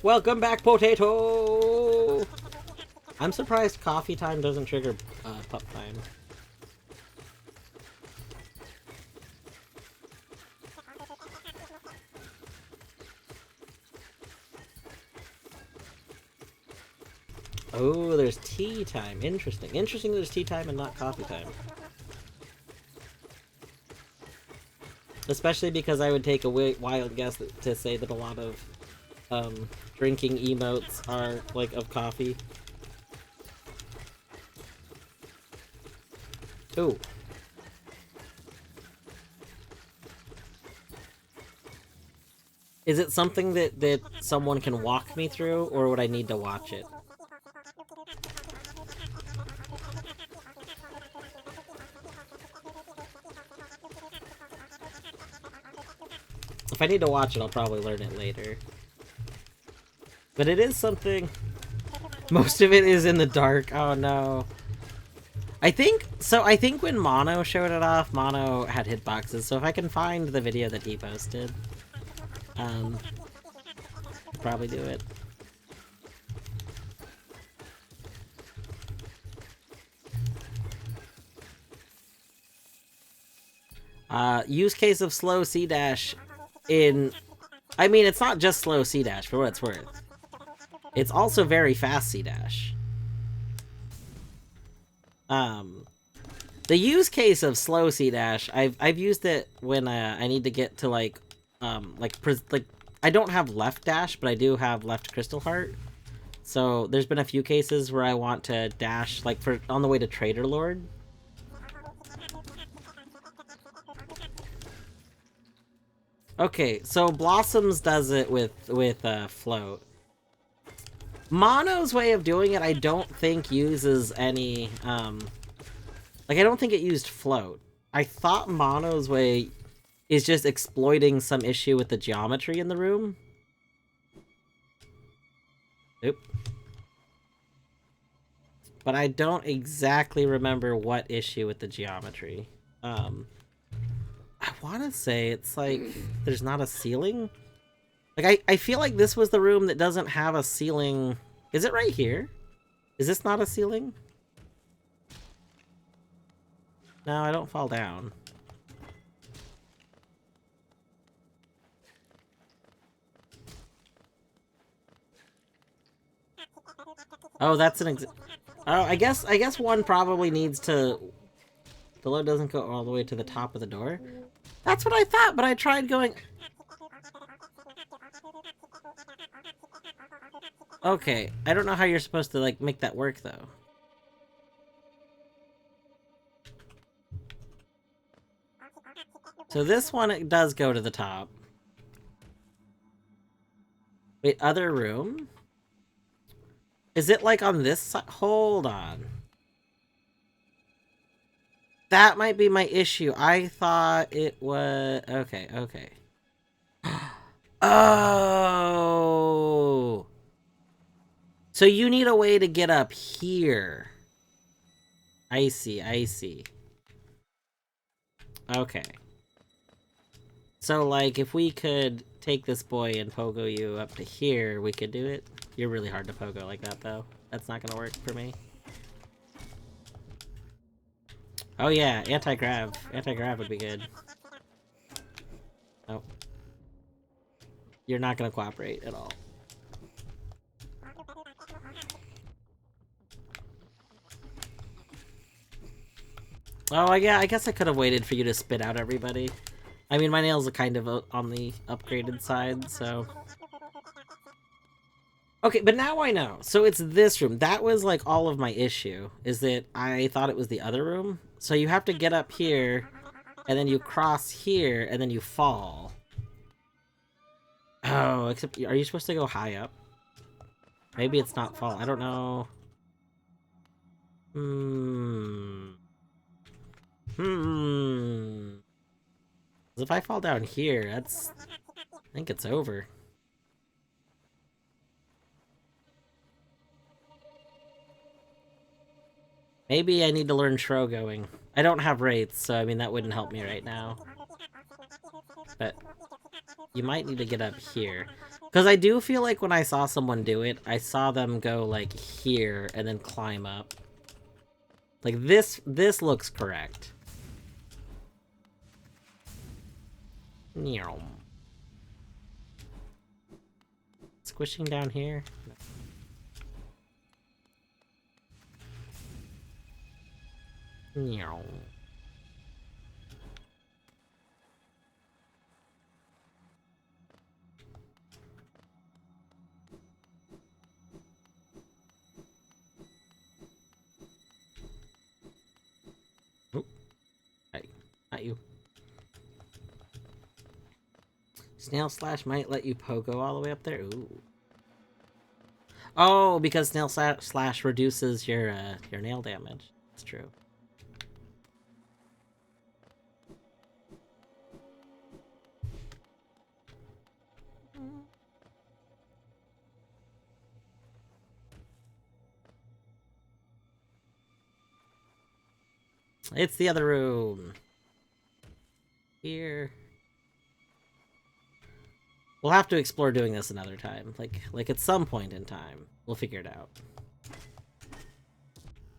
Welcome back, Potato! I'm surprised coffee time doesn't trigger pup time. Oh, there's tea time. Interesting. Interesting there's tea time and not coffee time. Especially because I would take a wild guess to say that a lot of drinking emotes are, like, of coffee. Ooh. Is it something that someone can walk me through, or would I need to watch it? If I need to watch it, I'll probably learn it later. But it is something... Most of it is in the dark. Oh no. I think when Mono showed it off, Mono had hitboxes, so if I can find the video that he posted, I'll probably do it. Use case of slow C-dash in... I mean, it's not just slow C-dash, for what it's worth. It's also very fast C-dash. The use case of slow C-dash, I've used it when I need to get to like I don't have left dash, but I do have left crystal heart. So there's been a few cases where I want to dash like on the way to Trader Lord. Okay, so Blossoms does it with float. Mono's way of doing it, I don't think uses any, like, I don't think it used float. I thought Mono's way is just exploiting some issue with the geometry in the room. Oop. But I don't exactly remember what issue with the geometry. I want to say it's like, there's not a ceiling? Like, I feel like this was the room that doesn't have a ceiling. Is it right here? Is this not a ceiling? No, I don't fall down. Oh, that's an oh, I guess one probably needs to... The load doesn't go all the way to the top of the door. That's what I thought, but I tried going... Okay, I don't know how you're supposed to, like, make that work, though. So this one, it does go to the top. Wait, other room? Is it, like, on this side? Hold on. That might be my issue. I thought it was... Okay, okay. Oh! So you need a way to get up here. I see, I see. Okay. So, like, if we could take this boy and pogo you up to here, we could do it. You're really hard to pogo like that, though. That's not gonna work for me. Oh yeah, anti-grav. Anti-grav would be good. Oh. You're not gonna cooperate at all. Oh, yeah, I guess I could have waited for you to spit out everybody. I mean, my nails are kind of on the upgraded side, so... Okay, but now I know. So it's this room. That was, like, all of my issue, is that I thought it was the other room. So you have to get up here, and then you cross here, and then you fall. Oh, except, are you supposed to go high up? Maybe it's not fall. I don't know. If I fall down here, I think it's over. Maybe I need to learn Shrogoing. I don't have wraiths, so I mean that wouldn't help me right now. But you might need to get up here. Because I do feel like when I saw someone do it, I saw them go like here and then climb up. Like this looks correct. Squishing down here. No. Oh. Hey, not you. Snail Slash might let you pogo all the way up there. Ooh. Oh, because Snail Slash reduces your nail damage. That's true. It's the other room. Here. We'll have to explore doing this another time. Like at some point in time. We'll figure it out.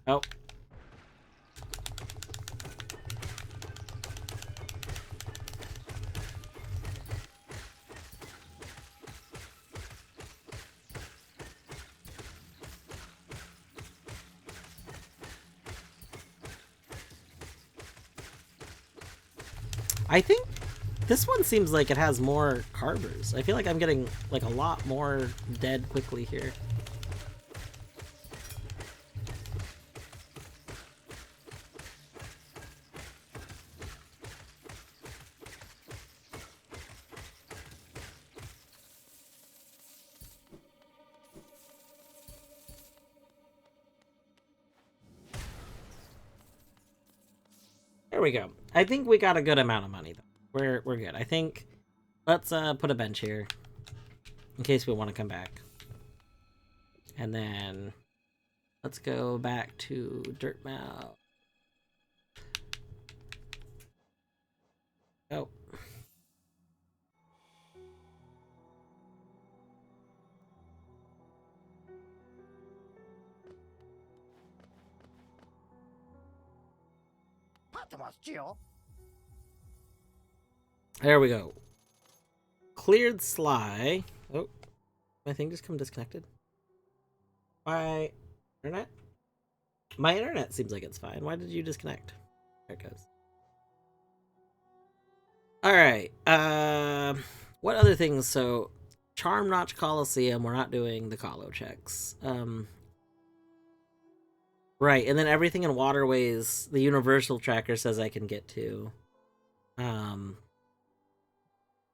Oh. I think this one seems like it has more carvers. I feel like I'm getting like a lot more dead quickly here. There we go. I think we got a good amount of money though. We're good. I think let's put a bench here in case we want to come back. And then let's go back to Dirtmouth. Oh. There we go. Cleared Sly. Oh, my thing just come disconnected. My internet? My internet seems like it's fine. Why did you disconnect? There it goes. Alright. What other things? So, Charm Notch Coliseum, we're not doing the Colo checks. Right, and then everything in Waterways, the Universal Tracker says I can get to.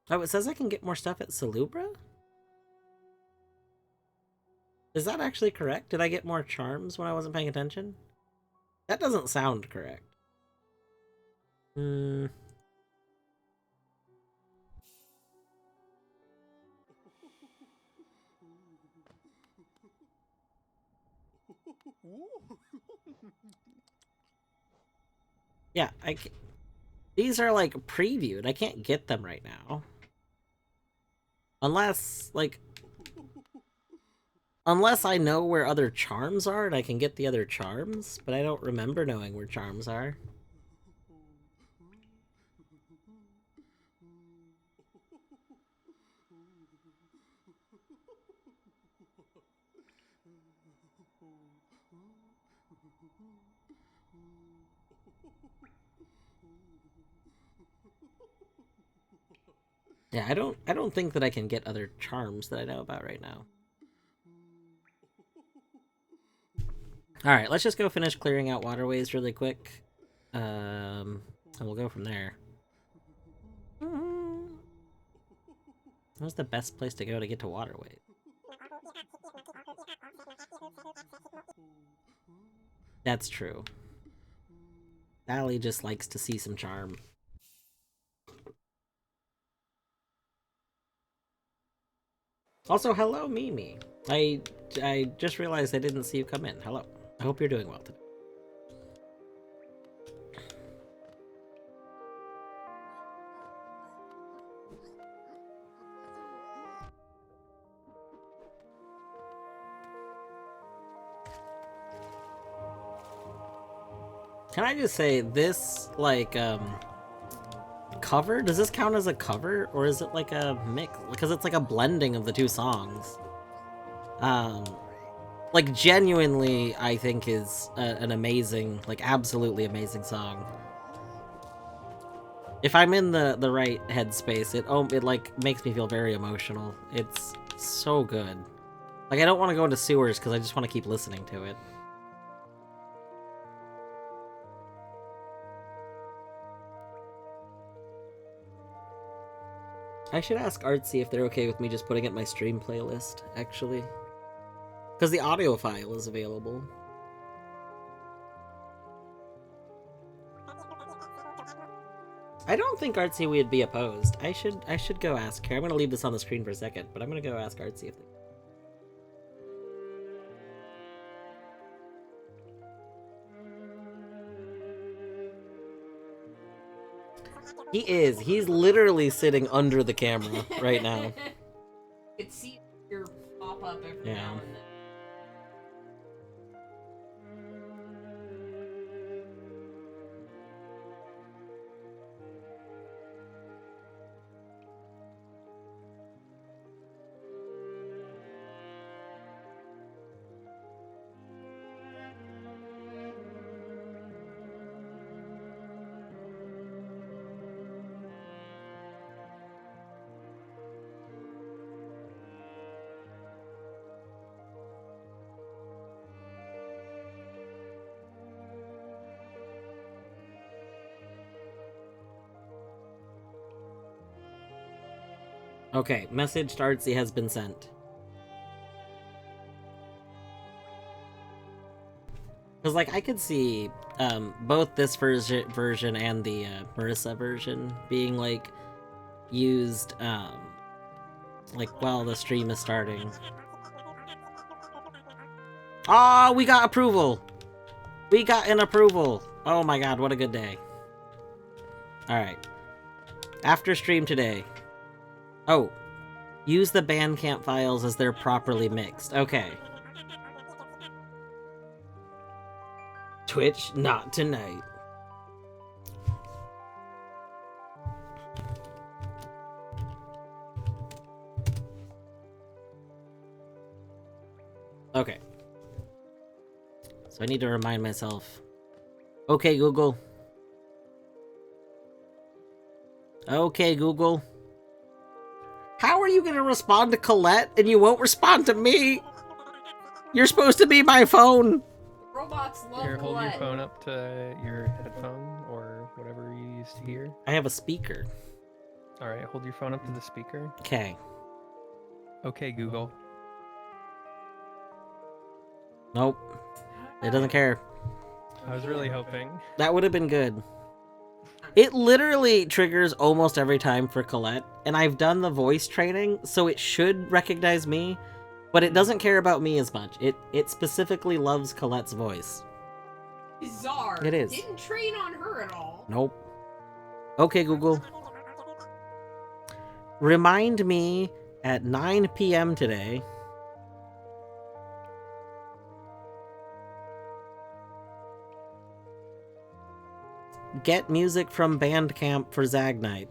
Oh, it says I can get more stuff at Salubra? Is that actually correct? Did I get more charms when I wasn't paying attention? That doesn't sound correct. Yeah, these are like previewed. I can't get them right now. Unless I know where other charms are and I can get the other charms, but I don't remember knowing where charms are. Yeah, I don't think that I can get other charms that I know about right now. Alright, let's just go finish clearing out Waterways really quick. And we'll go from there. What's the best place to go to get to Waterways? That's true. Sally just likes to see some charm. Also, hello, Mimi. I just realized I didn't see you come in. Hello. I hope you're doing well today. Can I just say, this, like, cover? Does this count as a cover? Or is it like a mix? Because it's like a blending of the two songs. Like, genuinely, I think is an amazing, like, absolutely amazing song. If I'm in the right headspace, it like, makes me feel very emotional. It's so good. Like, I don't want to go into sewers because I just want to keep listening to it. I should ask Artsy if they're okay with me just putting it in my stream playlist, actually. Because the audio file is available. I don't think Artsy would be opposed. I should go ask her. I'm gonna leave this on the screen for a second, but I'm gonna go ask Artsy if they... He is. He's literally sitting under the camera right now. It sees your pop up every Yeah. now and then. Okay, message to Artsy has been sent. Because, like, I could see both this version and the Marissa version being, like, used, like, while the stream is starting. Oh, we got approval! We got an approval! Oh my god, what a good day. Alright. After stream today. Oh. Use the Bandcamp files as they're properly mixed. Okay. Twitch, not tonight. Okay. So I need to remind myself. Okay, Google. Okay, Google. How are you going to respond to Colette and you won't respond to me? You're supposed to be my phone. Robots love Here, hold your Colette. phone up to your headphone or whatever you use to hear. I have a speaker. Alright, hold your phone up to the speaker. Okay. Okay, Google. Nope. It doesn't care. I was really hoping. That would have been good. It literally triggers almost every time for Colette, and I've done the voice training, so it should recognize me, but it doesn't care about me as much. It specifically loves Colette's voice. Bizarre. It is. Didn't train on her at all. Nope. Okay, Google. Remind me at 9 p.m. today. Get music from Bandcamp for Zag Night.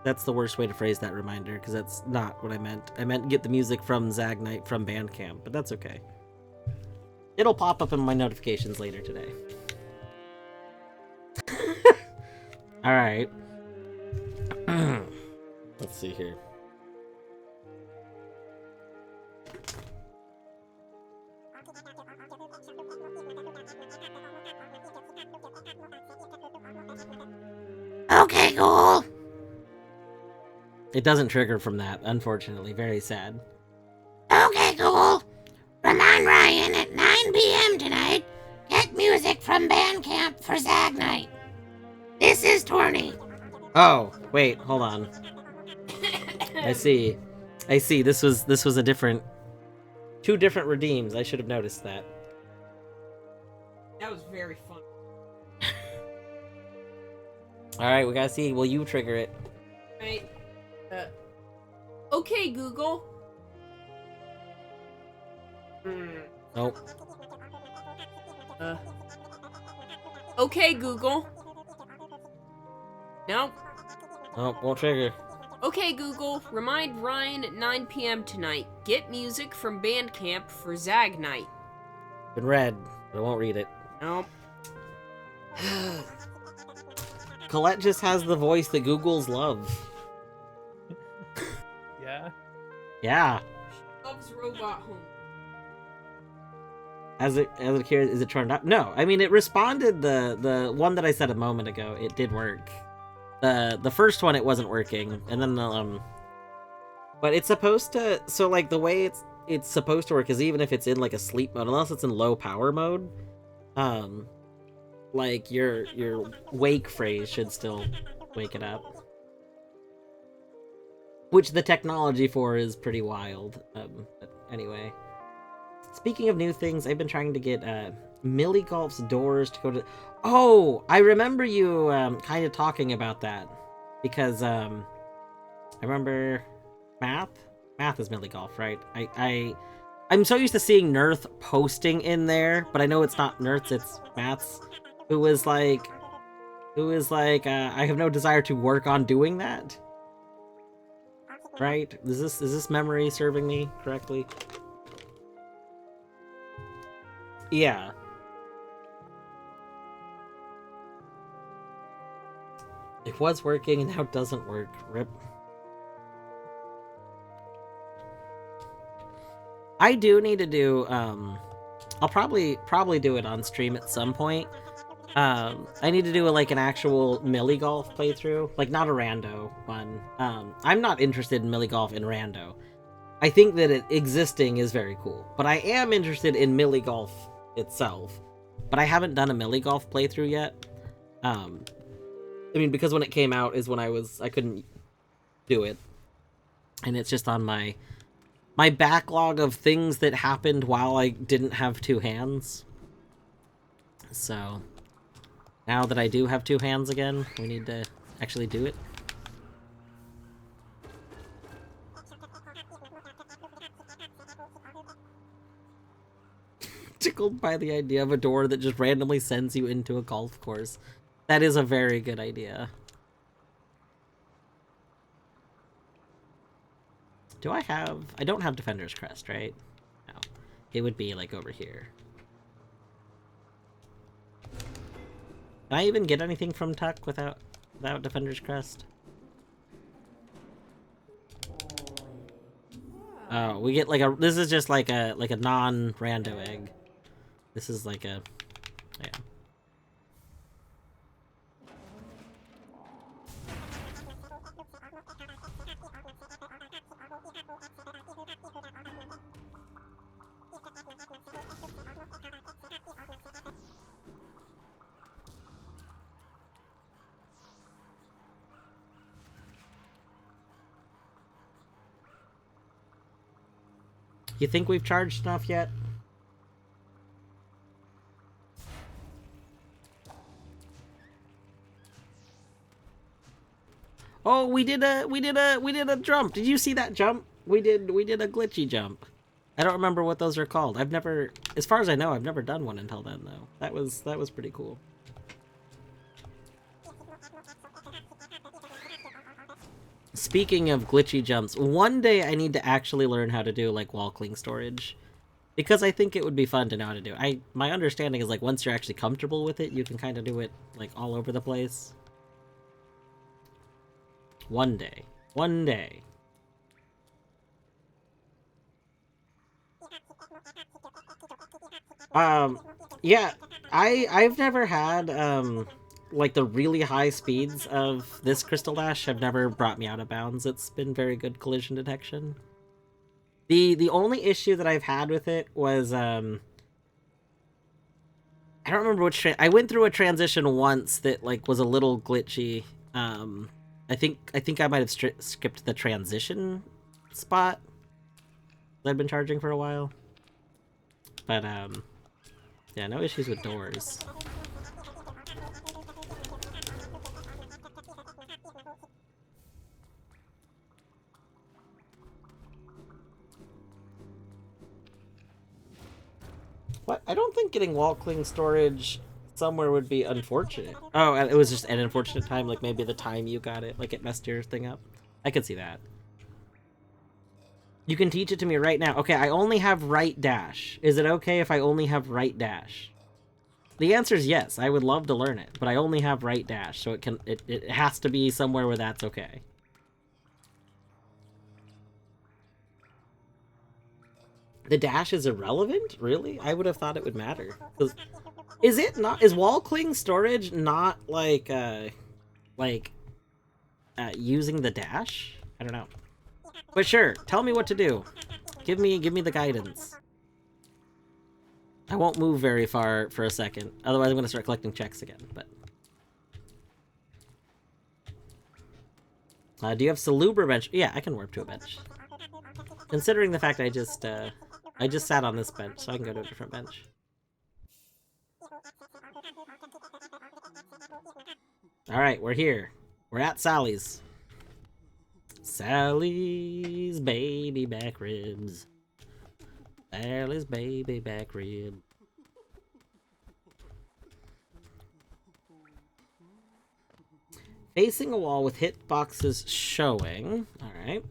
That's the worst way to phrase that reminder, because that's not what I meant. I meant get the music from Zag Night from Bandcamp, but that's okay. It'll pop up in my notifications later today. Alright. Let's see here. Okay, cool. It doesn't trigger from that, unfortunately. Very sad. Okay, cool. Remind Ryan at 9 p.m. tonight. Get music horny. Oh, wait, hold on. I see. This was a different, 2 different redeems. I should have noticed that. That was very fun. All right, we gotta see. Will you trigger it? Right. Okay, Google. Nope. Okay, Google. No. Nope, won't trigger. Okay, Google. Remind Ryan at 9 p.m. tonight. Get music from Bandcamp for Zag Night. Been read, but I won't read it. Nope. Colette just has the voice that Googles love. Yeah. Yeah. Loves Robot Home. As it cares, is it turned up? No, I mean it responded. The one that I said a moment ago, it did work. The first one it wasn't working, and then but it's supposed to. So like the way it's supposed to work is even if it's in like a sleep mode, unless it's in low power mode, like your wake phrase should still wake it up. Which the technology for is pretty wild. But anyway. Speaking of new things, I've been trying to get Millie Golf's doors to go to... Oh! I remember you kind of talking about that. Because I remember... Math? Math is Millie Golf, right? I'm so used to seeing Nurth posting in there, but I know it's not Nurth's, it's Math's. Who is like, I have no desire to work on doing that. Right? Is this memory serving me correctly? Yeah. It was working and now it doesn't work. Rip. I do need to do, I'll probably do it on stream at some point. I need to do like an actual Millie Golf playthrough, like not a rando one. I'm not interested in Millie Golf in rando. I think that it existing is very cool, but I am interested in Millie Golf itself. But I haven't done a Millie Golf playthrough yet. I mean, because when it came out is when I couldn't do it, and it's just on my backlog of things that happened while I didn't have 2 hands. So now that I do have 2 hands again, we need to actually do it. Tickled by the idea of a door that just randomly sends you into a golf course. That is a very good idea. Do I have... I don't have Defender's Crest, right? No. It would be, like, over here. Can I even get anything from Tuck without Defender's Crest? Oh, we get, like, a... This is just, like a non-rando egg. This is, like, a... Yeah. You think we've charged enough yet? Oh, we did a jump. Did you see that jump? We did a glitchy jump. I don't remember what those are called. I've never, as far as I know, I've never done one until then though. That was pretty cool. Speaking of glitchy jumps, one day I need to actually learn how to do like wall cling storage, because I think it would be fun to know how to do. My understanding is like once you're actually comfortable with it, you can kind of do it like all over the place. One day. Yeah, I've never had like the really high speeds of this Crystal Dash have never brought me out of bounds. It's been very good collision detection. The only issue that I've had with it was I don't remember which I went through a transition once that like was a little glitchy. I think I might have skipped the transition spot that I've been charging for a while. But yeah, no issues with doors. What? I don't think getting wall cling storage somewhere would be unfortunate. Oh, it was just an unfortunate time, like maybe the time you got it, like it messed your thing up. I could see that. You can teach it to me right now. Okay, I only have right dash. Is it okay if I only have right dash? The answer is yes. I would love to learn it, but I only have right dash, so it has to be somewhere where that's okay. The dash is irrelevant? Really? I would have thought it would matter. Is it not? Is wall cling storage not like using the dash? I don't know. But sure, tell me what to do. Give me the guidance. I won't move very far for a second. Otherwise, I'm gonna start collecting checks again. But do you have Salubra bench? Yeah, I can warp to a bench. Considering the fact I just sat on this bench, so I can go to a different bench. Alright, we're here. We're at Sally's. Sally's baby back ribs. Sally's baby back rib. Facing a wall with hitboxes showing. Alright.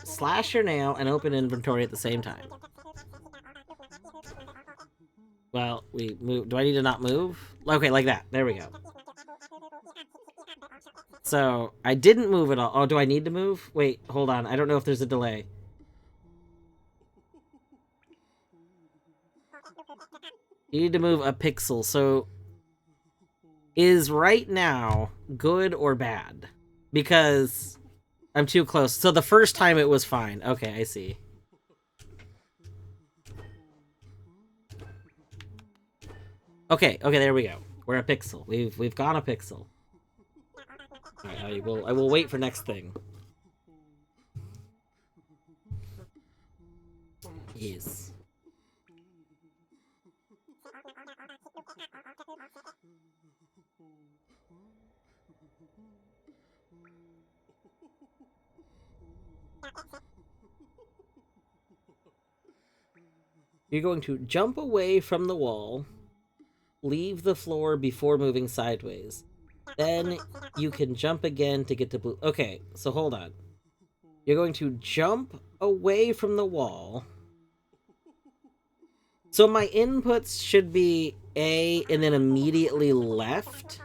Slash your nail and open inventory at the same time. Well, we move. Do I need to not move? Okay, like that. There we go. So, I didn't move at all. Oh, do I need to move? Wait, hold on. I don't know if there's a delay. You need to move a pixel. So, is right now good or bad? Because I'm too close. So the first time it was fine. Okay, I see. Okay, there we go. We're a pixel. We've gone a pixel. Alright, I will wait for next thing. Yes. You're going to jump away from the wall, leave the floor before moving sideways. Then you can jump again to get to blue. Okay, so hold on. You're going to jump away from the wall. So my inputs should be A and then immediately left.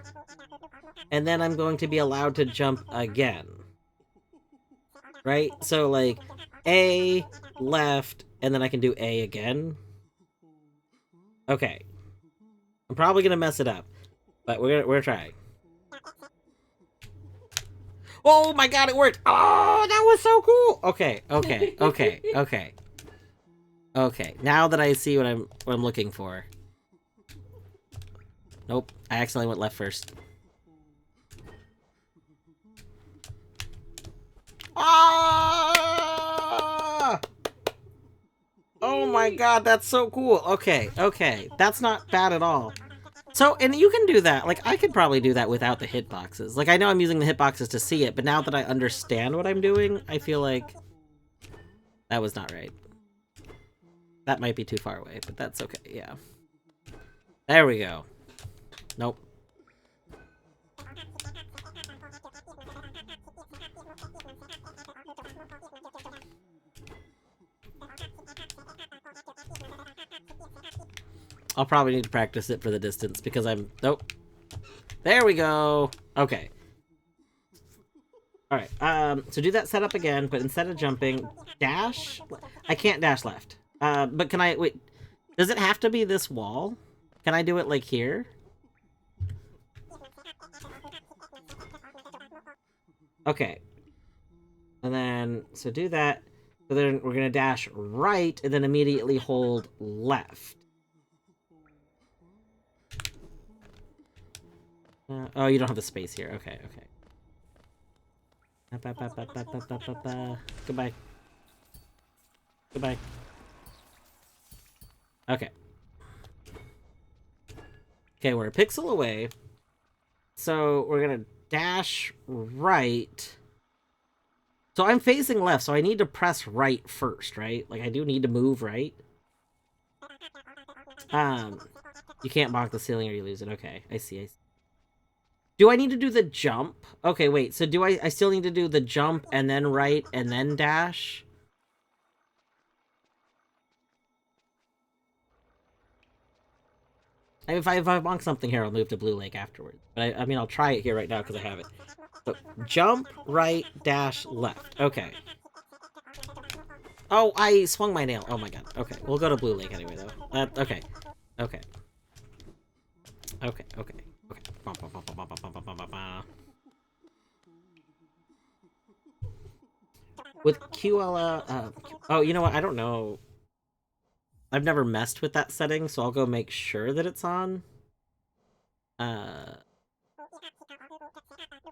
And then I'm going to be allowed to jump again. Right? So like A, left, and then I can do A again. Okay. I'm probably gonna mess it up. But we're gonna try. Oh my god, it worked! Oh, that was so cool! Okay. Okay, now that I see what I'm looking for. Nope, I accidentally went left first. Ah! Oh my god, that's so cool. Okay. That's not bad at all. So, and you can do that. Like, I could probably do that without the hitboxes. Like, I know I'm using the hitboxes to see it, but now that I understand what I'm doing, I feel like that was not right. That might be too far away, but that's okay, yeah. There we go. Nope. I'll probably need to practice it for the distance because I'm... Nope. There we go. Okay. Alright, so do that setup again, but instead of jumping, dash... I can't dash left. But can I... Wait. Does it have to be this wall? Can I do it, like, here? Okay. And then... So do that. So then we're gonna dash right, and then immediately hold left. Oh, you don't have the space here. Okay, okay. Goodbye. Goodbye. Okay. Okay, we're a pixel away. So we're gonna dash right. So I'm facing left, so I need to press right first, right? Like, I do need to move right. You can't bonk the ceiling or you lose it. Okay, I see. Do I need to do the jump? Okay, wait, so do I still need to do the jump and then right and then dash? If I bonk something here, I'll move to Blue Lake afterwards. But I mean, I'll try it here right now because I have it. So, jump, right, dash, left. Okay. Oh, I swung my nail. Oh my god. Okay, we'll go to Blue Lake anyway, though. Okay. Okay. Okay, okay. Okay. With QL, oh, you know what? I don't know. I've never messed with that setting, so I'll go make sure that it's on. I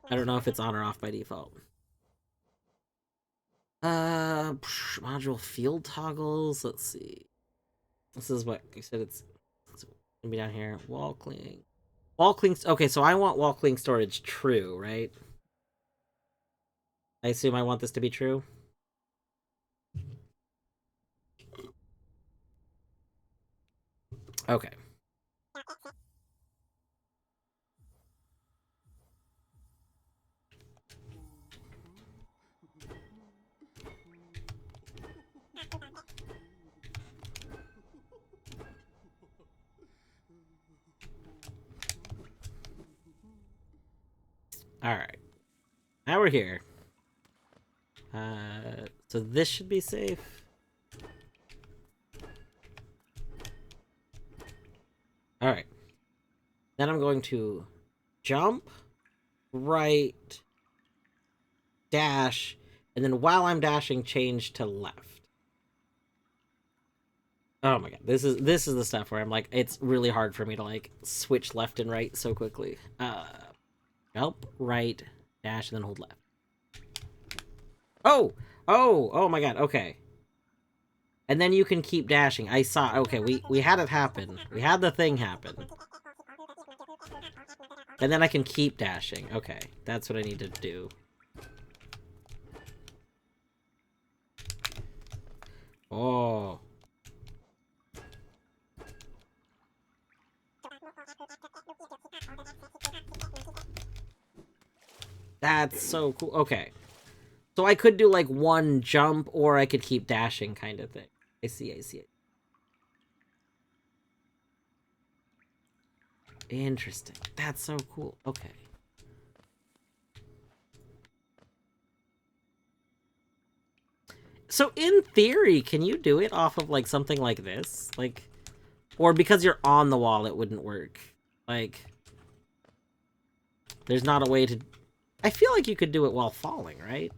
don't know if it's on or off by default. Module field toggles. Let's see. This is what you said. It's gonna be down here. Wall cleaning. Wall cleaning. Okay, so I want wall cleaning storage true, right? I assume I want this to be true. Okay. Alright. Now we're here. So this should be safe. Alright. Then I'm going to jump, right, dash, and then while I'm dashing, change to left. Oh my god, this is the stuff where I'm like, it's really hard for me to like switch left and right so quickly. Jump, right, dash, and then hold left. Oh my god, okay. And then you can keep dashing. I saw, okay, we had it happen. We had the thing happen. And then I can keep dashing. Okay, that's what I need to do. Oh. That's so cool. Okay. So I could do like one jump or I could keep dashing kind of thing. I see it. Interesting. That's so cool. Okay. So in theory, can you do it off of like something like this? Like, or because you're on the wall, it wouldn't work. Like, there's not a way to... I feel like you could do it while falling, right?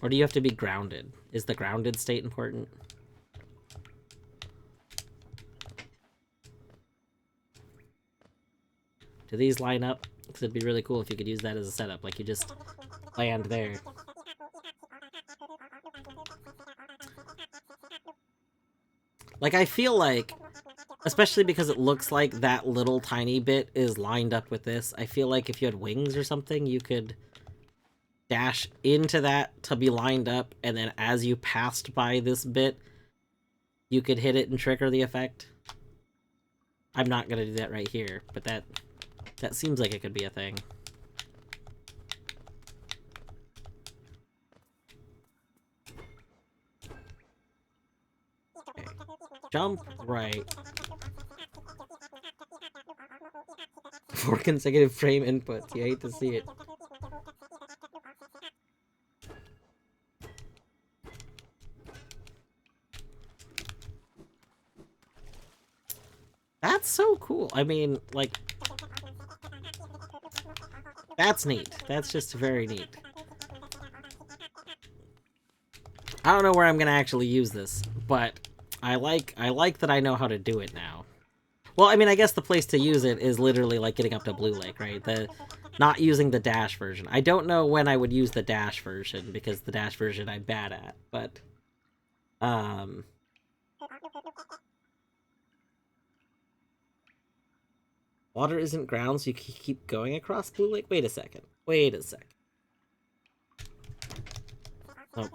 Or do you have to be grounded? Is the grounded state important? Do these line up? Because it'd be really cool if you could use that as a setup. Like, you just land there. Like, I feel like, especially because it looks like that little tiny bit is lined up with this, I feel like if you had wings or something, you could dash into that to be lined up, and then as you passed by this bit, you could hit it and trigger the effect. I'm not gonna do that right here, but that seems like it could be a thing. Okay. Jump right. 4 consecutive frame inputs. You hate to see it. That's so cool. I mean, like, that's neat. That's just very neat. I don't know where I'm gonna actually use this, but I like that I know how to do it now. Well, I mean, I guess the place to use it is literally like getting up to Blue Lake, right? Not using the dash version. I don't know when I would use the dash version, because the dash version I'm bad at, but water isn't ground, so you keep going across Blue Lake? Wait a second. Wait a second. Oh.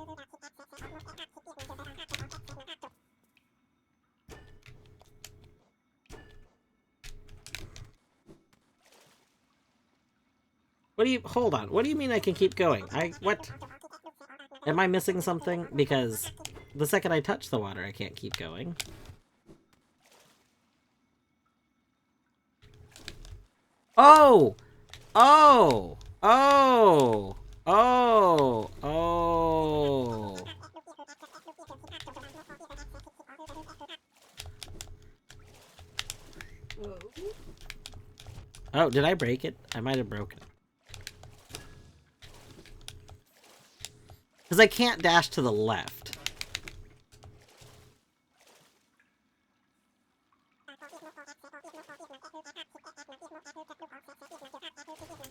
What do you... Hold on. What do you mean I can keep going? What? Am I missing something? Because the second I touch the water, I can't keep going. Oh! Oh! Oh! Oh! Oh! Whoa. Oh, did I break it? I might have broken it. Because I can't dash to the left.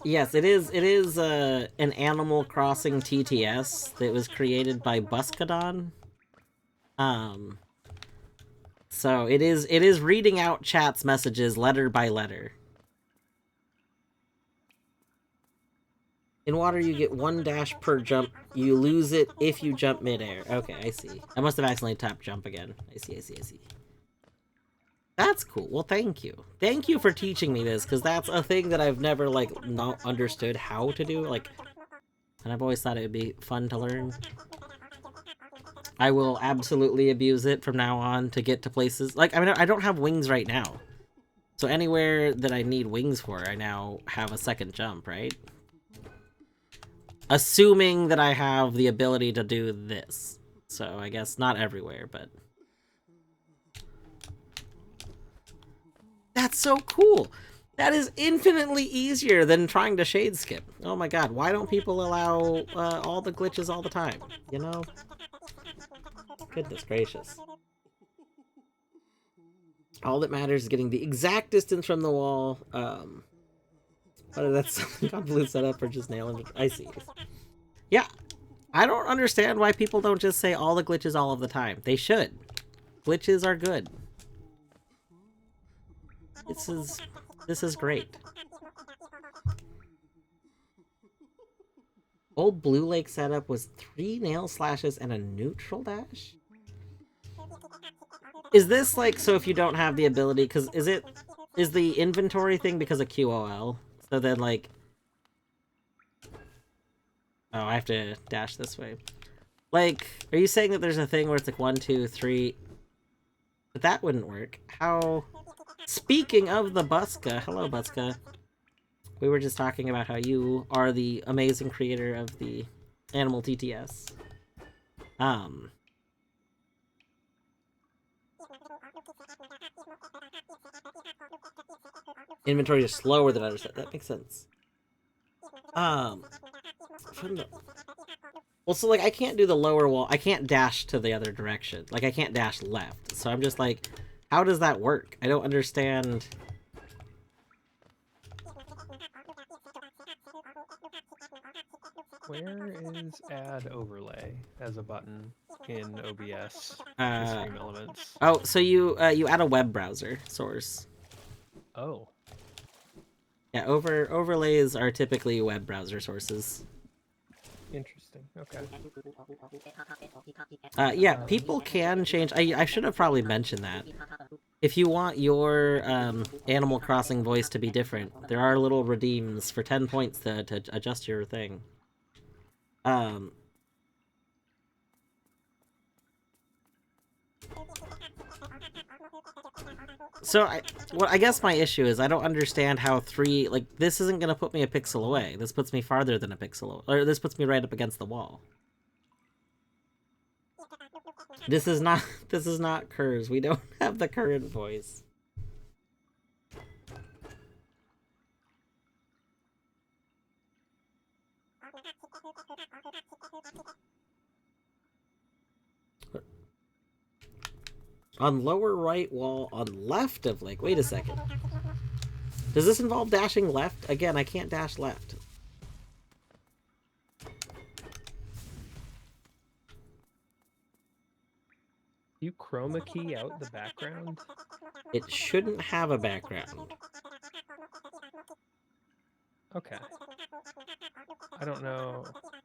Yes, it is an Animal Crossing TTS that was created by Buscadon. So it is reading out chat's messages letter by letter. In water, you get 1 dash per jump. You lose it if you jump midair. Okay, I see. I must have accidentally tapped jump again. I see. That's cool. Well, thank you. Thank you for teaching me this, because that's a thing that I've never, like, not understood how to do. Like, and I've always thought it would be fun to learn. I will absolutely abuse it from now on to get to places. Like, I mean, I don't have wings right now. So anywhere that I need wings for, I now have a second jump, right? Assuming that I have the ability to do this. So I guess not everywhere, but... That's so cool! That is infinitely easier than trying to shade skip. Oh my god, why don't people allow all the glitches all the time? You know? Goodness gracious. All that matters is getting the exact distance from the wall. Whether that's something convoluted set up or just nailing it. I see. Yeah, I don't understand why people don't just say all the glitches all of the time. They should. Glitches are good. This is great. Old Blue Lake setup was 3 nail slashes and a neutral dash? Is this like, so if you don't have the ability, because is the inventory thing because of QOL? So then like, oh, I have to dash this way. Like, are you saying that there's a thing where it's like 1, 2, 3? But that wouldn't work. How? Speaking of the Buska, hello Buska. We were just talking about how you are the amazing creator of the Animal TTS. Inventory is slower than I understand. That makes sense. Well, so, like, I can't do the lower wall. I can't dash to the other direction. Like, I can't dash left. So I'm just like, how does that work? I don't understand. Where is add overlay as a button in OBS Uh, Stream Elements? Oh, so you add a web browser source. Oh. Yeah, overlays are typically web browser sources. Interesting. Okay. Yeah, people can change. I should have probably mentioned that. If you want your Animal Crossing voice to be different, there are little redeems for 10 points to adjust your thing. So I guess my issue is I don't understand how 3, like, this isn't gonna put me a pixel away. This puts me farther than a pixel away, or this puts me right up against the wall. This is not Curse. We don't have the current voice. On lower right wall on left of lake. Wait a second. Does this involve dashing left? Again, I can't dash left. You chroma key out the background? It shouldn't have a background. Okay. I don't know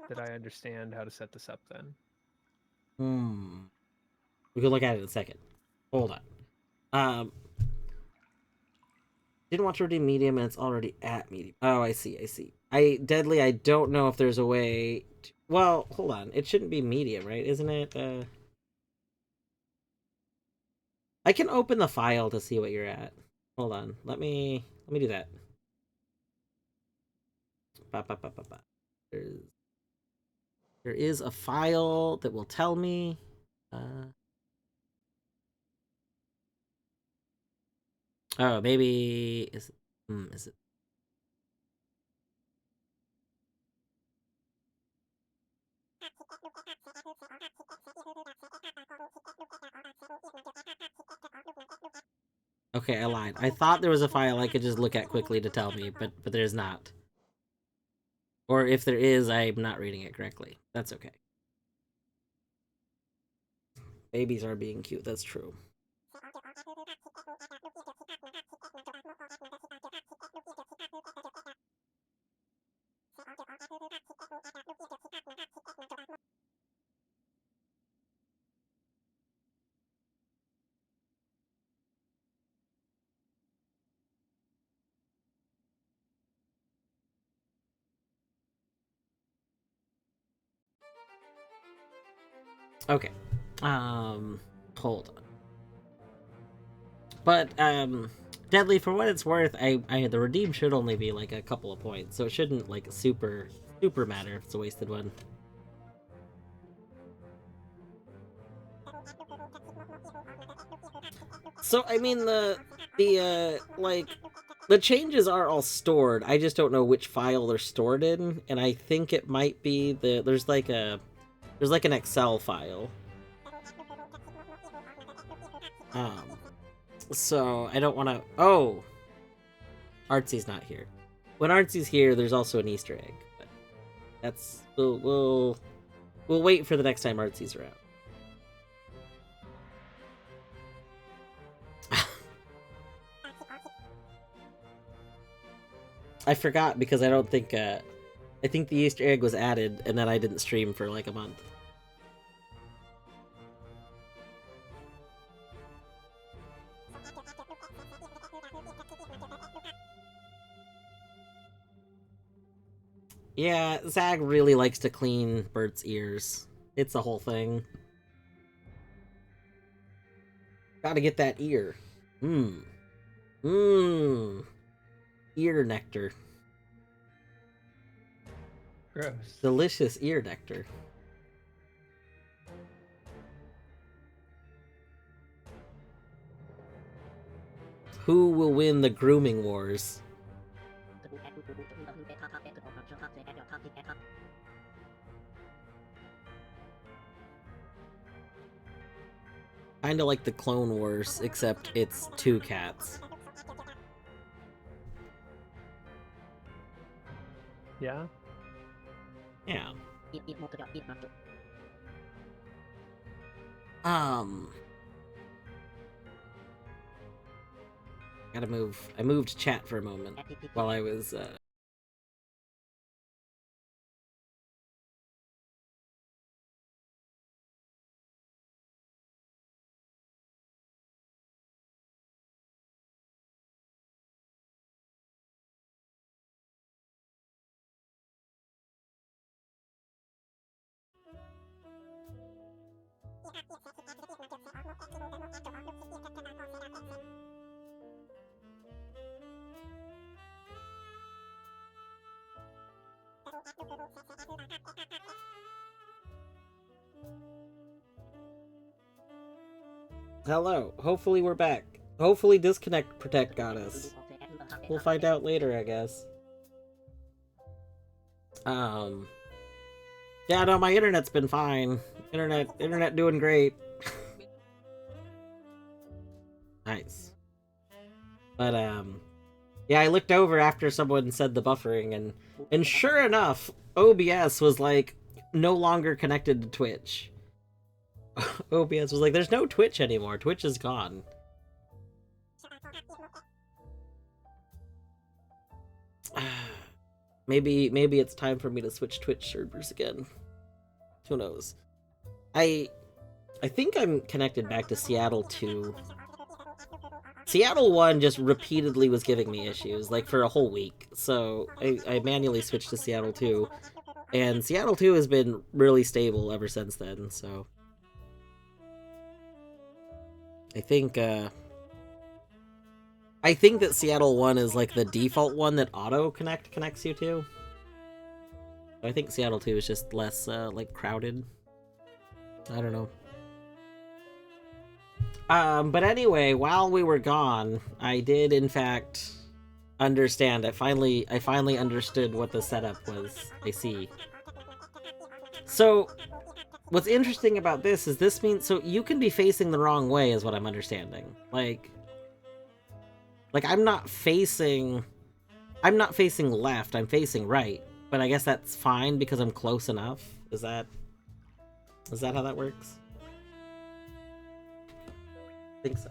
that I understand how to set this up then. We can look at it in a second. Hold on. Didn't want to redeem medium and it's already at medium. Oh, I see. Deadly, I don't know if there's a way to... Well, hold on. It shouldn't be medium, right? Isn't it? I can open the file to see what you're at. Hold on. Let me do that. There is a file that will tell me. Oh, maybe is it? Okay, I lied. I thought there was a file I could just look at quickly to tell me, but there's not. Or if there is, I'm not reading it correctly. That's okay. Babies are being cute, that's true. Okay. Hold on. But, Deadly, for what it's worth, the redeem should only be like a couple of points, so it shouldn't like super matter if it's a wasted one. So I mean the changes are all stored. I just don't know which file they're stored in, and I think it might be there's like an Excel file. So I don't want to. Oh, Artsy's not here. When Artsy's here, there's also an Easter egg. But that's we'll wait for the next time Artsy's around. I forgot because I don't think I think the Easter egg was added and then I didn't stream for like a month. Yeah, Zag really likes to clean Bert's ears. It's a whole thing. Gotta get that ear. Ear nectar. Gross. Delicious ear nectar. Who will win the grooming wars? Kinda like the Clone Wars, except it's 2 cats. Yeah? Yeah. Gotta move. I moved chat for a moment while I was, Hello. Hopefully we're back. Hopefully Disconnect Protect got us. We'll find out later, I guess. Yeah, no, my internet's been fine. Internet doing great. Nice. But yeah, I looked over after someone said the buffering, and sure enough, OBS was like no longer connected to Twitch. OBS was like, there's no Twitch anymore. Twitch is gone. Maybe it's time for me to switch Twitch servers again. Who knows? I think I'm connected back to Seattle 2. Seattle 1 just repeatedly was giving me issues, like for a whole week. So I manually switched to Seattle 2. And Seattle 2 has been really stable ever since then, so... I think that Seattle 1 is like the default one that auto-connect connects you to. I think Seattle 2 is just less, like, crowded. I don't know. But anyway, while we were gone, I did, in fact, understand. I finally understood what the setup was. I see. So, what's interesting about this is this means... So, you can be facing the wrong way, is what I'm understanding. Like, I'm not facing left, I'm facing right. But I guess that's fine because I'm close enough. Is that how that works? I think so.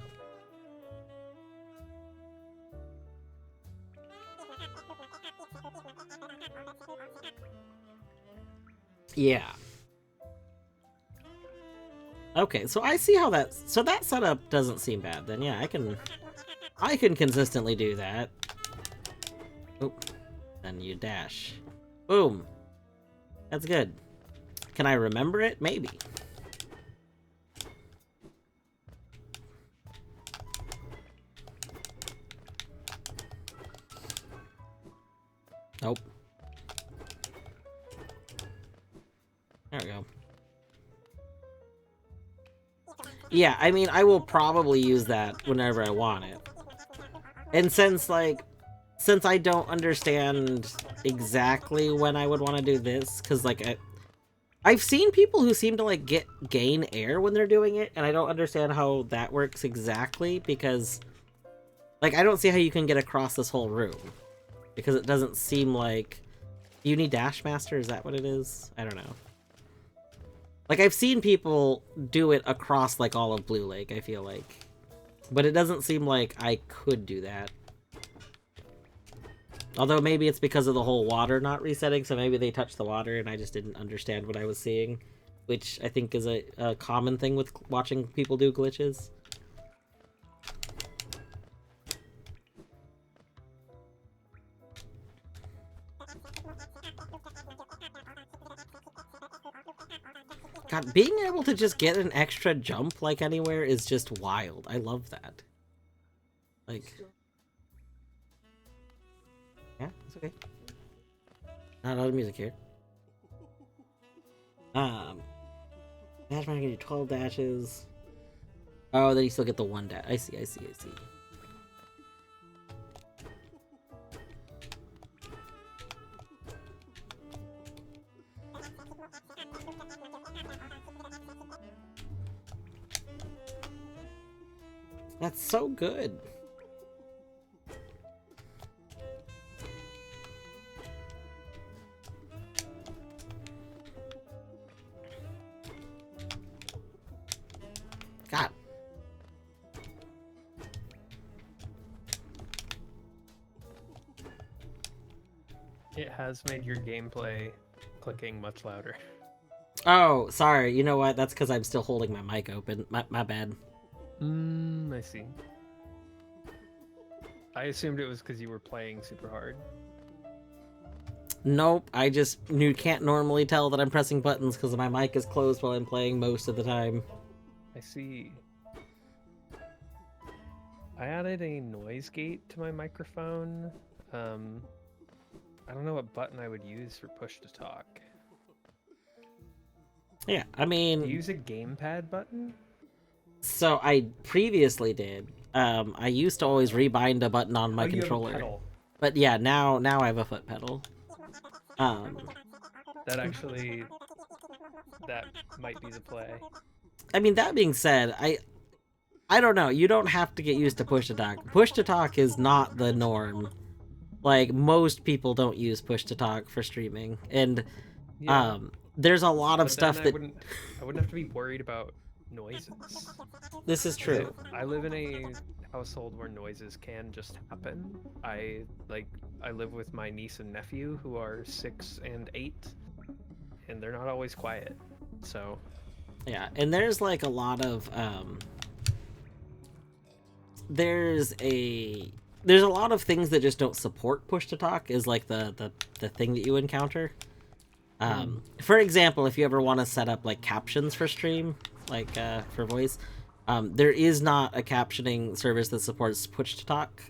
Yeah. Okay, so I see how that... So that setup doesn't seem bad then. Yeah, I can consistently do that. Oh, then you dash. Boom. That's good. Can I remember it? Maybe. Nope. There we go. Yeah, I mean, I will probably use that whenever I want it. And since I don't understand exactly when I would want to do this, because, like, I've seen people who seem to, like, gain air when they're doing it, and I don't understand how that works exactly, because, like, I don't see how you can get across this whole room. Because it doesn't seem like... You need Dash Master? Is that what it is? I don't know. Like, I've seen people do it across, like, all of Blue Lake, I feel like. But it doesn't seem like I could do that. Although maybe it's because of the whole water not resetting, so maybe they touched the water and I just didn't understand what I was seeing. Which I think is a common thing with watching people do glitches. God, being able to just get an extra jump, like, anywhere is just wild. I love that. Like... Yeah, it's okay. Not a lot of music here. Dash man can do 12 dashes. Oh, then you still get the 1 dash. I see. That's so good. God. It has made your gameplay clicking much louder. Oh, sorry. You know what? That's because I'm still holding my mic open. My bad. I see. I assumed it was because you were playing super hard. Nope, you can't normally tell that I'm pressing buttons because my mic is closed while I'm playing most of the time. I see. I added a noise gate to my microphone. I don't know what button I would use for push to talk. Yeah, I mean... Do you use a gamepad button? So I previously did. I used to always rebind a button on my controller. You have a pedal. But yeah, now I have a foot pedal. That might be the play. I mean, that being said, I don't know. You don't have to get used to push to talk. Push to talk is not the norm. Like, most people don't use push to talk for streaming, and Yeah. there's a lot of But stuff then that I wouldn't have to be worried about noises. this is true. I live in a household where noises can just happen. I live with my niece and nephew who are 6 and 8, and they're not always quiet. So Yeah, and there's like a lot of there's a lot of things that just don't support push to talk is like the thing that you encounter. For example, if you ever want to set up like captions for stream, like for voice, there is not a captioning service that supports push to talk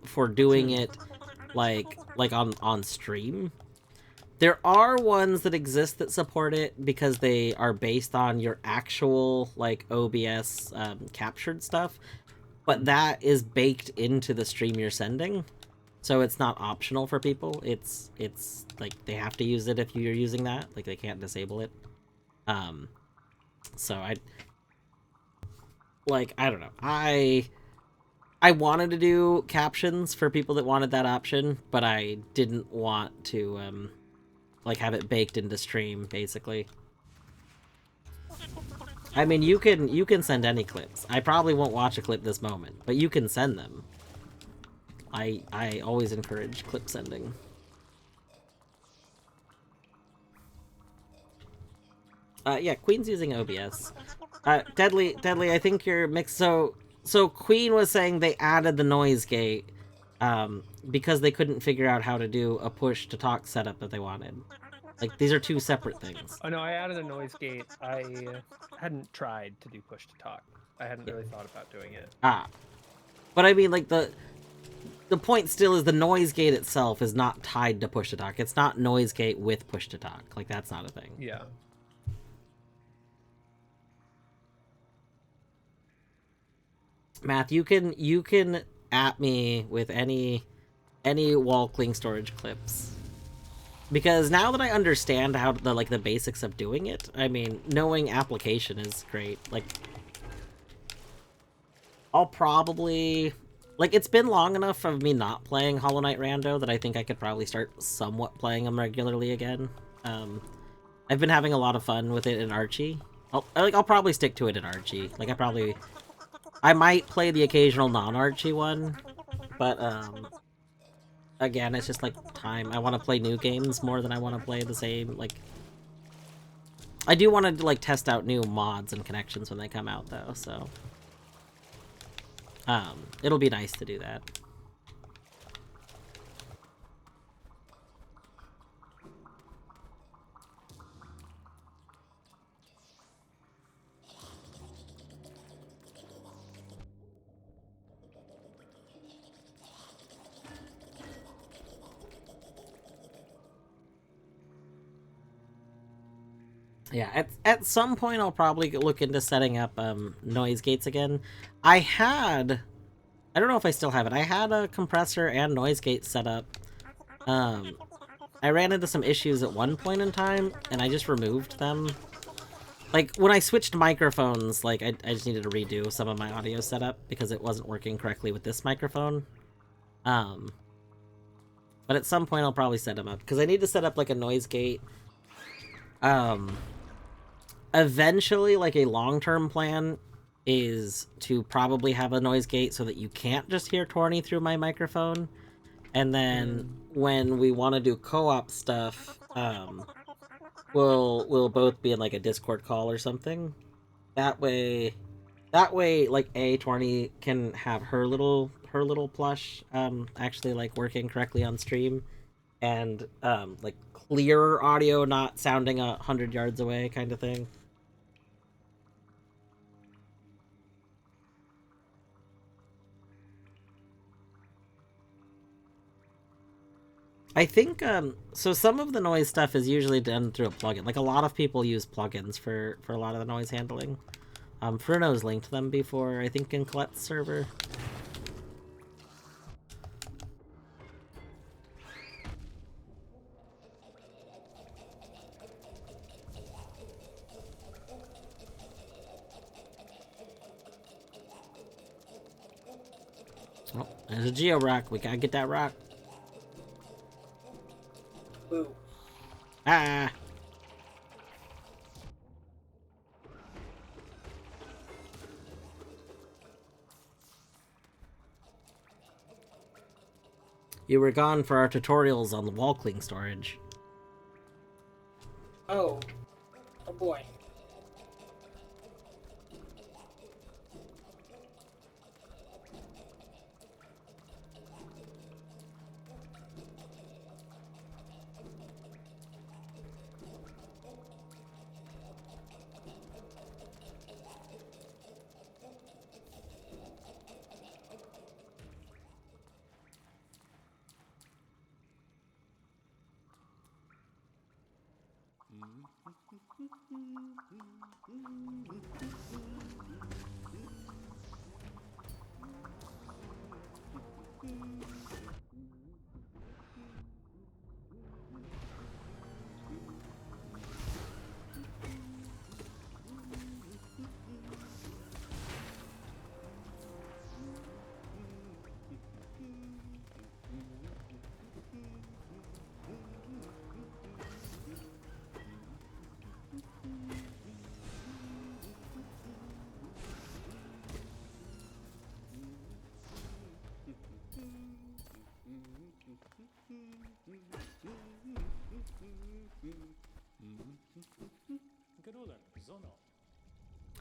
for doing it like on stream. There are ones that exist that support it because they are based on your actual like OBS captured stuff, but that is baked into the stream you're sending, so it's not optional for people. It's like they have to use it if you're using that. Like they can't disable it. So I don't know. I wanted to do captions for people that wanted that option, but I didn't want to like have it baked into stream, basically. I mean, you can send any clips. I probably won't watch a clip this moment, but you can send them. I always encourage clip sending. Yeah, Queen's using OBS. Deadly, I think you're mixed. So Queen was saying they added the noise gate because they couldn't figure out how to do a push to talk setup that they wanted. Like, these are two separate things. oh no, I added a noise gate. I hadn't tried to do push to talk. I hadn't really thought about doing it. But I mean, like, the point still is the noise gate itself is not tied to push to talk. It's not noise gate with push to talk. Like, that's not a thing. Yeah. Math, you can at me with any wall cling storage clips. Because now that I understand how the basics of doing it, I mean, knowing application is great. Like, I'll probably... Like, it's been long enough of me not playing Hollow Knight Rando that I think I could probably start somewhat playing them regularly again. I've been having a lot of fun with it in Archie. I'll probably stick to it in Archie. Like, I might play the occasional non-Archie one, but, again, it's just, like, time. I want to play new games more than I want to play the same, like... I do want to, like, test out new mods and connections when they come out, though, so... it'll be nice to do that. Yeah, at some point I'll probably look into setting up noise gates again. I don't know if I still have it. I had a compressor and noise gate set up. I ran into some issues at one point in time, and I just removed them. Like, when I switched microphones, like, I just needed to redo some of my audio setup because it wasn't working correctly with this microphone. But at some point I'll probably set them up, because I need to set up, like, a noise gate. Eventually, like, a long-term plan is to probably have a noise gate so that you can't just hear Torny through my microphone. And then when we want to do co-op stuff, we'll both be in like a Discord call or something. That way, like Torny can have her little plush actually like working correctly on stream, and like clearer audio, not sounding 100 yards away, kind of thing. I think, so some of the noise stuff is usually done through a plugin. Like, a lot of people use plugins for a lot of the noise handling. Fruno's linked them before, I think, in Colette's server. Oh, there's a Geo Rock. We gotta get that rock. Boo. Ah! You were gone for our tutorials on the wall cling storage. Oh. Oh boy.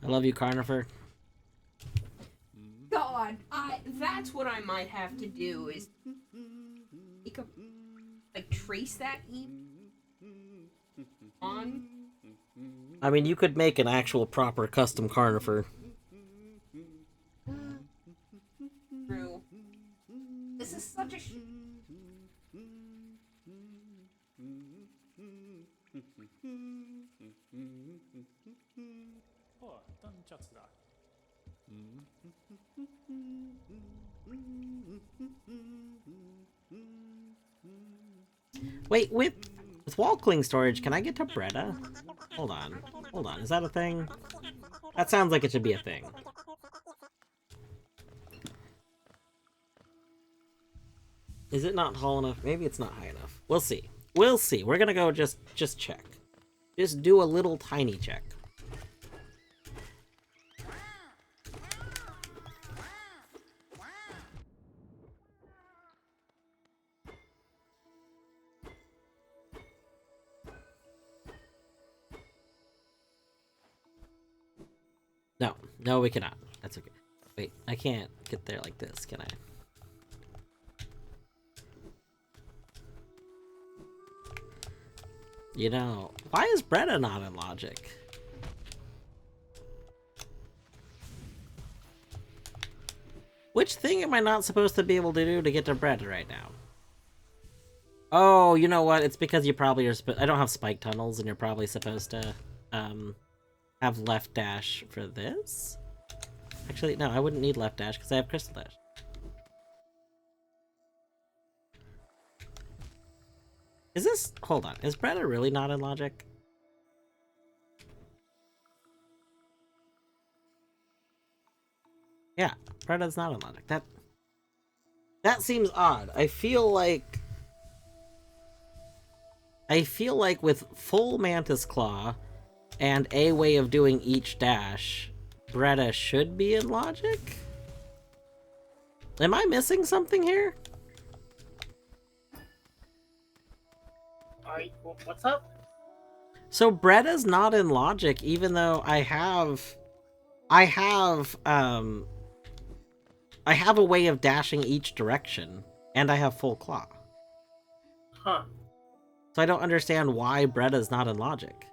I love you, Carnifer. God, that's what I might have to do is make a, like trace that on. I mean, you could make an actual proper custom Carnifer. True. This is such a Wait, with wall cling storage, can I get to Breda? Hold on, is that a thing? That sounds like it should be a thing. Is it not tall enough? Maybe it's not high enough. We'll see. We'll see. We're gonna go just check. Just do a little tiny check. No, we cannot. That's okay. Wait, I can't get there like this, can I? You know, why is Breda not in logic? Which thing am I not supposed to be able to do to get to Breda right now? Oh, you know what? It's because you probably are I don't have spike tunnels, and you're probably supposed to, have left dash for this? Actually, no, I wouldn't need left dash because I have crystal dash. Is this... Hold on. Is Breda really not in logic? Yeah, Breda's not in logic. That seems odd. I feel like with full Mantis Claw and a way of doing each dash, Breda should be in logic? Am I missing something here? Alright, what's up? So Breda's not in logic, even though I have a way of dashing each direction, and I have full claw. Huh. So I don't understand why Breda's not in logic.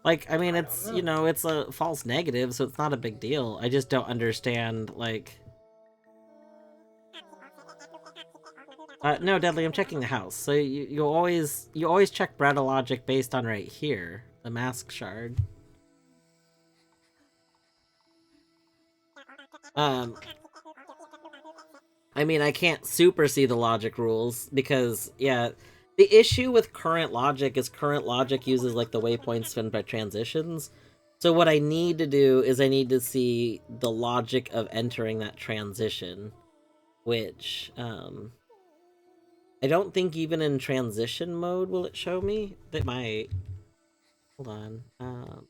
Like, I mean, it's, you know, it's a false negative, so it's not a big deal. I just don't understand, like... no, Deadly, I'm checking the house. So you always check Breda logic based on right here, the mask shard. I mean, I can't super see the logic rules because, yeah, the issue with current logic is current logic uses like the waypoints spin by transitions, So what I need to do is I need to see the logic of entering that transition, which I don't think even in transition mode will it show me that my. Hold on. Are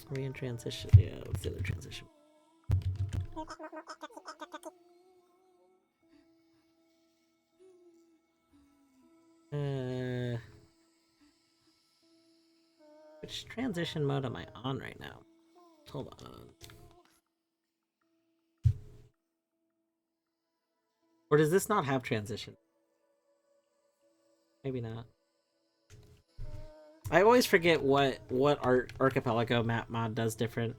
we in transition? Yeah, what's the other transition? Which transition mode am I on right now? Hold on. Or does this not have transition? Maybe not. I always forget what Archipelago map mod does different.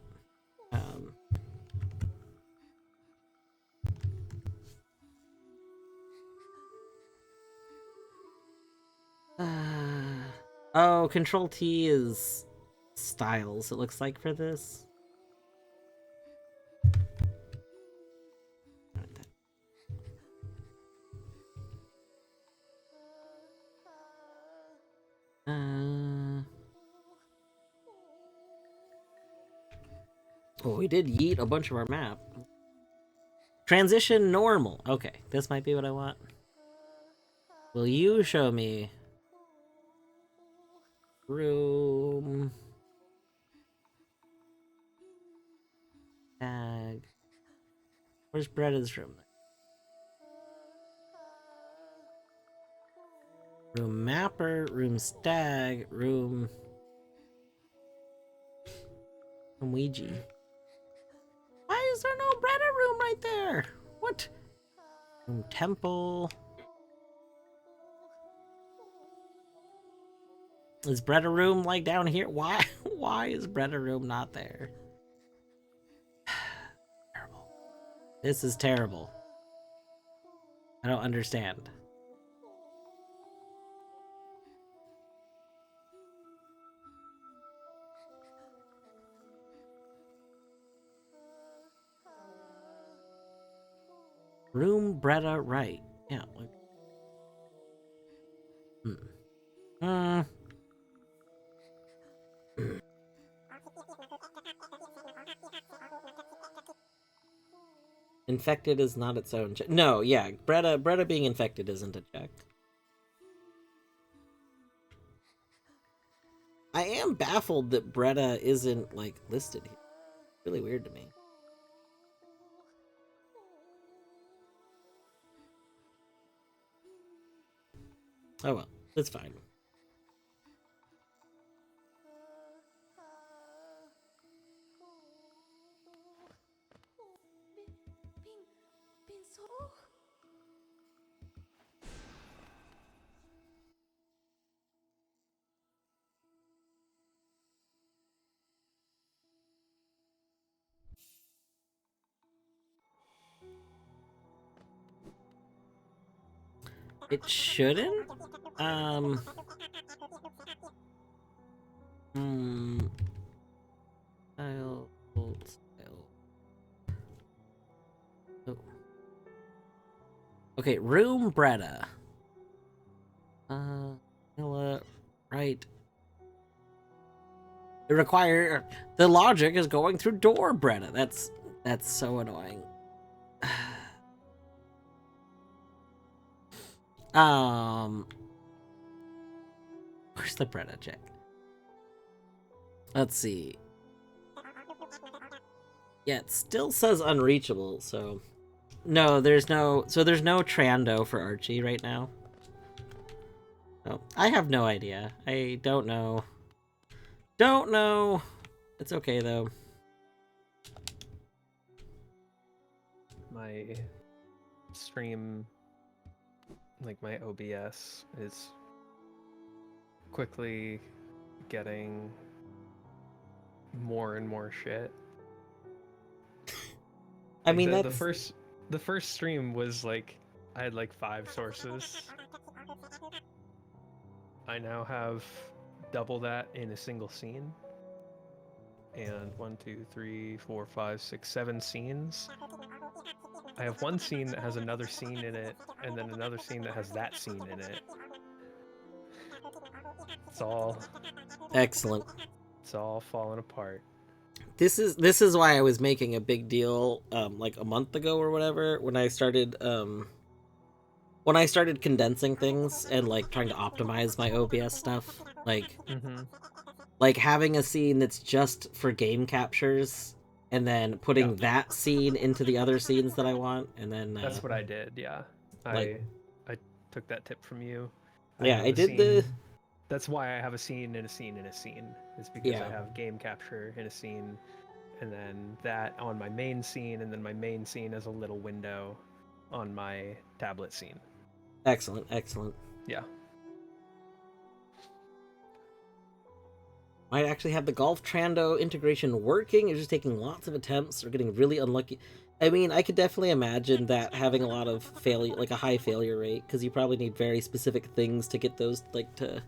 Oh, Control T is styles, it looks like, for this. Oh, we did yeet a bunch of our map. Transition normal. Okay, this might be what I want. Will you show me room tag? Where's Bretta's room? Room mapper, room stag, room Ouija. Why is there no Bretta room right there? What? Room temple. Is Bretta room like down here? Why is Bretta room not there? Terrible. This is terrible. I don't understand. Room Bretta right. Yeah. Like, Infected is not its own check. No, yeah, Bretta being infected isn't a check. I am baffled that Bretta isn't, like, listed here. Really weird to me. Oh well, it's fine. It shouldn't? Style, old style. Oh. Okay, room Bretta. Right. It require the logic is going through door Bretta. That's so annoying. Where's the Bretta check? Let's see. Yeah, it still says unreachable, so no, there's no Trando for Archie right now. Oh, I have no idea. I don't know. Don't know. It's okay though. My stream, like my OBS, is quickly getting more and more shit. I mean, the first stream was like I had like 5 sources. I now have double that in a single scene. And 1, 2, 3, 4, 5, 6, 7 scenes. I have one scene that has another scene in it, and then another scene that has that scene in it. It's all Excellent. It's all falling apart. This is why I was making a big deal like a month ago or whatever when I started condensing things and like trying to optimize my OBS stuff, Mm-hmm. like having a scene that's just for game captures and then putting Yeah. that scene into the other scenes that I want, and then That's what I did. Yeah, like- I took that tip from you. Yeah, have I a did the- scene- That's why I have a scene and a scene and a scene. Is because Yeah. I have game capture in a scene, and then that on my main scene, and then my main scene as a little window on my tablet scene. excellent. Yeah. Might actually have the Golf Trando integration working. It's just taking lots of attempts or getting really unlucky. I mean, I could definitely imagine that having a lot of failure, like a high failure rate, because you probably need very specific things to get those, like to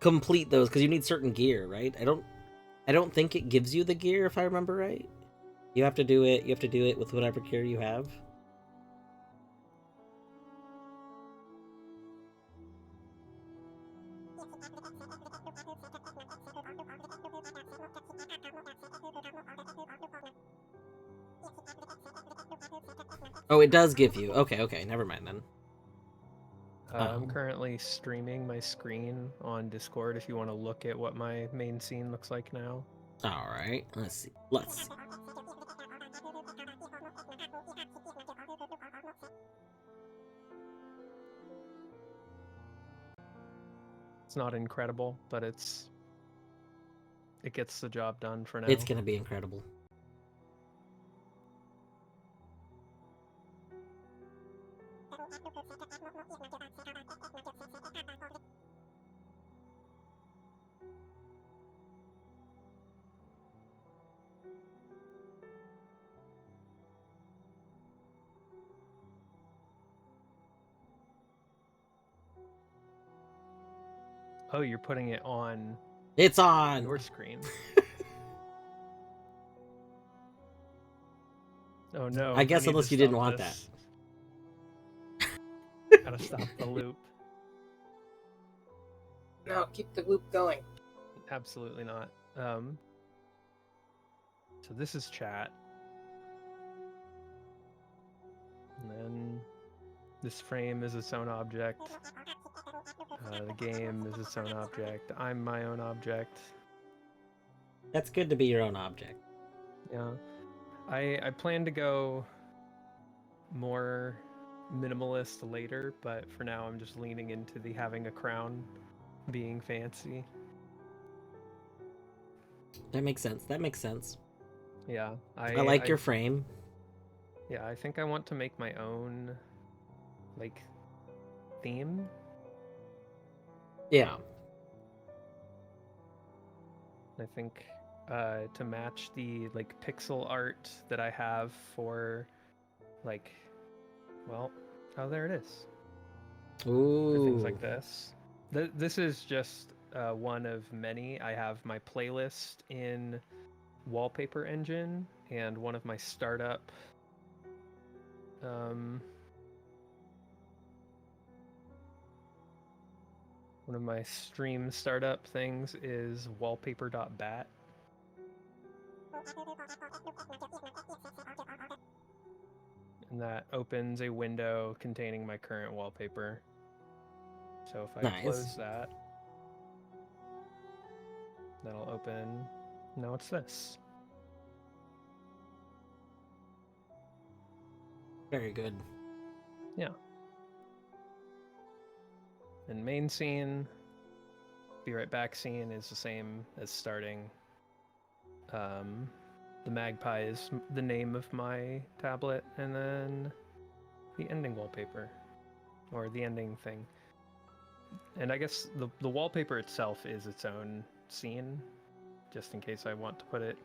complete those, because you need certain gear, right? I don't think it gives you the gear if I remember right. You have to do it. You have to do it with whatever gear you have. Oh, it does give you. Okay, never mind then. I'm currently streaming my screen on Discord if you want to look at what my main scene looks like now. All right, let's see. Let's see. It's not incredible, but it gets the job done for now. It's gonna be incredible. Oh, you're putting it on It's on. your screen. Oh no. I guess need to unless you didn't stop want this. Gotta stop the loop. No, keep the loop going. Absolutely not. So this is chat. And then this frame is its own object. The game is its own object. I'm my own object. That's good to be your own object. Yeah. I plan to go more minimalist later, but for now I'm just leaning into the having a crown being fancy. That makes sense. Yeah. I like your frame. Yeah, I think I want to make my own like theme. Yeah. I think to match the like pixel art that I have for like, well, oh, there it is. Ooh. For things like this. This is just one of many. I have my playlist in Wallpaper Engine and one of my startup one of my stream startup things is wallpaper.bat. And that opens a window containing my current wallpaper. So if I Nice. close that, that'll open. Now it's this. Very good. Yeah. And main scene, be right back scene is the same as starting. The magpie is the name of my tablet, and then the ending wallpaper, or the ending thing. And I guess the wallpaper itself is its own scene, just in case I want to put it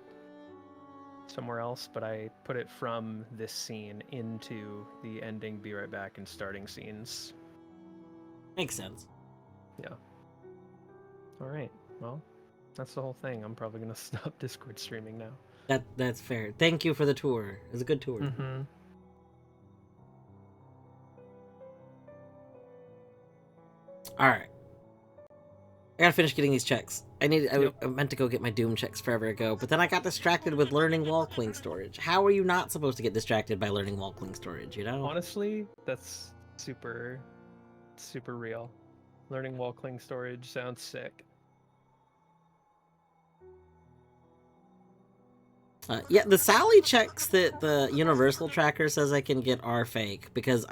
somewhere else, but I put it from this scene into the ending, be right back, and starting scenes. Makes sense. Yeah. Alright, well, that's the whole thing. I'm probably gonna stop Discord streaming now. That's fair. Thank you for the tour. It was a good tour. Mm-hmm. All right. gotta finish getting these checks. I Yep. meant to go get my Doom checks forever ago, but then I got distracted with learning wall cling storage. How are you not supposed to get distracted by learning wall cling storage, you know? Honestly, that's super real. Learning wall cling storage sounds sick. Yeah, the Sally checks that the Universal Tracker says I can get are fake, because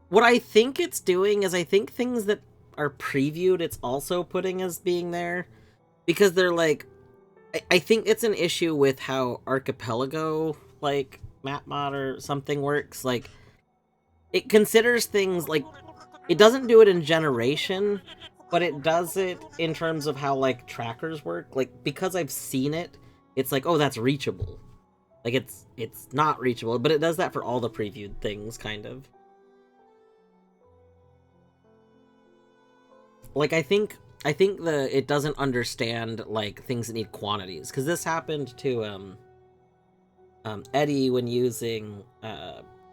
what I think it's doing is I think things that are previewed it's also putting as being there, because they're like, I think it's an issue with how Archipelago, like, map mod or something works. Like, it considers things, like, it doesn't do it in generation, but it does it in terms of how, like, trackers work. Like, because I've seen it, it's like, oh, that's reachable. Like, it's not reachable, but it does that for all the previewed things, kind of. Like, I think it doesn't understand, like, things that need quantities, because this happened to Eddie when using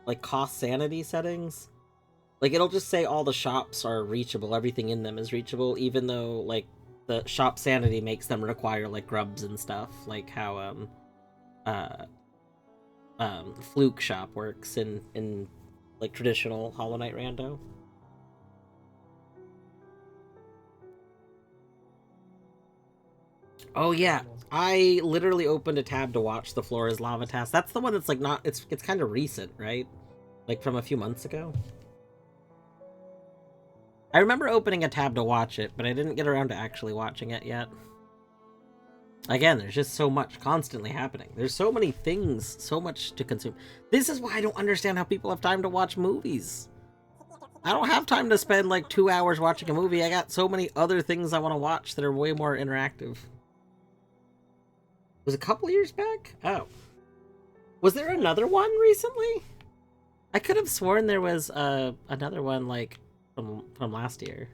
like cost sanity settings. Like, it'll just say all the shops are reachable, everything in them is reachable, even though, like, the shop sanity makes them require, like, grubs and stuff, like how Fluke shop works in like traditional Hollow Knight rando. Oh yeah, I literally opened a tab to watch the Floor is Lava task. That's the one that's like not, it's kind of recent, right? Like from a few months ago. I remember opening a tab to watch it, but I didn't get around to actually watching it yet. Again, there's just so much constantly happening. There's so many things, so much to consume. This is why I don't understand how people have time to watch movies. I don't have time to spend like 2 hours watching a movie. I got so many other things I want to watch that are way more interactive. Was it a couple years back? Oh. Was there another one recently? I could have sworn there was another one like from last year.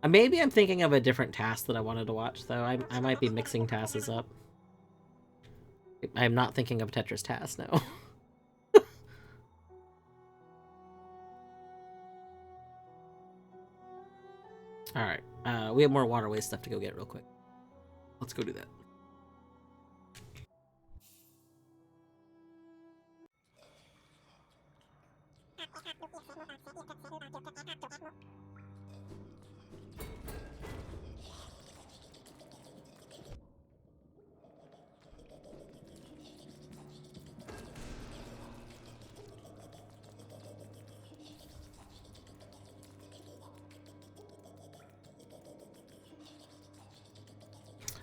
Maybe I'm thinking of a different task that I wanted to watch, though. I might be mixing tasks up. I'm not thinking of Tetris Task now. Alright, we have more waterway stuff to go get real quick. Let's go do that.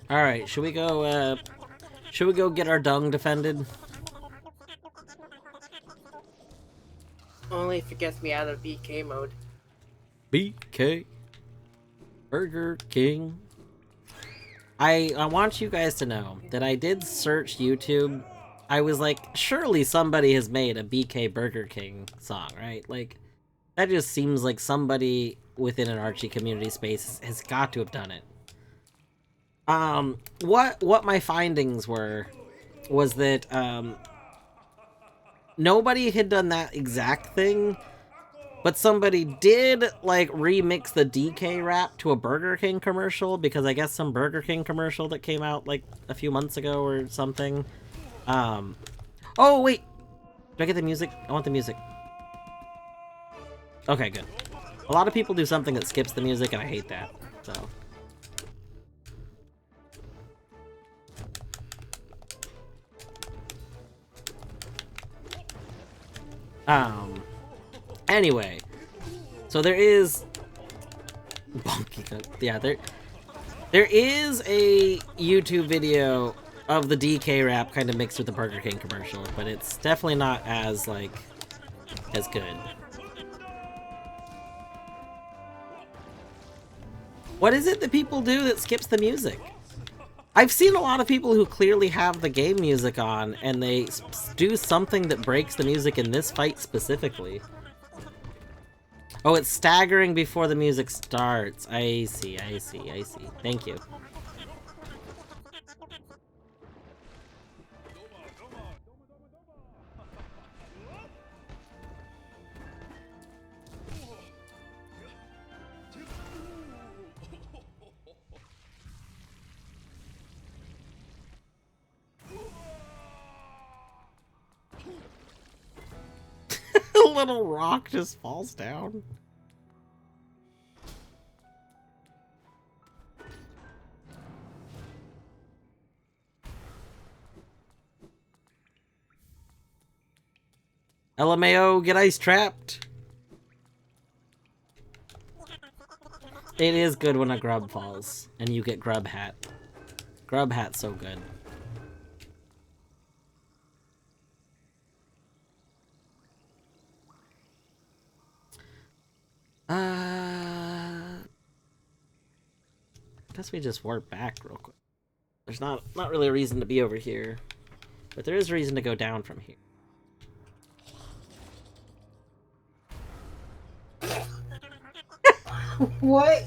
Alright, should we go get our dung defended? Only if it gets me out of BK mode. BK Burger King. I want you guys to know that I did search YouTube. I was like, surely somebody has made a BK Burger King song, right? Like, that just seems like somebody within an Archie community space has got to have done it. What my findings were was that nobody had done that exact thing, but somebody did like remix the DK rap to a Burger King commercial, because I guess some Burger King commercial that came out like a few months ago or something. Oh wait, do I get the music? I want the music. Okay, good. A lot of people do something that skips the music, and I hate that. So. Anyway, so there is yeah, there is a YouTube video of the DK rap kind of mixed with the Burger King commercial, but it's definitely not as like as good. What is it that people do that skips the music? I've seen a lot of people who clearly have the game music on, and they do something that breaks the music in this fight specifically. Oh, it's staggering before the music starts. I see. Thank you. A little rock just falls down. LMAO, get ice trapped. It is good when a grub falls and you get grub hat. Grub hat's so good. Guess we just warp back real quick. There's not really a reason to be over here, but there is a reason to go down from here. What?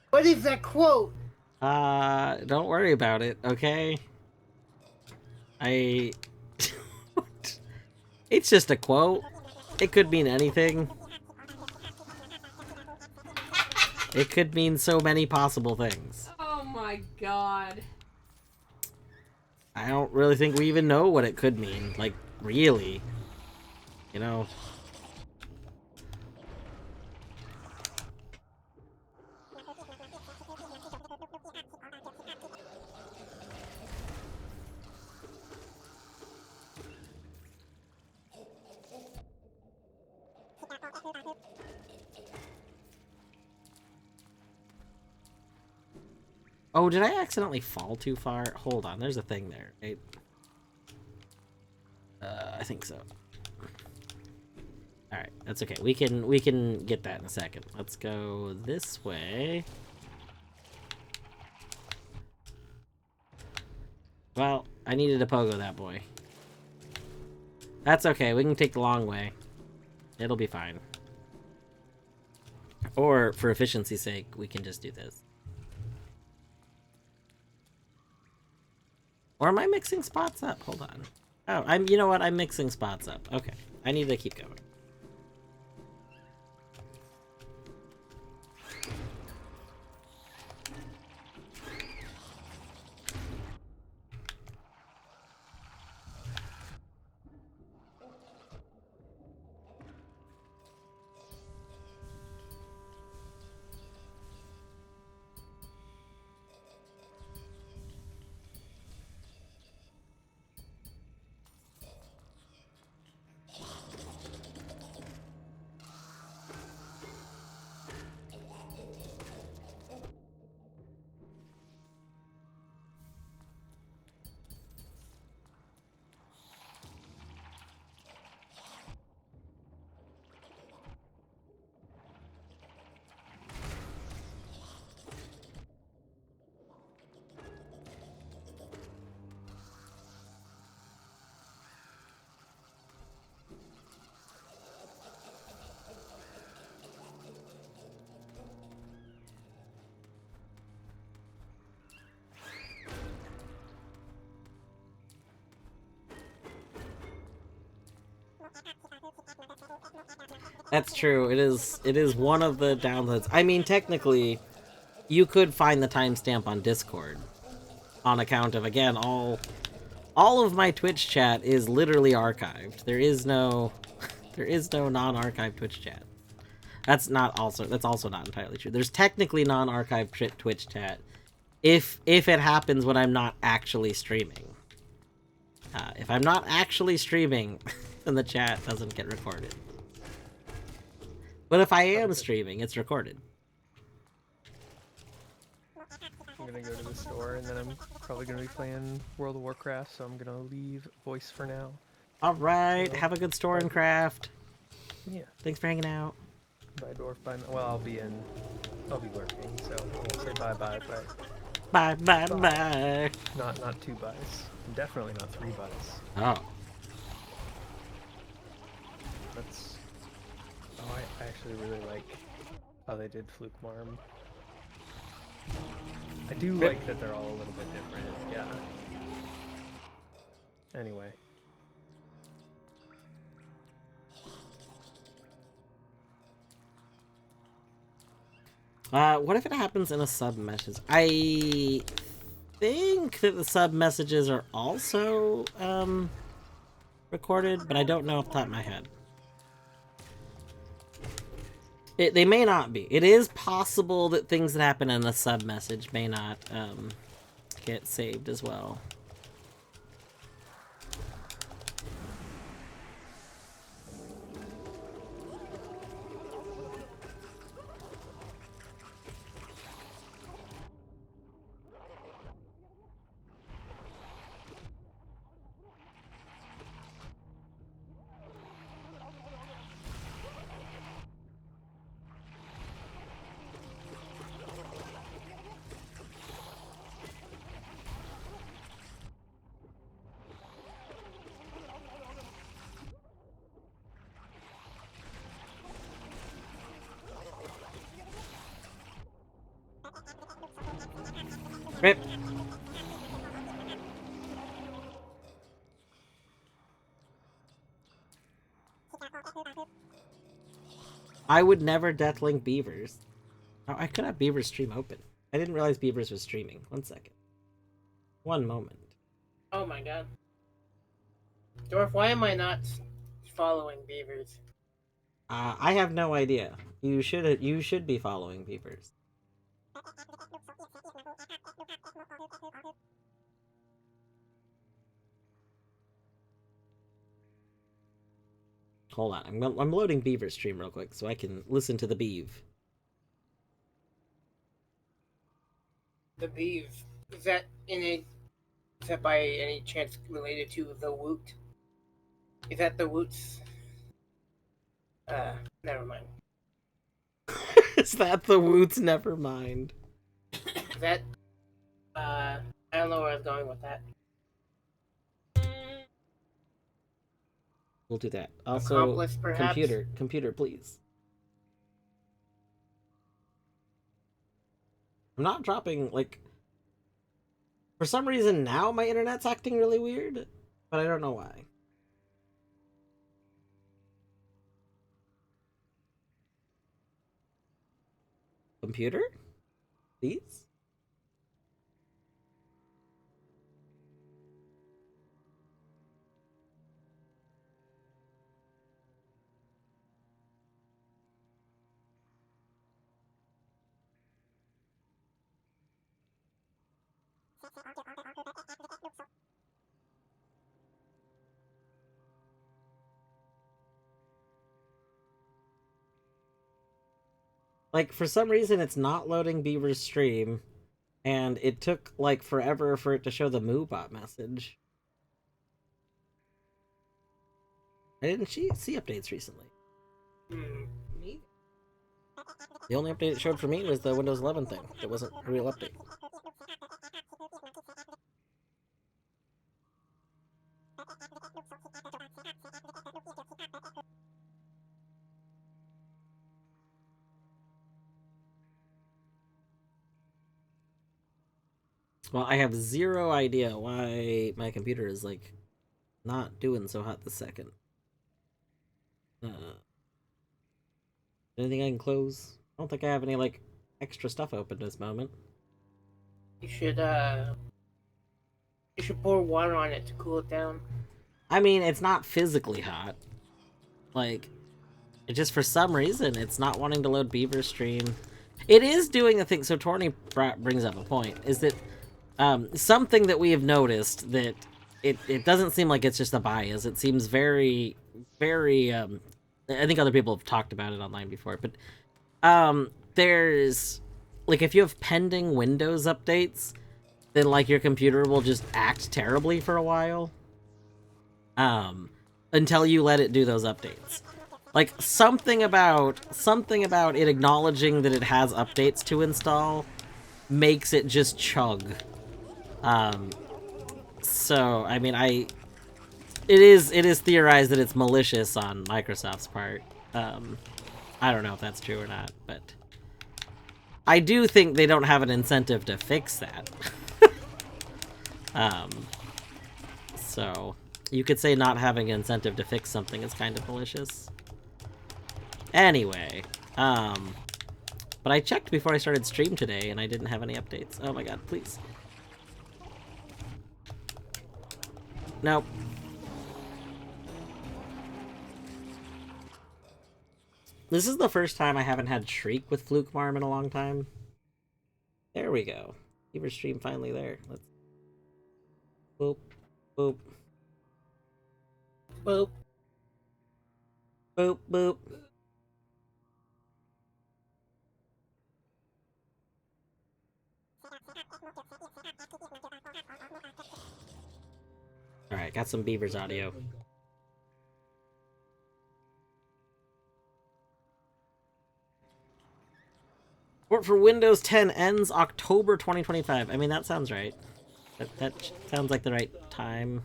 What is that quote? Don't worry about it, okay? It's just a quote. It could mean anything. It could mean so many possible things. Oh my god. I don't really think we even know what it could mean. Like, really. You know? Oh, did I accidentally fall too far? Hold on, there's a thing there, right? I think so. Alright, that's okay. We can get that in a second. Let's go this way. Well, I needed to pogo that boy. That's okay, we can take the long way. It'll be fine. Or, for efficiency's sake, we can just do this. Or am I mixing spots up? Hold on. Oh, you know what? I'm mixing spots up. Okay. I need to keep going. That's true. It is one of the downloads. I mean, technically, you could find the timestamp on Discord, on account of, again, all of my Twitch chat is literally archived. There is no non-archived Twitch chat. That's also not entirely true. There's technically non-archived Twitch chat if it happens when I'm not actually streaming. If I'm not actually streaming, then the chat doesn't get recorded. But if I am streaming, it's recorded. I'm gonna go to the store, and then I'm probably gonna be playing World of Warcraft, so I'm gonna leave voice for now. Alright, have a good store and craft. Yeah. Thanks for hanging out. Bye, Dwarf. Bye. Well, I'll be working, so I won't say bye-bye, but... Bye. Not 2 buys. Definitely not 3 buys. Oh. That's... Oh, I actually really like how they did Fluke Marm. I do like that they're all a little bit different, yeah. Anyway. What if it happens in a sub-message? I think that the sub-messages are also, recorded, but I don't know off the top of my head. They may not be. It is possible that things that happen in the sub message may not get saved as well. Rip. I would never deathlink beavers. Oh, I could have beavers stream open. I didn't realize beavers was streaming. 1 second. 1 moment. Oh my god. Dwarf, why am I not following beavers? I have no idea. You should be following beavers. Hold on, I'm loading beaver stream real quick so I can listen to the beeve. The beeve. Is that by any chance related to the woot? Is that the woots? Never mind. Is that the woots? Never mind. Is that I don't know where I was going with that. We'll do that. Also, Accomplice, perhaps? computer, please. I'm not dropping, like... For some reason now my internet's acting really weird, but I don't know why. Computer? Please? Like, for some reason, it's not loading Beaver's stream, and it took, like, forever for it to show the MooBot message. I didn't see updates recently. Me? The only update it showed for me was the Windows 11 thing. It wasn't a real update. Well, I have zero idea why my computer is, like, not doing so hot this second. Anything I can close? I don't think I have any, like, extra stuff open at this moment. You should pour water on it to cool it down. I mean, it's not physically hot. Like, it just, for some reason, it's not wanting to load Beaver stream. It is doing a thing, so Torny brings up a point, is that something that we have noticed that it doesn't seem like it's just a bias. It seems very, very, I think other people have talked about it online before, but there's, like, if you have pending Windows updates, then, like, your computer will just act terribly for a while. Until you let it do those updates. Like, something about it acknowledging that it has updates to install makes it just chug. So, I mean, it is theorized that it's malicious on Microsoft's part. I don't know if that's true or not, but I do think they don't have an incentive to fix that. So you could say not having an incentive to fix something is kind of malicious. Anyway, but I checked before I started stream today and I didn't have any updates. Oh my god, please. Nope. This is the first time I haven't had Shriek with Fluke Marm in a long time. There we go. Beaver stream finally there. Let's boop, boop, Boop. boop, boop. Alright, got some Beavers audio. Support for Windows 10 ends October 2025. I mean, that sounds right. That sounds like the right time.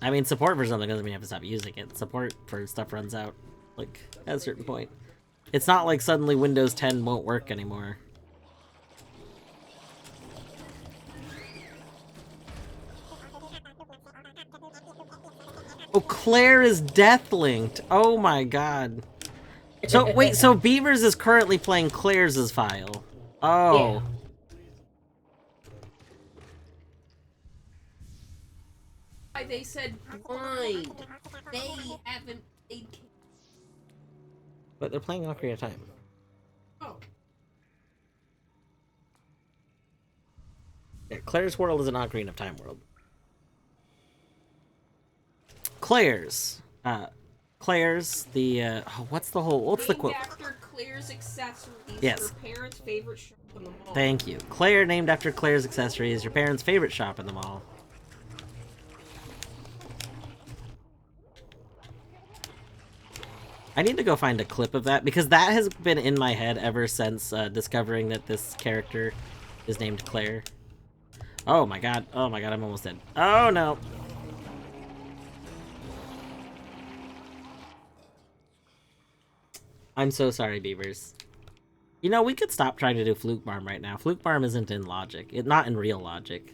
I mean, support for something doesn't mean you have to stop using it. Support for stuff runs out, like, at a certain point. It's not like suddenly Windows 10 won't work anymore. Oh, Claire is death-linked. Oh my god. So, wait, so Beavers is currently playing Claire's file. Oh. Yeah. Why they said blind. They haven't played. But they're playing Ocarina of Time. Oh. Yeah, Claire's world is an Ocarina of Time world. Claire's. Claire's, the, what's the quote? Named after Claire's accessories. Yes. Her parents' favorite shop in the mall. Thank you. Claire, named after Claire's accessories, your parents' favorite shop in the mall. I need to go find a clip of that, because that has been in my head ever since discovering that this character is named Claire. Oh my god, I'm almost dead. Oh no! I'm so sorry, Beavers. You know, we could stop trying to do Fluke Barm right now. Fluke Barm isn't in logic. Not in real logic.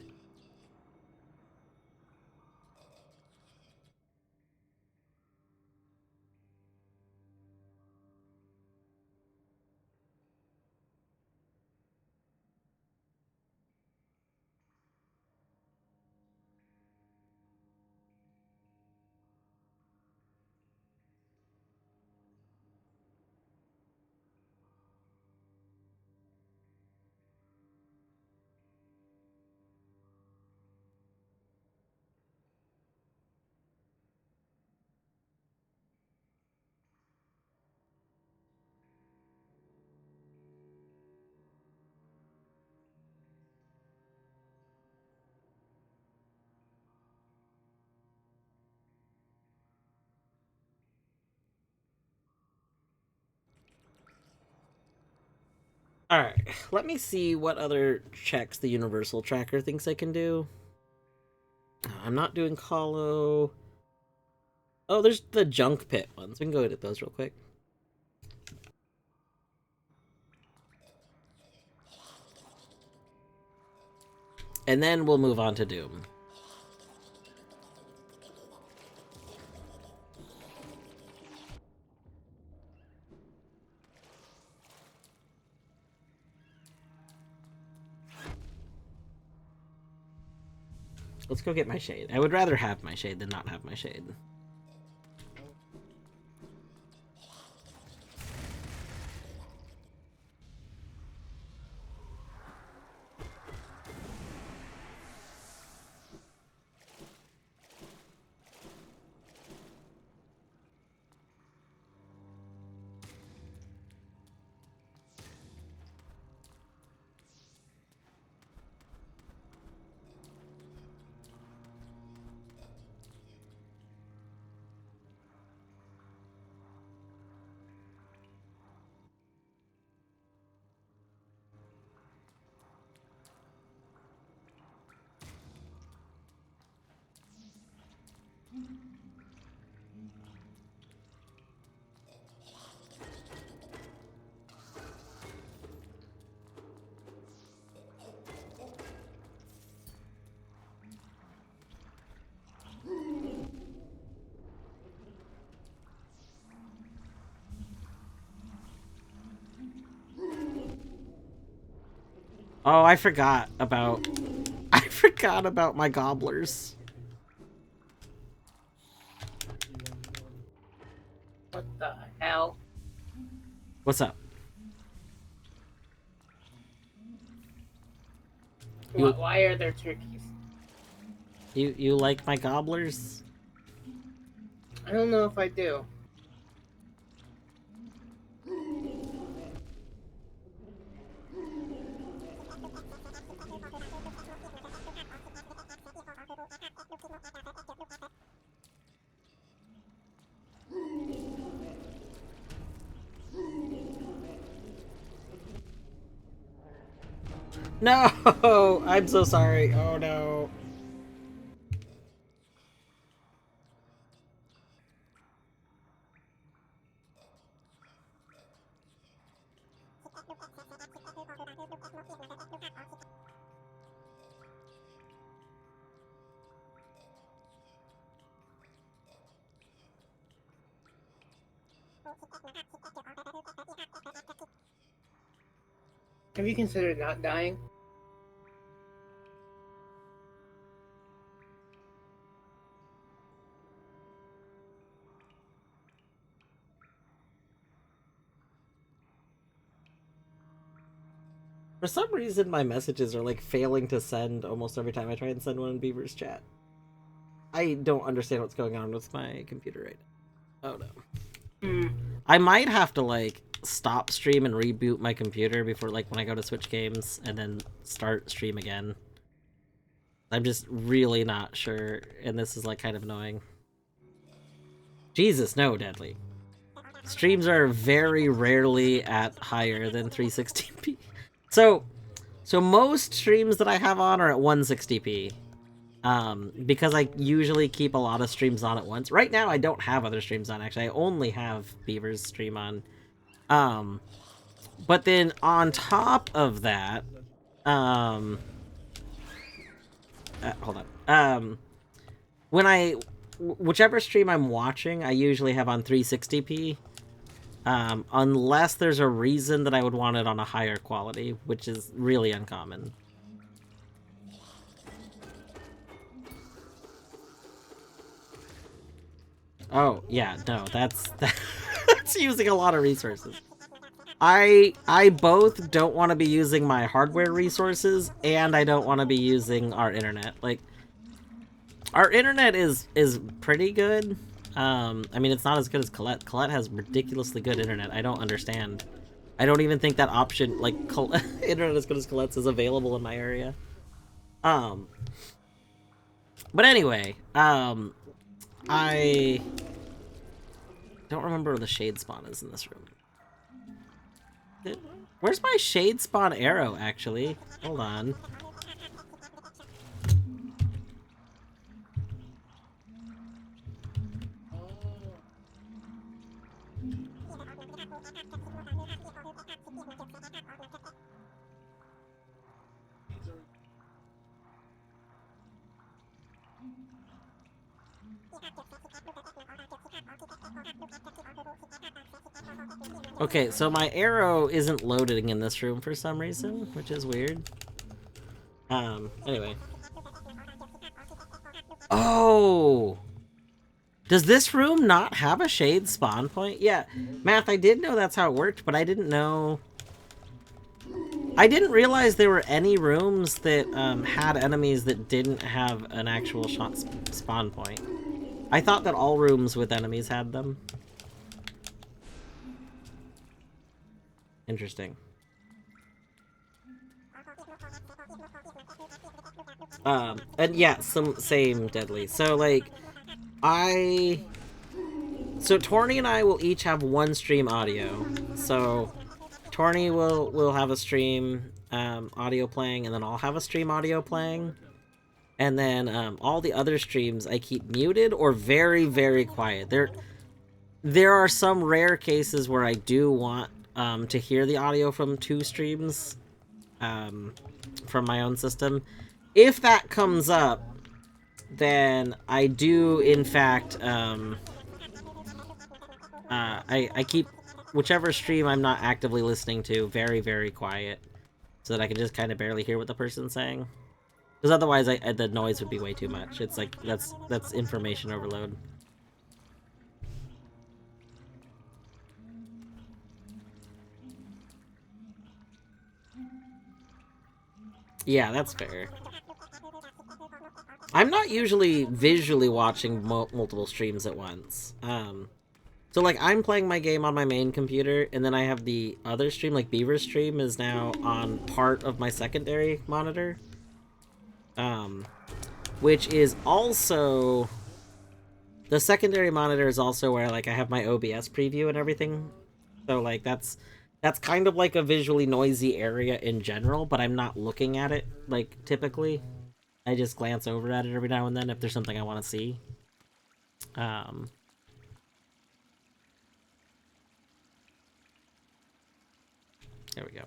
Alright, let me see what other checks the Universal Tracker thinks I can do. I'm not doing Colo. Oh, there's the Junk Pit ones. We can go edit those real quick. And then we'll move on to Doom. Let's go get my shade. I would rather have my shade than not have my shade. Oh, I forgot about my gobblers. What the hell? What's up? You- Why are there turkeys? You like my gobblers? I don't know if I do. No! I'm so sorry. Oh no. Have you considered not dying? For some reason, my messages are like failing to send almost every time I try and send one in Beaver's chat. I don't understand what's going on with my computer right now. Oh no. I might have to like stop stream and reboot my computer before like when I go to switch games and then start stream again. I'm just really not sure, and this is like kind of annoying. Jesus, no, Deadly. Streams are very rarely at higher than 360p. So most streams that I have on are at 160p. Because I usually keep a lot of streams on at once. Right now, I don't have other streams on, actually. I only have Beaver's stream on. But then on top of that, hold on. Whichever stream I'm watching, I usually have on 360p. Unless there's a reason that I would want it on a higher quality, which is really uncommon. Oh, yeah, no, that's using a lot of resources. I both don't want to be using my hardware resources, and I don't want to be using our internet. Like, our internet is pretty good. I mean, it's not as good as Colette. Colette has ridiculously good internet. I don't understand. I don't even think that option, like, internet as good as Colette's is available in my area. But anyway, I don't remember where the shade spawn is in this room. Where's my shade spawn arrow, actually? Hold on. Okay, so my arrow isn't loading in this room for some reason, which is weird. Anyway. Oh! Does this room not have a shade spawn point? Yeah, Math, I did know that's how it worked, but I didn't know... I didn't realize there were any rooms that had enemies that didn't have an actual spawn point. I thought that all rooms with enemies had them. Interesting. And yeah, same Deadly. So, like, so Torny and I will each have one stream audio. So, Torny will have a stream audio playing, and then I'll have a stream audio playing. And then all the other streams I keep muted or very, very quiet. There are some rare cases where I do want to hear the audio from two streams from my own system. If that comes up, then I do, in fact, I keep whichever stream I'm not actively listening to very, very quiet so that I can just kind of barely hear what the person's saying. Because otherwise, the noise would be way too much. It's like, that's information overload. Yeah, that's fair. I'm not usually visually watching multiple streams at once. So like I'm playing my game on my main computer, and then I have the other stream, like Beaver's stream, is now on part of my secondary monitor. Which is also the secondary monitor is also where like I have my OBS preview and everything. So like that's kind of like a visually noisy area in general, but I'm not looking at it like typically. I just glance over at it every now and then if there's something I want to see. There we go.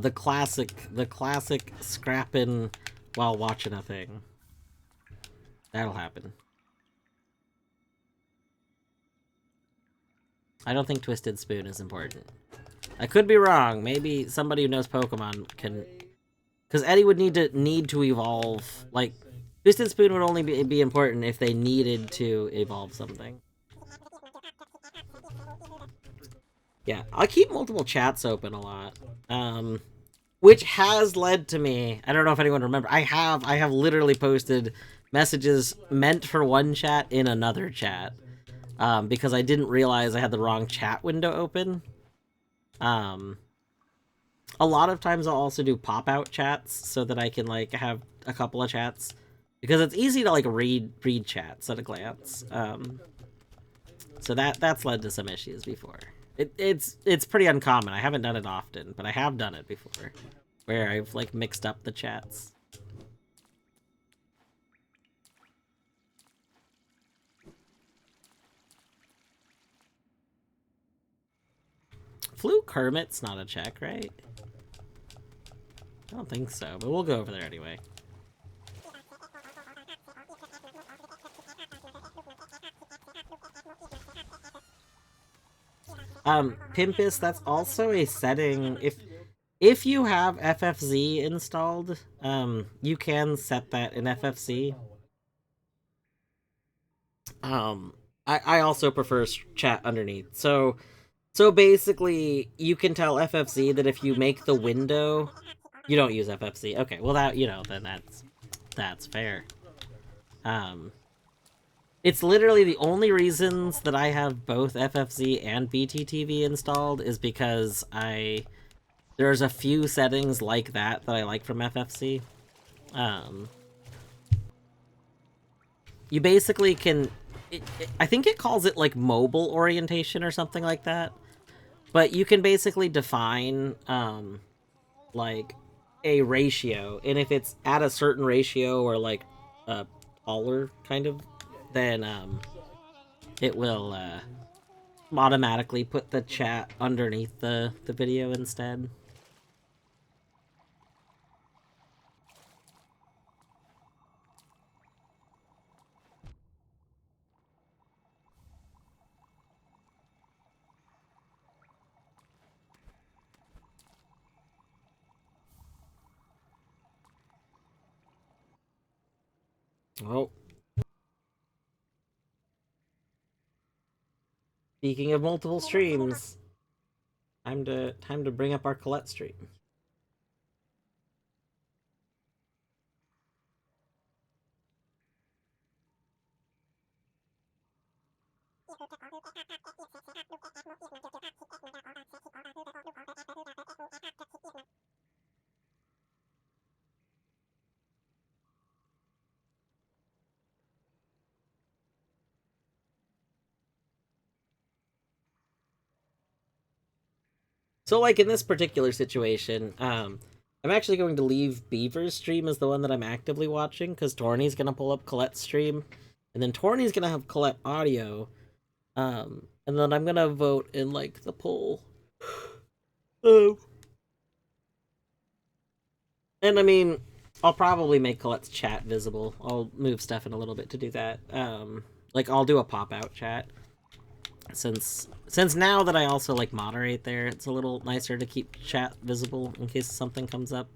The classic scrapping while watching a thing. That'll happen. I don't think Twisted Spoon is important. I could be wrong. Maybe somebody who knows Pokemon can... Because Eddie would need to evolve. Like, Twisted Spoon would only be important if they needed to evolve something. Yeah, I keep multiple chats open a lot. Which has led to me... I don't know if anyone remembers. I have literally posted messages meant for one chat in another chat. Because I didn't realize I had the wrong chat window open. A lot of times I'll also do pop-out chats so that I can, like, have a couple of chats. Because it's easy to, like, read chats at a glance. So that's led to some issues before. It's pretty uncommon. I haven't done it often, but I have done it before. Where I've, like, mixed up the chats. Fluke Hermit's not a check, right? I don't think so, but we'll go over there anyway. Pimpus, that's also a setting. If you have FFZ installed, you can set that in FFC. I also prefer chat underneath. So basically, you can tell FFC that if you make the window, you don't use FFC. Okay, well that, you know, then that's fair. It's literally the only reasons that I have both FFC and BTTV installed is because there's a few settings like that I like from FFC. You basically can... I think it calls it, like, mobile orientation or something like that. But you can basically define, like, a ratio. And if it's at a certain ratio or, like, taller, kind of, then, it will, automatically put the chat underneath the video instead. Oh. Speaking of multiple streams, time to bring up our Colette stream. So, like, in this particular situation, I'm actually going to leave Beaver's stream as the one that I'm actively watching, because Torny's going to pull up Colette's stream, and then Torny's going to have Colette audio, and then I'm going to vote in, like, the poll. And, I mean, I'll probably make Colette's chat visible. I'll move Stefan a little bit to do that. Like, I'll do a pop-out chat. Since now that I also like moderate there, it's a little nicer to keep chat visible in case something comes up.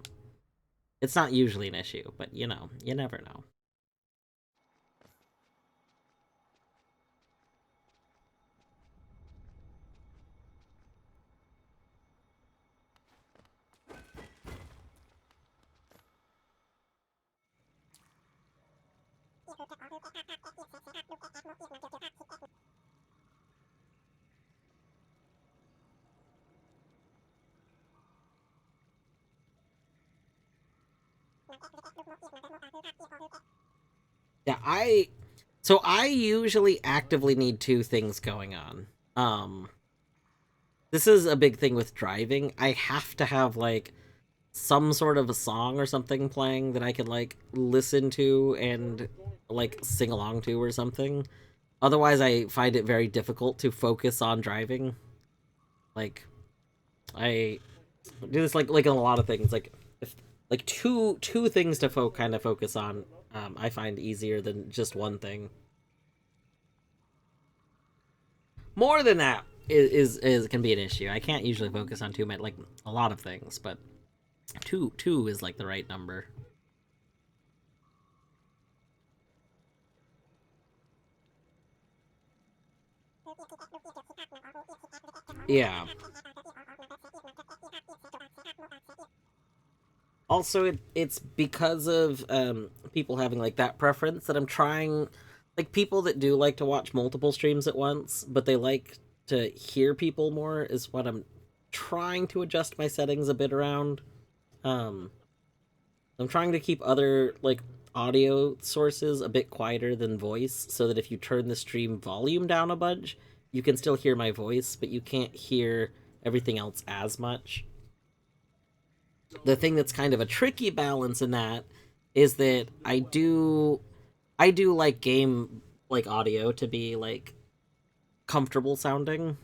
It's not usually an issue, but you know, you never know. Yeah, I usually actively need two things going on. This is a big thing with driving. I have to have like some sort of a song or something playing that I can like listen to and like sing along to or something. Otherwise, I find it very difficult to focus on driving. Like, I do this like in a lot of things. Like, if like two things to kind of focus on, I find easier than just one thing. More than that is can be an issue. I can't usually focus on too many, like a lot of things, but two is like the right number. Yeah. Also, it's because of people having like that preference that I'm trying, like people that do like to watch multiple streams at once, but they like to hear people more is what I'm trying to adjust my settings a bit around. I'm trying to keep other like audio sources a bit quieter than voice so that if you turn the stream volume down a bunch, you can still hear my voice, but you can't hear everything else as much. The thing that's kind of a tricky balance in that is that I do like game like audio to be like comfortable sounding.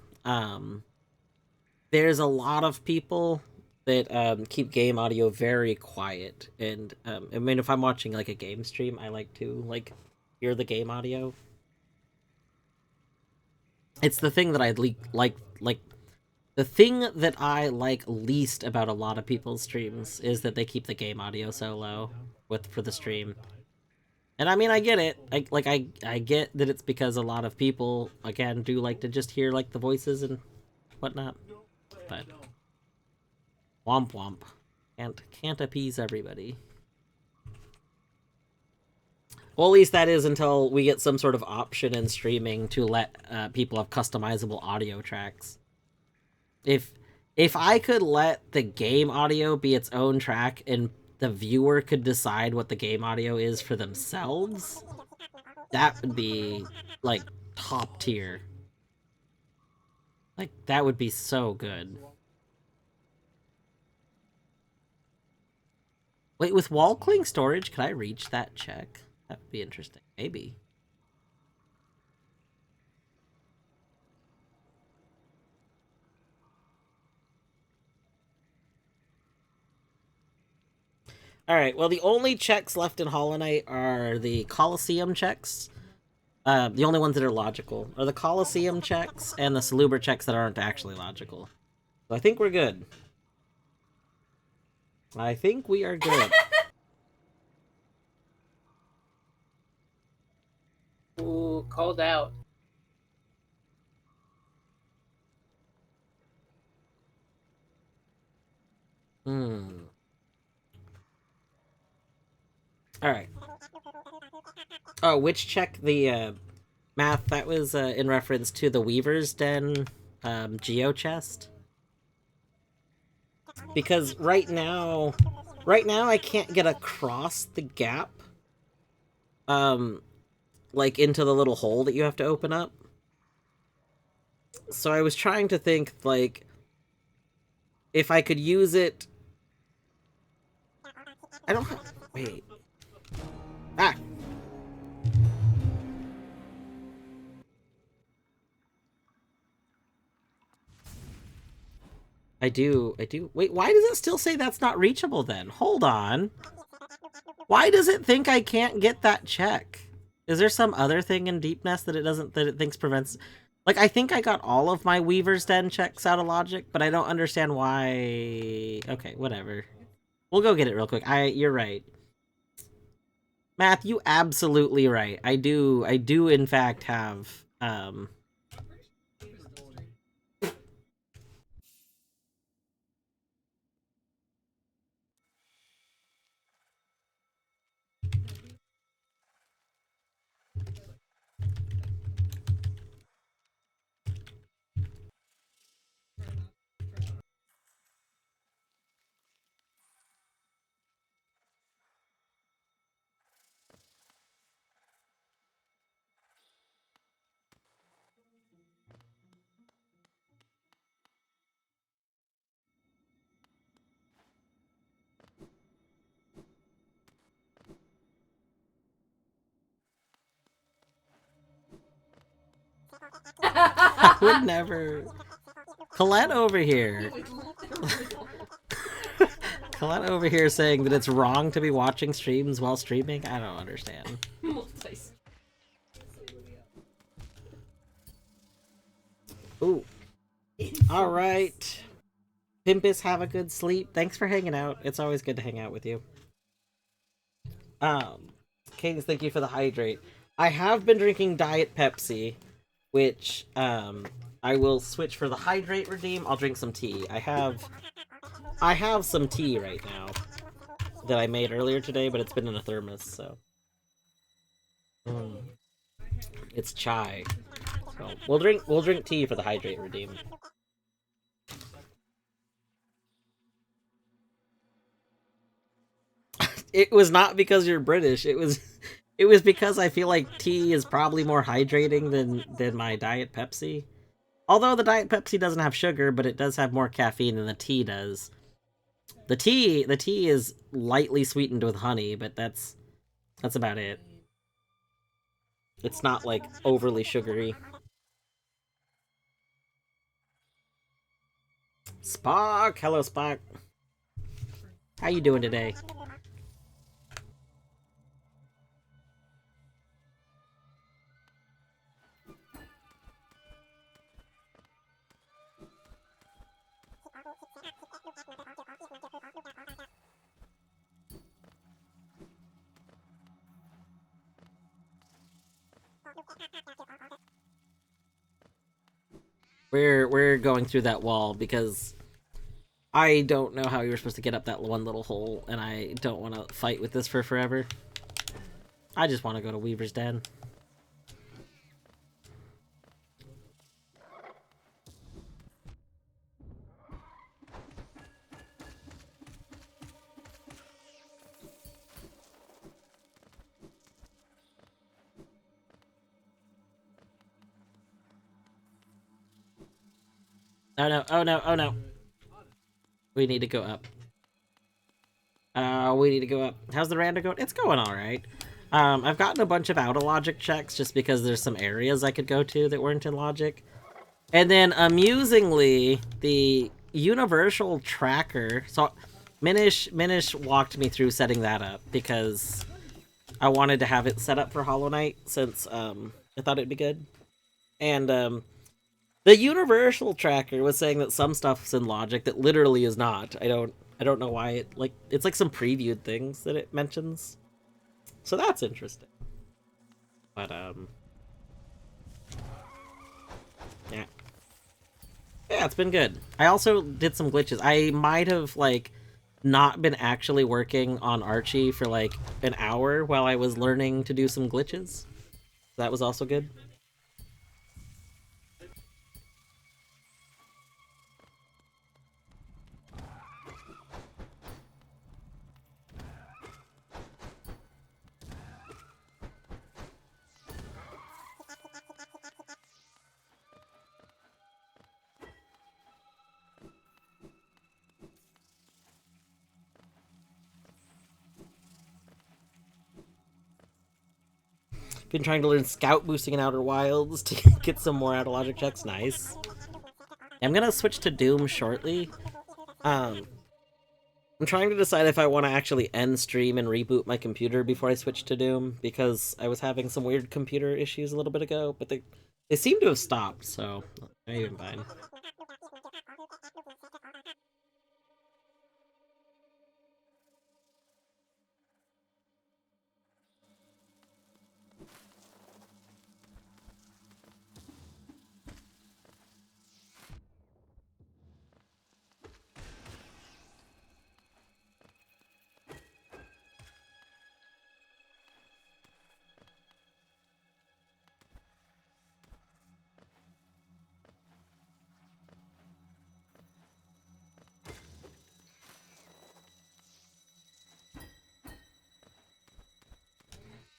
There's a lot of people that keep game audio very quiet, and I mean if I'm watching like a game stream, I like to like hear the game audio. It's the thing that I like the thing that I like least about a lot of people's streams is that they keep the game audio so low for the stream. And I mean, I get it. I get that it's because a lot of people again do like to just hear like the voices and whatnot. But womp womp. Can't appease everybody. Well, at least that is until we get some sort of option in streaming to let people have customizable audio tracks. If I could let the game audio be its own track and the viewer could decide what the game audio is for themselves, that would be like top tier. Like that would be so good. Wait, with wall cling storage, could I reach that check? That would be interesting. Maybe. Alright, well, the only checks left in Hollow Knight are the Colosseum checks. The only ones that are logical are the Colosseum checks and the Saluber checks that aren't actually logical. So I think we're good. I think we are good. Ooh, called out. Alright. Oh, which check? The math that was in reference to the Weaver's Den geo chest? Because right now I can't get across the gap like into the little hole that you have to open up. So I was trying to think like if I could use it. I don't have, wait. Ah. I do. Wait, why does it still say that's not reachable then? Hold on. Why does it think I can't get that check? Is there some other thing in Deep Nest that it thinks prevents? Like, I think I got all of my Weaver's Den checks out of Logic, but I don't understand why... Okay, whatever. We'll go get it real quick. You're right. Math, you absolutely right. I do in fact have, I would never... Colette over here. Colette over here saying that it's wrong to be watching streams while streaming? I don't understand. Ooh. Alright. Pimpus, have a good sleep. Thanks for hanging out. It's always good to hang out with you. Cadence, thank you for the hydrate. I have been drinking Diet Pepsi, which, I will switch for the hydrate redeem. I'll drink some tea. I have some tea right now that I made earlier today, but it's been in a thermos, so. It's chai. So we'll drink tea for the hydrate redeem. It was not because you're British. It was because I feel like tea is probably more hydrating than my Diet Pepsi. Although the Diet Pepsi doesn't have sugar, but it does have more caffeine than the tea does. The tea is lightly sweetened with honey, but that's about it. It's not like overly sugary. Spock, hello Spock. How you doing today? We're going through that wall because I don't know how you were supposed to get up that one little hole, and I don't want to fight with this for forever. I just want to go to Weaver's Den. Oh no, oh no, oh no. We need to go up. We need to go up. How's the rando going? It's going alright. I've gotten a bunch of out-of-logic checks just because there's some areas I could go to that weren't in logic. And then, amusingly, the universal tracker... So, Minish walked me through setting that up because I wanted to have it set up for Hollow Knight since, I thought it'd be good. And, the universal tracker was saying that some stuff's in logic that literally is not. I don't know why it, like, it's like some previewed things that it mentions. So that's interesting. But, yeah. Yeah, it's been good. I also did some glitches. I might have, like, not been actually working on Archie for, like, an hour while I was learning to do some glitches. That was also good. Been trying to learn scout boosting in Outer Wilds to get some more out-of-logic checks. Nice. I'm gonna switch to Doom shortly. I'm trying to decide if I want to actually end stream and reboot my computer before I switch to Doom, because I was having some weird computer issues a little bit ago, but They seem to have stopped, so maybe I'm fine.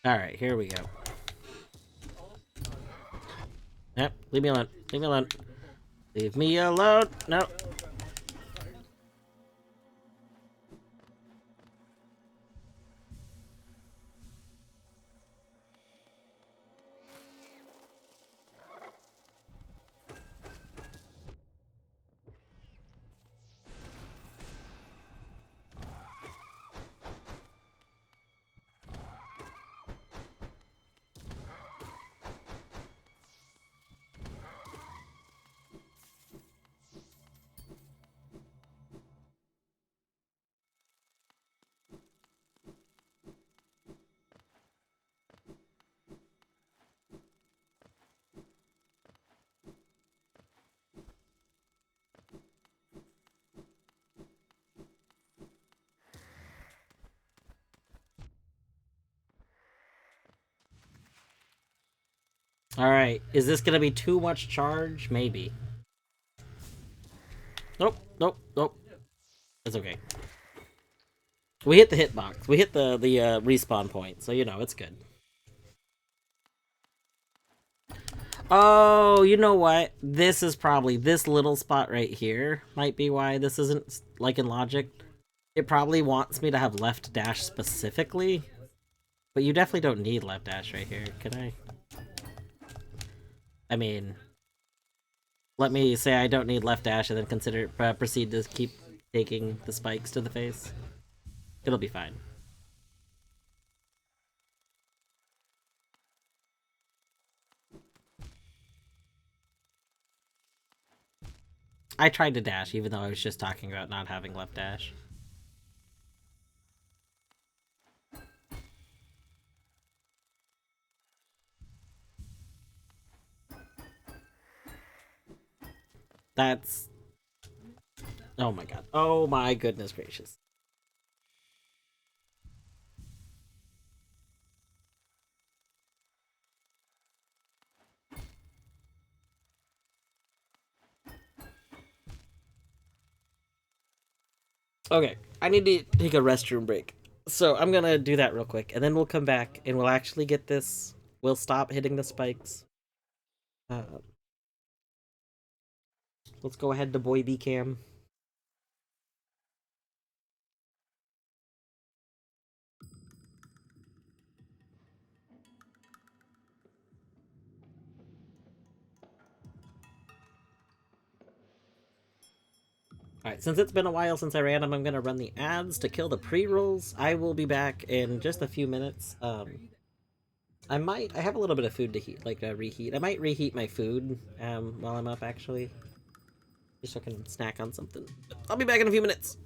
Alright, here we go. Yep, leave me alone. Leave me alone. Leave me alone. No. Alright, is this gonna be too much charge? Maybe. Nope, nope, nope. It's okay. We hit the hitbox. We hit the respawn point, so you know, it's good. Oh, you know what? This is probably, this little spot right here might be why this isn't, like, in logic. It probably wants me to have left dash specifically, but you definitely don't need left dash right here. Can I? I mean, let me say I don't need left dash and then proceed to keep taking the spikes to the face. It'll be fine. I tried to dash, even though I was just talking about not having left dash. That's... Oh my god. Oh my goodness gracious. Okay, I need to take a restroom break. So I'm gonna do that real quick, and then we'll come back, and we'll actually get this. We'll stop hitting the spikes. Let's go ahead to Boy B Cam. Alright, since it's been a while since I ran them, I'm gonna run the ads to kill the pre-rolls. I will be back in just a few minutes. I have a little bit of food to heat, like reheat. I might reheat my food while I'm up, actually. Just so I can snack on something. I'll be back in a few minutes.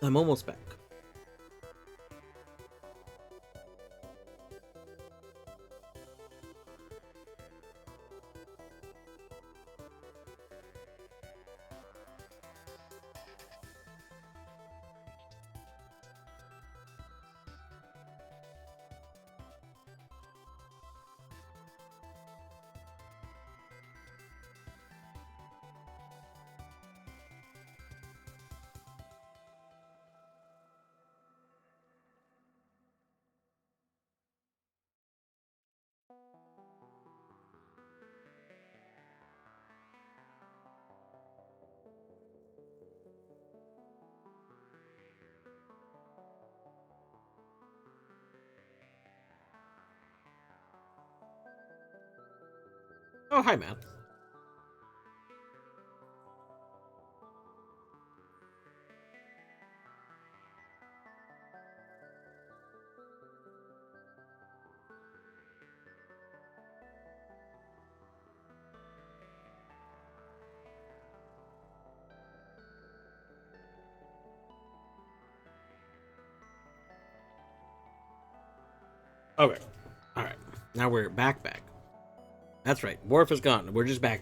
I'm almost back. Oh, hi, man. Okay. All right. Now we're back. That's right. Worf is gone. We're just back.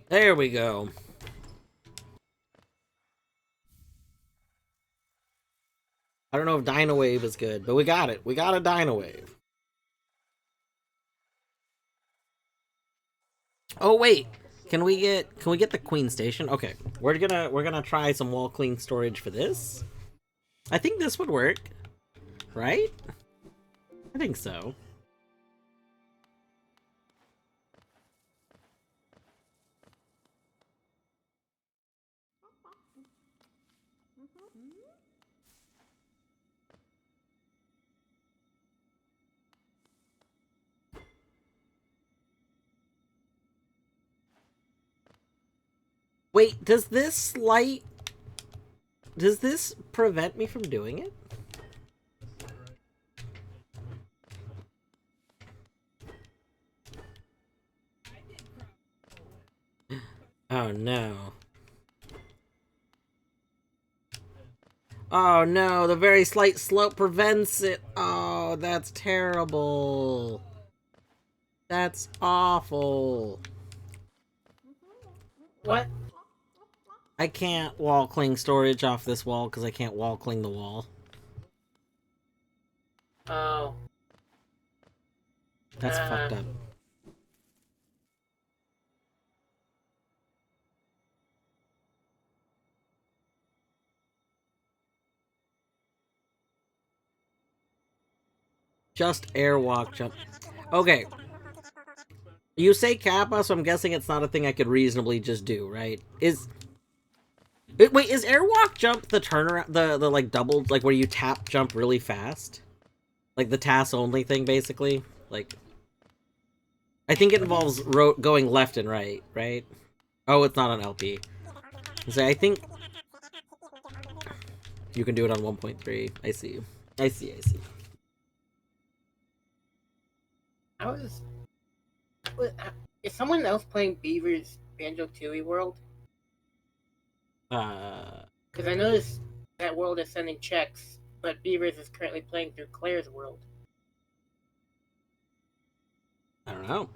There we go. I don't know if Dino Wave is good, but we got it. We got a Dino Wave. Oh wait, can we get the Queen Station? Okay, we're gonna try some wall clean storage for this. I think this would work, right? I think so. Wait, does this prevent me from doing it? Oh no. Oh no, the very slight slope prevents it. Oh, that's terrible. That's awful. What? I can't wall cling storage off this wall because I can't wall cling the wall. Oh. That's fucked up. Just airwalk jump. Okay. You say Kappa, so I'm guessing it's not a thing I could reasonably just do, right? Wait, is airwalk jump the turnaround, the like double, like where you tap jump really fast? Like the TAS only thing, basically? Like, I think it involves going left and right, right? Oh, it's not on LP. So I think you can do it on 1.3. I see. I see. Is someone else playing Beaver's Banjo-Tooie world? Uh, Because I noticed that world is sending checks But Beavers is currently playing through Claire's world. I don't know.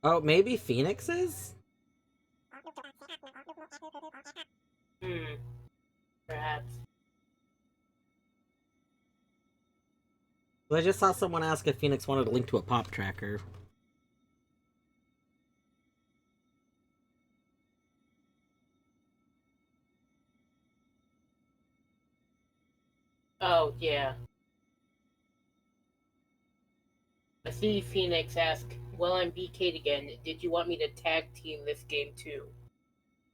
Oh, maybe Phoenix is? Perhaps. I just saw someone ask if Phoenix wanted a link to a pop tracker. Oh, yeah. I see Phoenix ask, well, I'm BK'd again. Did you want me to tag team this game too?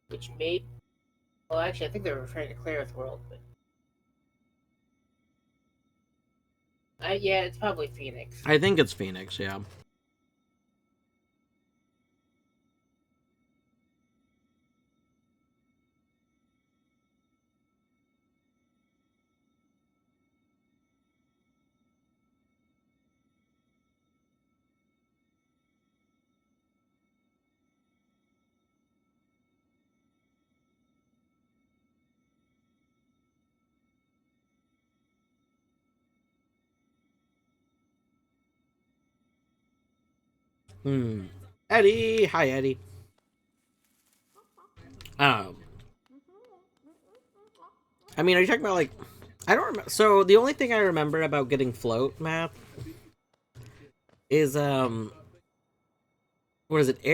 Which may... Well, actually, I think they're referring to Claire's world, but... yeah, it's probably Phoenix. I think it's Phoenix, yeah. Eddie! Hi, Eddie. Um, I mean, are you talking about, like... I don't remember. So, the only thing I remember about getting float map is, what is it?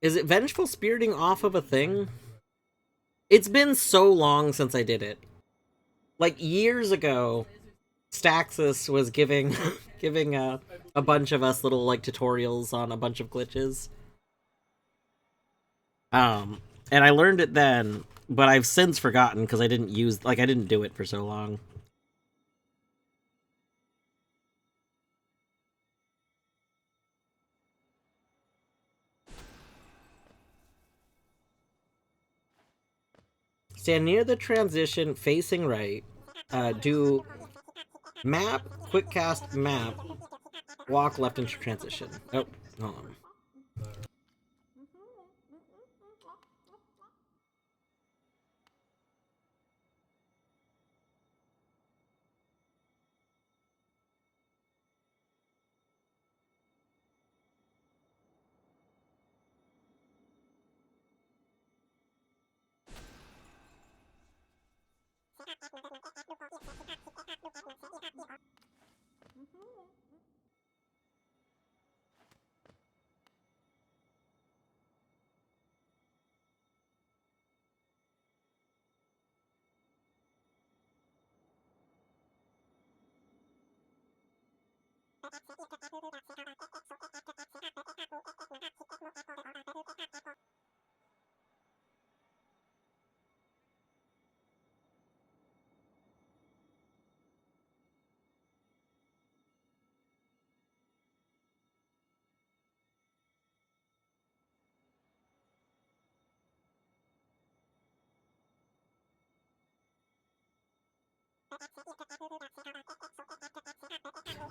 Is it Vengeful Spiriting off of a thing? It's been so long since I did it. Like, years ago, Staxis was giving giving a bunch of us little, like, tutorials on a bunch of glitches. And I learned it then, but I've since forgotten because I didn't do it for so long. Stand near the transition facing right. Do map, quick cast map, walk left into transition. Oh, hold on.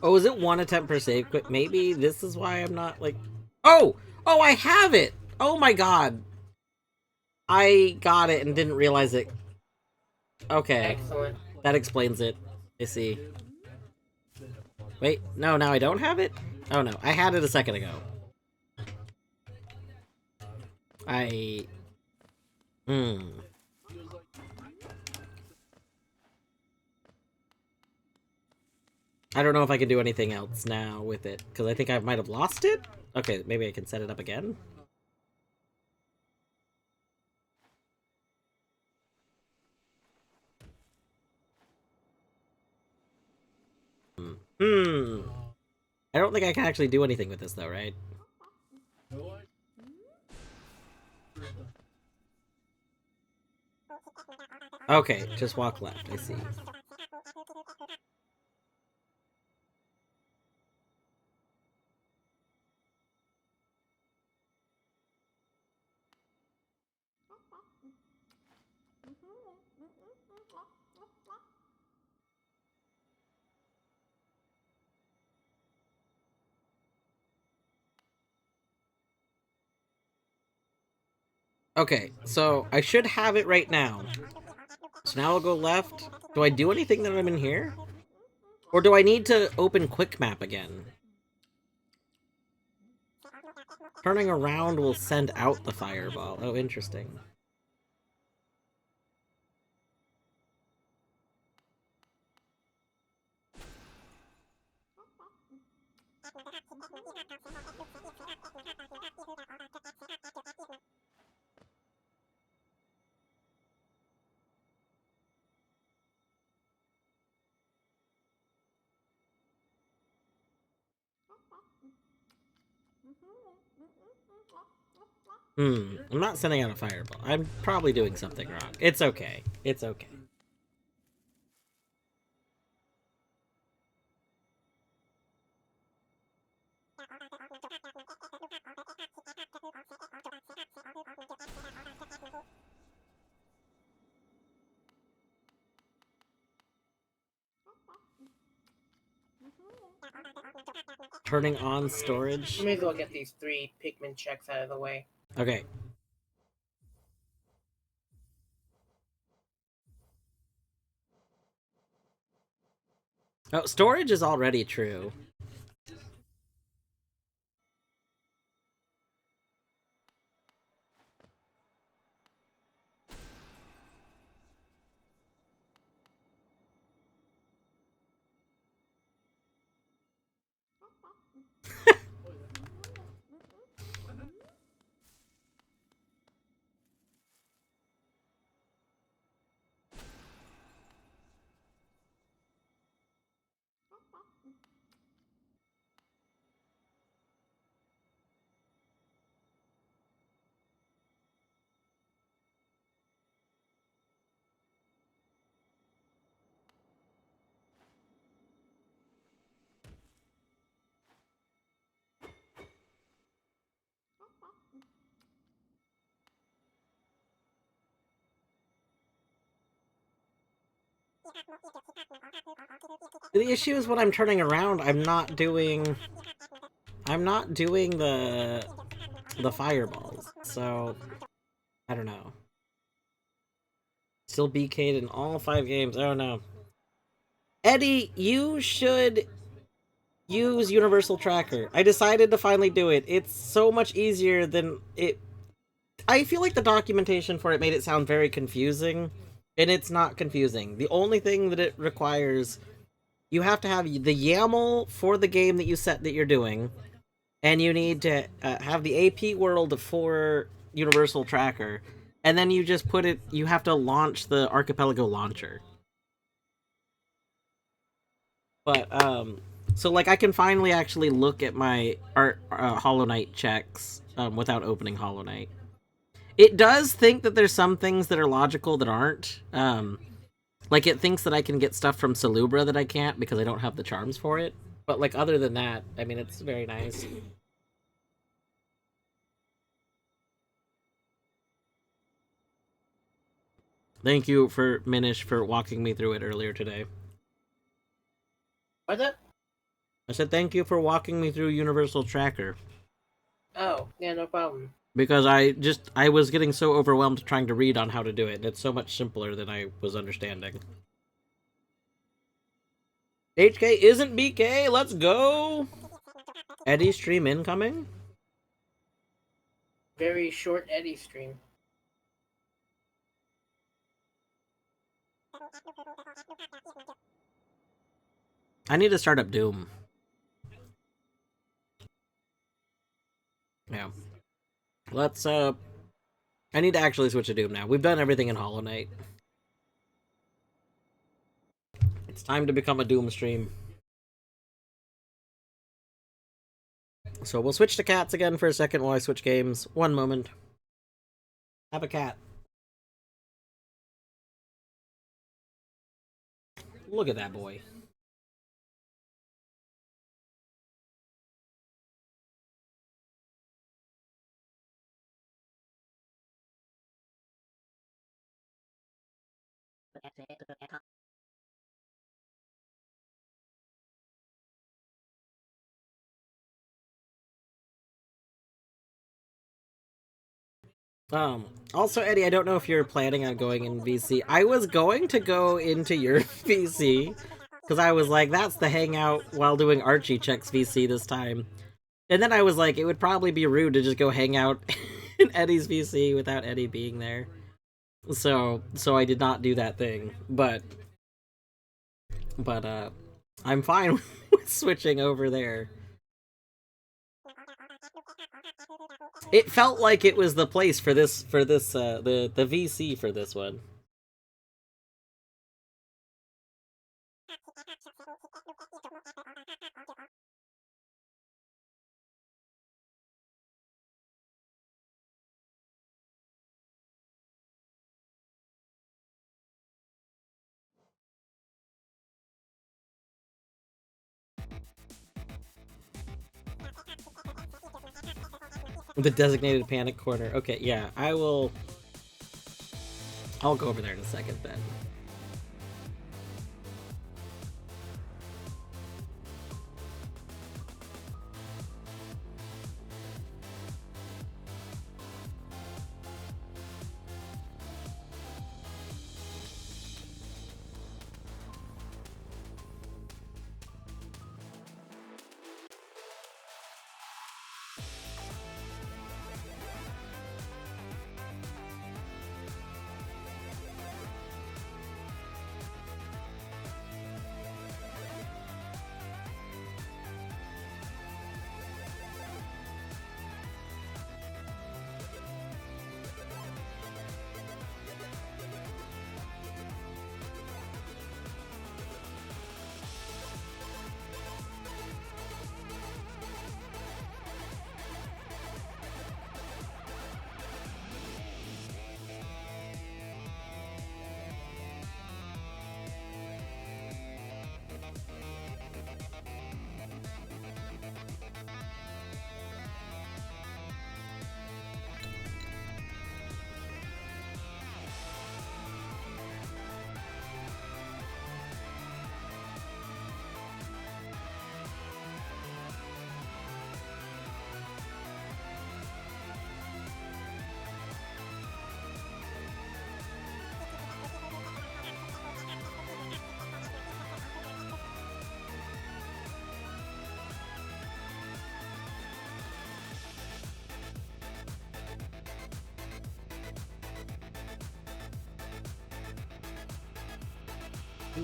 Oh, is it one attempt per save quit? Maybe this is why I'm not, like... Oh! Oh, I have it! Oh my god. I got it and didn't realize it. Okay. Excellent. That explains it. I see. Wait, no, now I don't have it? Oh no, I had it a second ago. I... I don't know if I can do anything else now with it, because I think I might have lost it? Okay, maybe I can set it up again? Hmm. I don't think I can actually do anything with this, though, right? Okay, just walk left, I see. Okay, so I should have it right now. So now I'll go left. Do I do anything that I'm in here? Or do I need to open Quick Map again? Turning around will send out the fireball. Oh, interesting. I'm not sending out a fireball. I'm probably doing something wrong. It's okay. It's okay. Turning on storage. May as well get these 3 Pikmin checks out of the way. Okay. Oh, storage is already true. The issue is when I'm turning around, I'm not doing the fireballs. So I don't know. Still BK'd in all 5 games. Oh no. Eddie, you should use Universal Tracker. I decided to finally do it. It's so much easier than it. I feel like the documentation for it made it sound very confusing, and it's not confusing. The only thing that it requires, you have to have the YAML for the game that you're doing, and you need to have the AP world for Universal Tracker, and then you just put it. You have to launch the Archipelago launcher. But so like I can finally actually look at my Hollow Knight checks without opening Hollow Knight. It does think that there's some things that are logical that aren't. Like it thinks that I can get stuff from Salubra that I can't because I don't have the charms for it. But like other than that, I mean, it's very nice. Thank you for Minish for walking me through it earlier today. What's that? I said thank you for walking me through Universal Tracker. Oh, yeah, no problem. Because I was getting so overwhelmed trying to read on how to do it, and it's so much simpler than I was understanding. HK isn't BK, let's go! Eddie stream incoming? Very short Eddie stream. I need to start up Doom. Yeah. Let's, I need to actually switch to Doom now. We've done everything in Hollow Knight. It's time to become a Doom stream. So we'll switch to cats again for a second while I switch games. One moment. Have a cat. Look at that boy. Also, Eddie, I don't know if you're planning on going in VC. I was going to go into your VC, because I was like, that's the hangout while doing Archie checks VC this time. And then I was like, it would probably be rude to just go hang out in Eddie's VC without Eddie being there. So I did not do that thing. But I'm fine with switching over there. It felt like it was the place for the VC for this one. The designated panic corner. Okay, yeah, I'll go over there in a second then.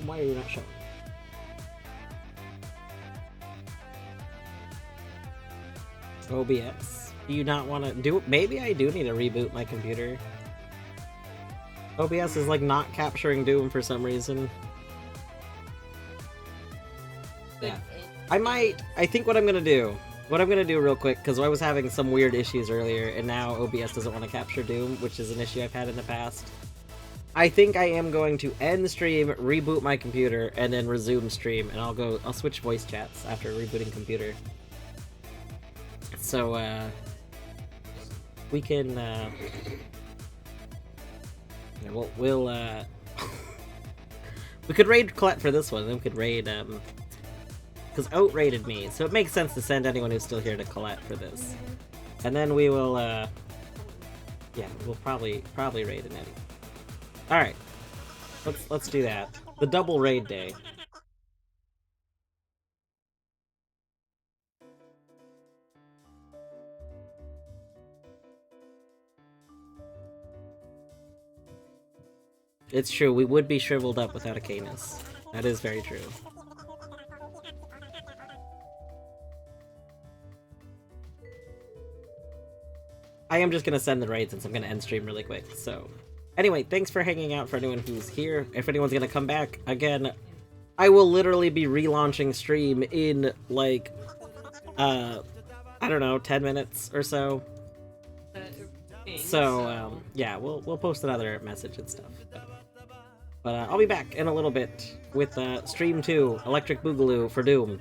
Why are you not showing? OBS. Do you not want to do? Maybe I do need to reboot my computer. OBS is like not capturing Doom for some reason. Yeah. I think what I'm gonna do real quick, because I was having some weird issues earlier, and now OBS doesn't want to capture Doom, which is an issue I've had in the past. I think I am going to end stream, reboot my computer, and then resume stream, and I'll switch voice chats after rebooting computer. So, we can, we'll we could raid Colette for this one, then we could raid, because Oat raided me, so it makes sense to send anyone who's still here to Colette for this. And then we will, yeah, we'll probably raid an Eddie. Alright, let's do that. The double raid day. It's true, we would be shriveled up without a Canis. That is very true. I am just gonna send the raid since I'm gonna end stream really quick, so... Anyway, thanks for hanging out for anyone who's here. If anyone's gonna come back, again, I will literally be relaunching stream in, like, I I don't know, 10 minutes or so. So yeah, we'll post another message and stuff. But I'll be back in a little bit with Stream 2, Electric Boogaloo for Doom.